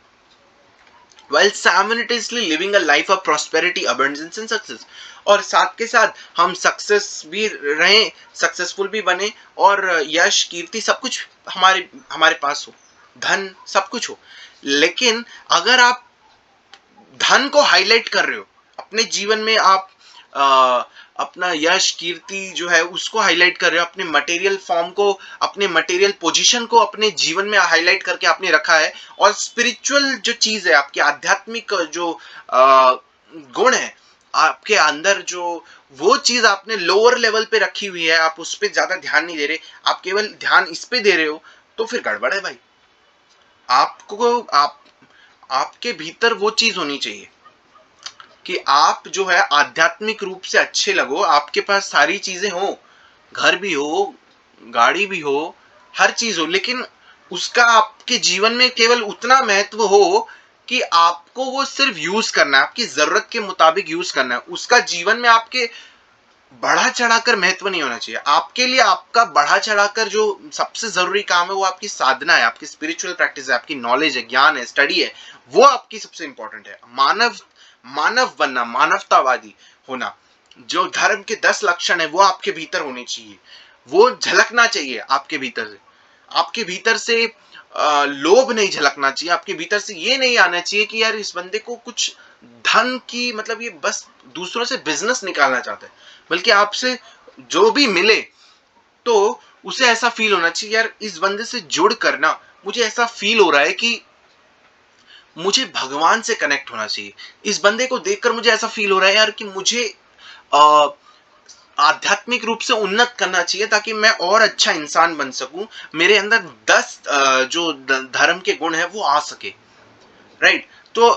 while simultaneously living a life of prosperity, abundance and success। और साथ के साथ हम सक्सेस भी रहें, सक्सेसफुल भी बने, और यश कीर्ति सब कुछ हमारे हमारे पास हो, धन सब कुछ हो। लेकिन अगर आप धन को हाईलाइट कर रहे हो अपने जीवन में, आप अपना यश कीर्ति जो है उसको हाईलाइट कर रहे हो, अपने मटेरियल फॉर्म को, अपने मटेरियल पोजीशन को अपने जीवन में हाईलाइट करके आपने रखा है, और स्पिरिचुअल जो चीज है, आपकी आध्यात्मिक जो गुण है आपके अंदर, जो वो चीज आपने लोअर लेवल पे रखी हुई है, आप उस पर ज्यादा ध्यान नहीं दे रहे, आप केवल ध्यान इस पे दे रहे हो, तो फिर गड़बड़ है भाई। आपके भीतर वो चीज होनी चाहिए कि आप जो है आध्यात्मिक रूप से अच्छे लगो, आपके पास सारी चीजें हो, घर भी हो, गाड़ी भी हो, हर चीज हो, लेकिन उसका आपके जीवन में केवल उतना महत्व हो कि आपको वो सिर्फ यूज करना है, आपकी जरूरत के मुताबिक यूज करना है। उसका जीवन में आपके बढ़ा चढ़ाकर महत्व नहीं होना चाहिए। आपके लिए आपका बढ़ा चढ़ाकर जो सबसे जरूरी काम है वो आपकी साधना है, आपकी स्पिरिचुअल प्रैक्टिस है, आपकी नॉलेज है, ज्ञान है, स्टडी है, वो आपकी सबसे इंपॉर्टेंट है। मानव बनना, मानवतावादी होना, जो धर्म के 10 लक्षण है वो आपके भीतर होने चाहिए, वो झलकना चाहिए आपके भीतर से। आपके भीतर से लोभ नहीं झलकना चाहिए, आपके भीतर से ये नहीं आना चाहिए कि यार इस बंदे को कुछ धन की, मतलब ये बस दूसरों से बिजनेस निकालना चाहता है, बल्कि आपसे जो भी मिले तो उसे ऐसा फील होना चाहिए, यार इस बंदे से जुड़ करना मुझे ऐसा फील हो रहा है कि मुझे भगवान से कनेक्ट होना चाहिए। इस बंदे को देखकर मुझे ऐसा फील हो रहा है यार कि मुझे आध्यात्मिक रूप से उन्नत करना चाहिए ताकि मैं और अच्छा इंसान बन सकूं, मेरे अंदर 10 जो धर्म के गुण है वो आ सके, राइट। तो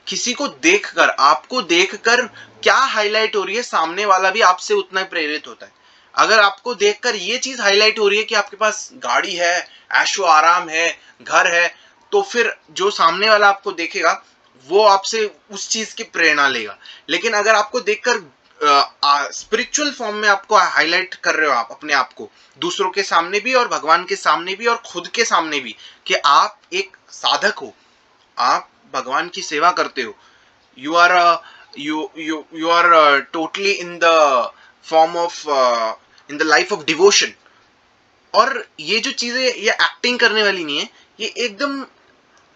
किसी को देखकर, आपको देखकर क्या हाईलाइट हो रही है, सामने वाला भी आपसे उतना ही प्रेरित होता है। अगर आपको देखकर ये चीज हाईलाइट हो रही है कि आपके पास गाड़ी है, ऐशो आराम है, घर है, तो फिर जो सामने वाला आपको देखेगा वो आपसे उस चीज की प्रेरणा लेगा। लेकिन अगर आपको देखकर स्पिरिचुअल फॉर्म में आपको हाईलाइट कर रहे हो आप अपने आप को, दूसरों के सामने भी और भगवान के सामने भी और खुद के सामने भी, कि आप एक साधक हो, आप भगवान की सेवा करते हो, you are you are totally in the form of in the life of devotion. और ये जो चीजें ये एक्टिंग करने वाली नहीं है, ये एकदम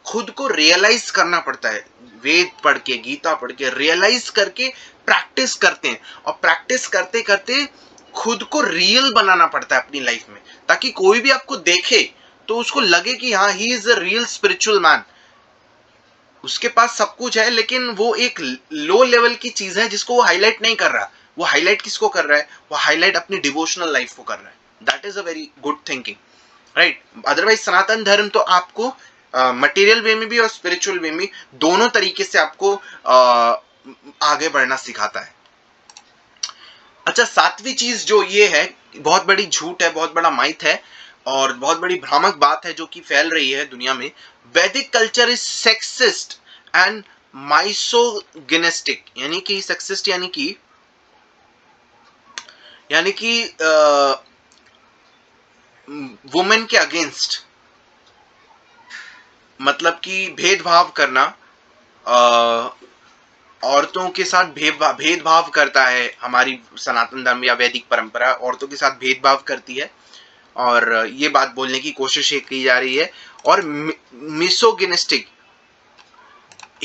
खुद को रियलाइज करना पड़ता है। वेद पढ़ के, गीता पढ़ के, रियलाइज करके प्रैक्टिस करते हैं, और प्रैक्टिस करते करते खुद को रियल बनाना पड़ता है अपनी लाइफ में, ताकि कोई भी आपको देखे तो उसको लगे कि हाँ, he is a real spiritual man. उसके पास सब कुछ है, लेकिन वो एक लो लेवल की चीज है जिसको वो हाईलाइट नहीं कर रहा। वो हाईलाइट किसको कर रहा है? वो हाईलाइट अपनी डिवोशनल लाइफ को कर रहा है। That is a very good thinking, right. Otherwise Sanatan Dharma तो आपको मटेरियल वे में भी और स्पिरिचुअल वे में दोनों तरीके से आपको आगे बढ़ना सिखाता है। अच्छा, सातवीं चीज जो ये है, बहुत बड़ी झूठ है, बहुत बड़ा माइथ है और बहुत बड़ी भ्रामक बात है जो कि फैल रही है दुनिया में। वैदिक कल्चर इज सेक्सिस्ट एंड माइसोगिनिस्टिक, यानी कि सेक्सिस्ट यानी कि वुमेन के अगेंस्ट, मतलब कि भेदभाव करना, औरतों के साथ भेदभाव करता है। हमारी सनातन धर्म या वैदिक परंपरा औरतों के साथ भेदभाव करती है, और ये बात बोलने की कोशिश की जा रही है। और मिसोगिनिस्टिक,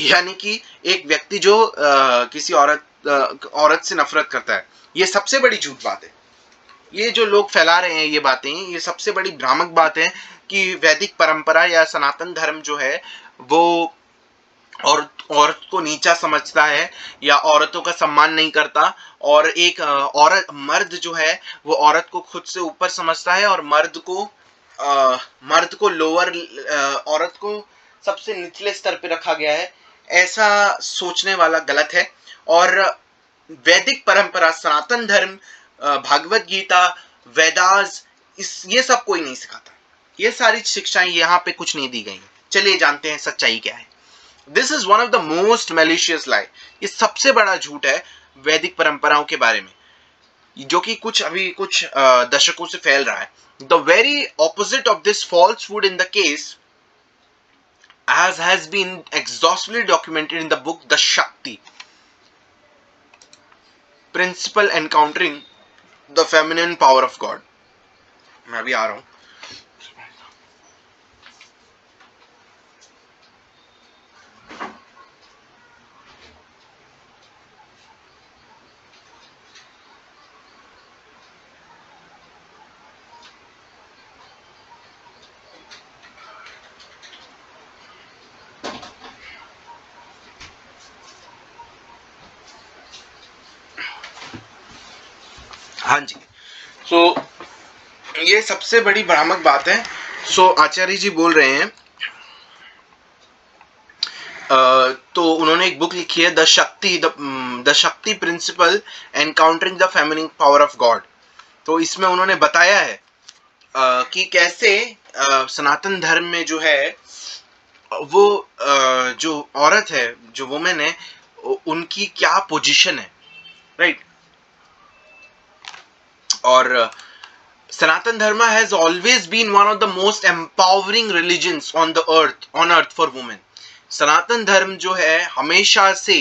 यानी कि एक व्यक्ति जो किसी औरत से नफरत करता है, ये सबसे बड़ी झूठ बात है। ये जो लोग फैला रहे हैं ये बातें, ये सबसे बड़ी भ्रामक बात है कि वैदिक परंपरा या सनातन धर्म जो है वो औरत को नीचा समझता है या औरतों का सम्मान नहीं करता, और एक मर्द जो है वो औरत को खुद से ऊपर समझता है, और मर्द को लोअर, औरत को सबसे निचले स्तर पे रखा गया है। ऐसा सोचने वाला गलत है। और वैदिक परंपरा, सनातन धर्म, भागवत गीता, वेदास, ये सब कोई नहीं सिखाता। ये सारी शिक्षाएं यहाँ पे कुछ नहीं दी गई। चलिए जानते हैं सच्चाई क्या है। This is one of the most malicious lie. ये सबसे बड़ा झूठ है वैदिक परंपराओं के बारे में। जो कि कुछ दशकों से फैल रहा है. The very opposite of this falsehood in the case, as has been exhaustively documented in the book The Shakti, Principle Encountering the Feminine Power of God. मैं भी आ रहा हूं. हाँ जी. सो ये सबसे बड़ी भ्रामक बात है. सो आचार्य जी बोल रहे हैं, तो उन्होंने एक बुक लिखी है the Shakti principle encountering the feminine power of God. तो इसमें उन्होंने बताया है कि कैसे सनातन धर्म में जो है वो जो औरत है, जो वुमेन है, उनकी क्या पोजीशन है, राइट. और Sanatan Dharma has always been one of the most empowering religions on earth for women. Sanatan Dharma जो है हमेशा से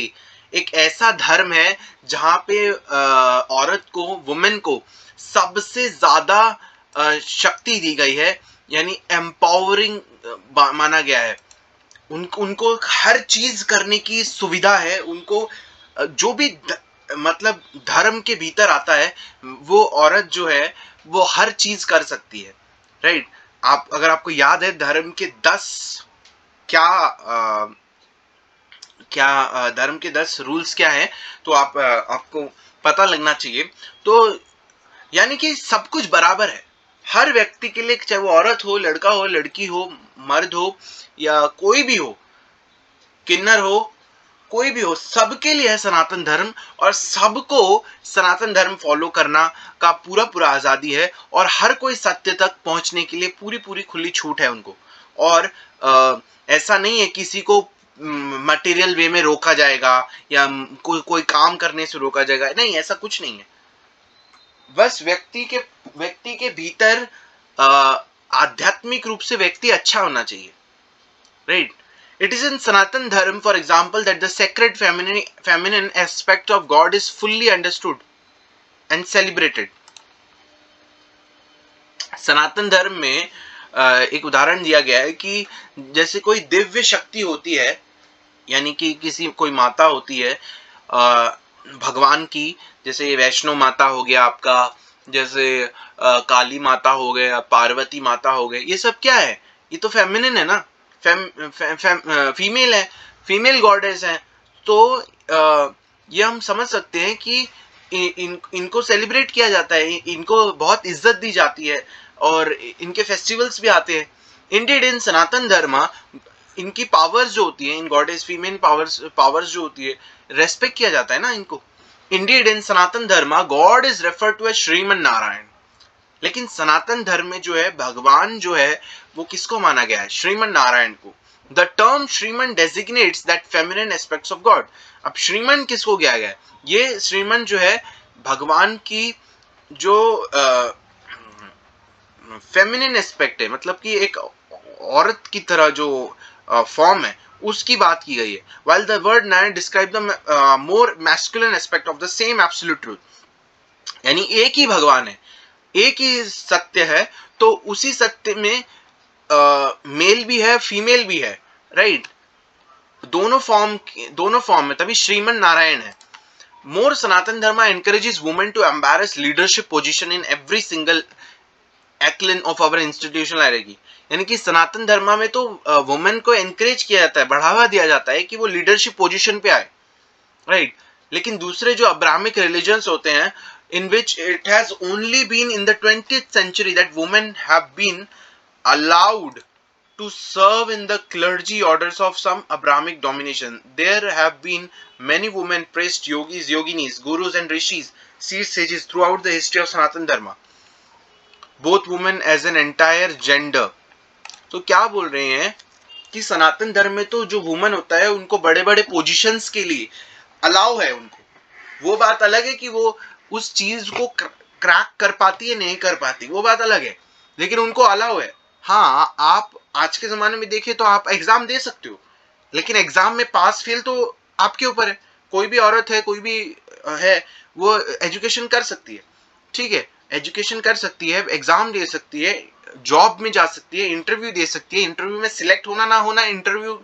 एक ऐसा धर्म है जहां पे औरत को, वुमेन को सबसे ज्यादा शक्ति दी गई है, यानी एम्पावरिंग माना गया है. उनको हर चीज करने की सुविधा है. उनको जो भी मतलब धर्म के भीतर आता है, वो औरत जो है वो हर चीज कर सकती है, राइट. अगर आपको याद है धर्म के 10 धर्म के 10 रूल्स क्या है, तो आपको पता लगना चाहिए. तो यानी कि सब कुछ बराबर है हर व्यक्ति के लिए, चाहे वो औरत हो, लड़का हो, लड़की हो, मर्द हो, या कोई भी हो, किन्नर हो, कोई भी हो, सबके लिए है सनातन धर्म. और सबको सनातन धर्म फॉलो करना का पूरा आजादी है. और हर कोई सत्य तक पहुंचने के लिए पूरी खुली छूट है उनको. और ऐसा नहीं है किसी को मटेरियल वे में रोका जाएगा या कोई काम करने से रोका जाएगा, नहीं, ऐसा कुछ नहीं है. बस व्यक्ति के भीतर आध्यात्मिक रूप से व्यक्ति अच्छा होना चाहिए, right. It is in Sanatan Dharma, for example, that the sacred feminine aspect of God is fully understood and celebrated. सनातन धर्म में एक उदाहरण दिया गया है कि जैसे कोई दिव्य शक्ति होती है, यानी कि कोई माता होती है भगवान की, जैसे वैष्णो माता हो गया आपका, जैसे काली माता हो गया, पार्वती माता हो गए. ये सब क्या है? ये तो फेमिनिन है ना, फीमेल है, फीमेल गॉडेस है. तो ये हम समझ सकते हैं कि इनको सेलिब्रेट किया जाता है, इनको बहुत इज्जत दी जाती है, और इनके फेस्टिवल्स भी आते हैं. इंडियड इन सनातन धर्म इनकी पावर्स जो होती है, इन गॉडेस फीमेल पावर्स जो होती है, रेस्पेक्ट किया जाता है ना इनको. इंडियड in Sanatan Dharma god is referred to as Shriman Narayan. लेकिन सनातन धर्म में जो है भगवान जो है वो किसको माना गया है? श्रीमन नारायण को. The term Shriman डेजिग्नेट्स that feminine aspects of God. अब श्रीमन किसको किया गया है? ये श्रीमन जो है भगवान की जो फेमिनिन एस्पेक्ट है, मतलब कि एक औरत की तरह जो फॉर्म है, उसकी बात की गई है. while the word Narayan describe the more masculine aspect of the same absolute truth. यानी एक ही भगवान है, एक ही सत्य है, तो उसी सत्य में मेल भी है, फीमेल भी है, राइट. दोनों फॉर्म में, तभी श्रीमन नारायण है. More Sanatan Dharma encourages women to embrace leadership position in every single echelon of our institutional hierarchy. यानी कि सनातन धर्म में तो वुमेन को एनकरेज किया जाता है, बढ़ावा दिया जाता है कि वो लीडरशिप पोजीशन पे आए, राइट. लेकिन दूसरे जो अब्राहमिक रिलीजन्स होते हैं, in which it has only been in the 20th century that women have been allowed to serve in the clergy orders of some Abrahamic domination. There have been many women priest, yogis, yoginis, gurus and rishis, seers, sages throughout the history of Sanatan Dharma. Both women as an entire gender. तो क्या बोल रहे हैं कि सनातन धर्म में तो जो woman होता है उनको बड़े बड़े पोजीशंस के लिए अलाउ है उनको. वो बात अलग है कि वो उस चीज को क्रैक कर पाती है नहीं कर पाती वो बात अलग है, लेकिन उनको अलाउ है। हाँ, आप आज के जमाने में देखें तो आप एग्जाम दे सकते हो, लेकिन एग्जाम में पास फेल तो आपके ऊपर है। कोई भी औरत है, कोई भी है, वो एजुकेशन कर सकती है, ठीक है, एजुकेशन कर सकती है, एग्जाम दे सकती है, जॉब में जा सकती है, इंटरव्यू दे सकती है। इंटरव्यू में सिलेक्ट होना ना होना इंटरव्यू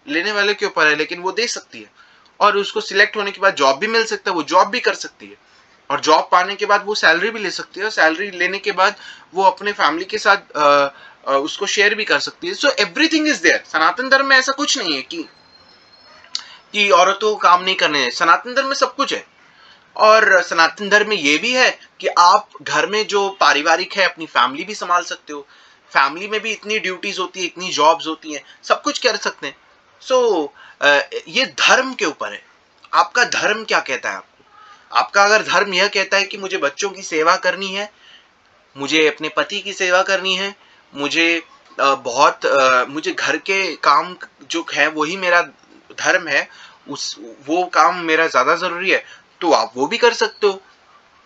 लेने वाले के ऊपर है, लेकिन वो दे सकती है, और उसको सिलेक्ट होने के बाद जॉब भी मिल सकता है, वो जॉब भी कर सकती है, और जॉब पाने के बाद वो सैलरी भी ले सकती है, और सैलरी लेने के बाद वो अपने फैमिली के साथ उसको शेयर भी कर सकती है। So everything is there. Sanatan Dharma में ऐसा कुछ नहीं है कि औरतों को काम नहीं करने हैं। सनातन धर्म में सब कुछ है। और सनातन धर्म में ये भी है कि आप घर में जो पारिवारिक है अपनी फैमिली भी संभाल सकते हो। फैमिली में भी इतनी ड्यूटीज होती है, इतनी जॉब्स होती हैं, सब कुछ कर सकते हैं। सो ये धर्म के ऊपर है, आपका धर्म क्या कहता है आपको। आपका अगर धर्म यह कहता है कि मुझे बच्चों की सेवा करनी है, मुझे अपने पति की सेवा करनी है, मुझे मुझे घर के काम जो है वही मेरा धर्म है, उस वो काम मेरा ज्यादा जरूरी है, तो आप वो भी कर सकते हो,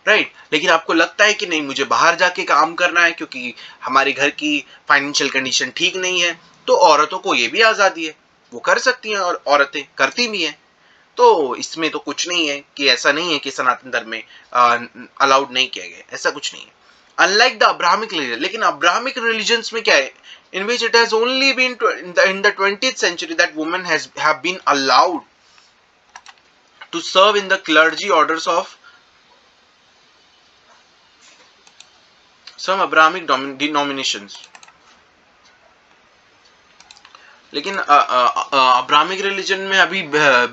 राइट। लेकिन आपको लगता है कि नहीं मुझे बाहर जाके काम करना है क्योंकि हमारे घर की फाइनेंशियल कंडीशन ठीक नहीं है, तो औरतों को ये भी आजादी है, वो कर सकती हैं, और औरतें करती भी हैं। तो इसमें तो कुछ नहीं है कि ऐसा नहीं है कि सनातन धर्म में अलाउड नहीं किया गया, ऐसा कुछ नहीं है। अनलाइक द अब्राहमिक रिलीजन, लेकिन अब्राहमिक रिलीजन्स में क्या है, in which it has only been in the 20th century that women have been allowed to serve in the clergy orders of some Abrahamic denominations. लेकिन Abrahamic religion में अभी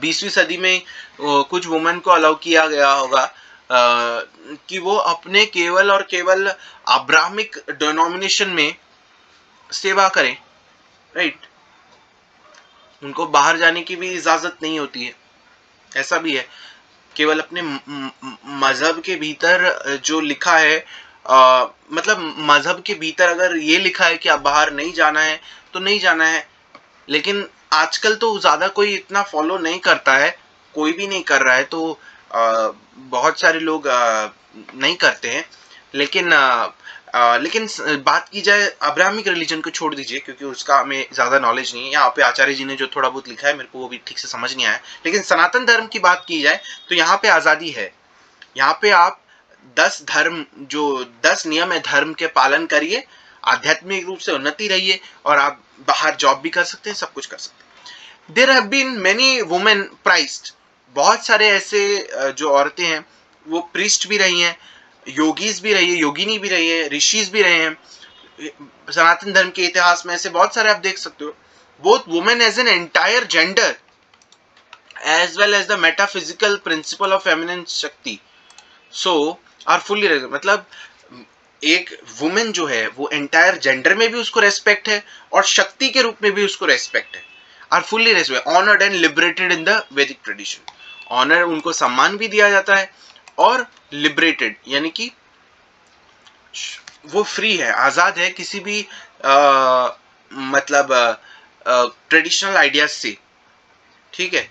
20वीं सदी में कुछ वुमेन को अलाउ किया गया होगा कि वो अपने केवल और केवल अब्राहमिक डिनोमिनेशन में सेवा करें, राइट। उनको बाहर जाने की भी इजाजत नहीं होती है, ऐसा भी है। केवल अपने मजहब के भीतर जो लिखा है, मतलब मजहब के भीतर अगर ये लिखा है कि आप बाहर नहीं जाना है तो नहीं जाना है। लेकिन आजकल तो ज्यादा कोई इतना फॉलो नहीं करता है, कोई भी नहीं कर रहा है, तो बहुत सारे लोग नहीं करते हैं। लेकिन बात की जाए अब्राहमिक रिलीजन को छोड़ दीजिए, क्योंकि उसका हमें ज्यादा नॉलेज नहीं है। यहाँ पे आचार्य जी ने जो थोड़ा बहुत लिखा है मेरे को वो भी ठीक से समझ नहीं आया। लेकिन सनातन धर्म की बात की जाए तो यहाँ पे आजादी है। यहाँ पे आप 10 नियम है धर्म के पालन करिए, आध्यात्मिक रूप से उन्नति रहिए, और आप बाहर जॉब भी कर सकते हैं, सब कुछ कर सकते हैं। There have been many women priest, बहुत सारे ऐसे जो औरतें हैं वो प्रीस्ट भी रही हैं, योगीज भी रही है, योगिनी भी रही है, ऋषिज भी रहे हैं। सनातन धर्म के इतिहास में ऐसे बहुत सारे आप देख सकते हो। Both women as an entire gender as well as the metaphysical principle of feminine शक्ति so are fully मतलब एक वुमेन जो है वो एंटायर जेंडर में भी उसको रेस्पेक्ट है, और शक्ति के रूप में भी उसको रेस्पेक्ट है, are fully respect, honoured and liberated in the Vedic tradition. Honour, उनको सम्मान भी दिया जाता है, और लिबरेटेड यानी कि वो फ्री है, आजाद है किसी भी मतलब ट्रेडिशनल आइडियाज से, ठीक है,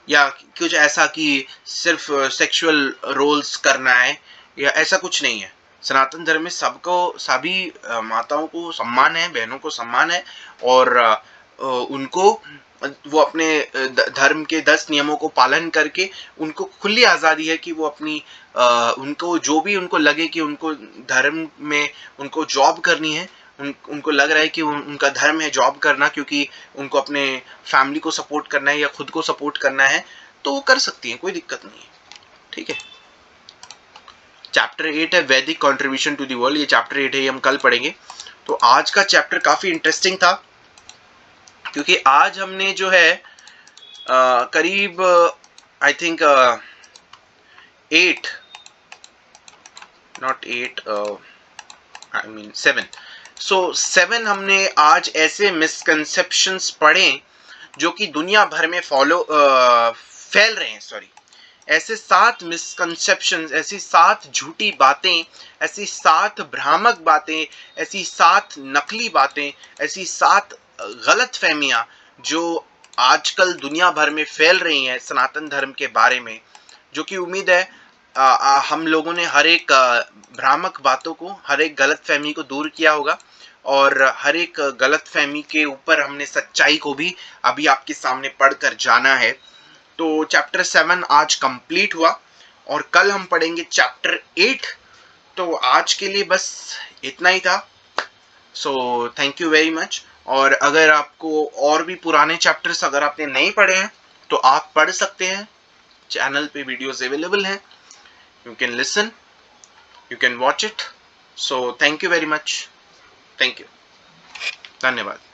या कुछ ऐसा कि सिर्फ सेक्सुअल रोल्स करना है, या ऐसा कुछ नहीं है। सनातन धर्म में सबको, सभी माताओं को सम्मान है, बहनों को सम्मान है, और उनको वो अपने धर्म के 10 नियमों को पालन करके उनको खुली आज़ादी है कि वो अपनी उनको जो भी उनको लगे कि उनको धर्म में उनको जॉब करनी है, उनको लग रहा है कि उनका धर्म है जॉब करना, क्योंकि उनको अपने फैमिली को सपोर्ट करना है या खुद को सपोर्ट करना है, तो वो कर सकती हैं, कोई दिक्कत नहीं है, ठीक है। चैप्टर 8 है वैदिक कंट्रीब्यूशन टू द वर्ल्ड, ये चैप्टर 8 है, ये हम कल पढ़ेंगे। तो आज का चैप्टर काफी इंटरेस्टिंग था, क्योंकि आज हमने जो है करीब I think 8 not 8 I mean 7 7 हमने आज ऐसे मिसकंसेप्शंस पढ़े जो कि दुनिया भर में फैल रहे हैं, सॉरी, ऐसे 7 मिसकंसेप्शंस, ऐसी 7 झूठी बातें, ऐसी 7 भ्रामक बातें, ऐसी 7 नकली बातें, ऐसी 7 गलत फहमियां जो आजकल दुनिया भर में फैल रही हैं सनातन धर्म के बारे में, जो कि उम्मीद है हम लोगों ने हर एक भ्रामक बातों को, हर एक गलतफहमी को दूर किया होगा और हर एक गलतफहमी के ऊपर हमने सच्चाई को भी अभी आपके सामने पढ़कर जाना है। तो चैप्टर 7 आज कंप्लीट हुआ और कल हम पढ़ेंगे चैप्टर 8। तो आज के लिए बस इतना ही था। So thank you very much. और अगर आपको और भी पुराने चैप्टर्स अगर आपने नहीं पढ़े हैं तो आप पढ़ सकते हैं, चैनल पे वीडियोस अवेलेबल हैं, you can listen, you can watch it. So thank you very much. Thank you. धन्यवाद।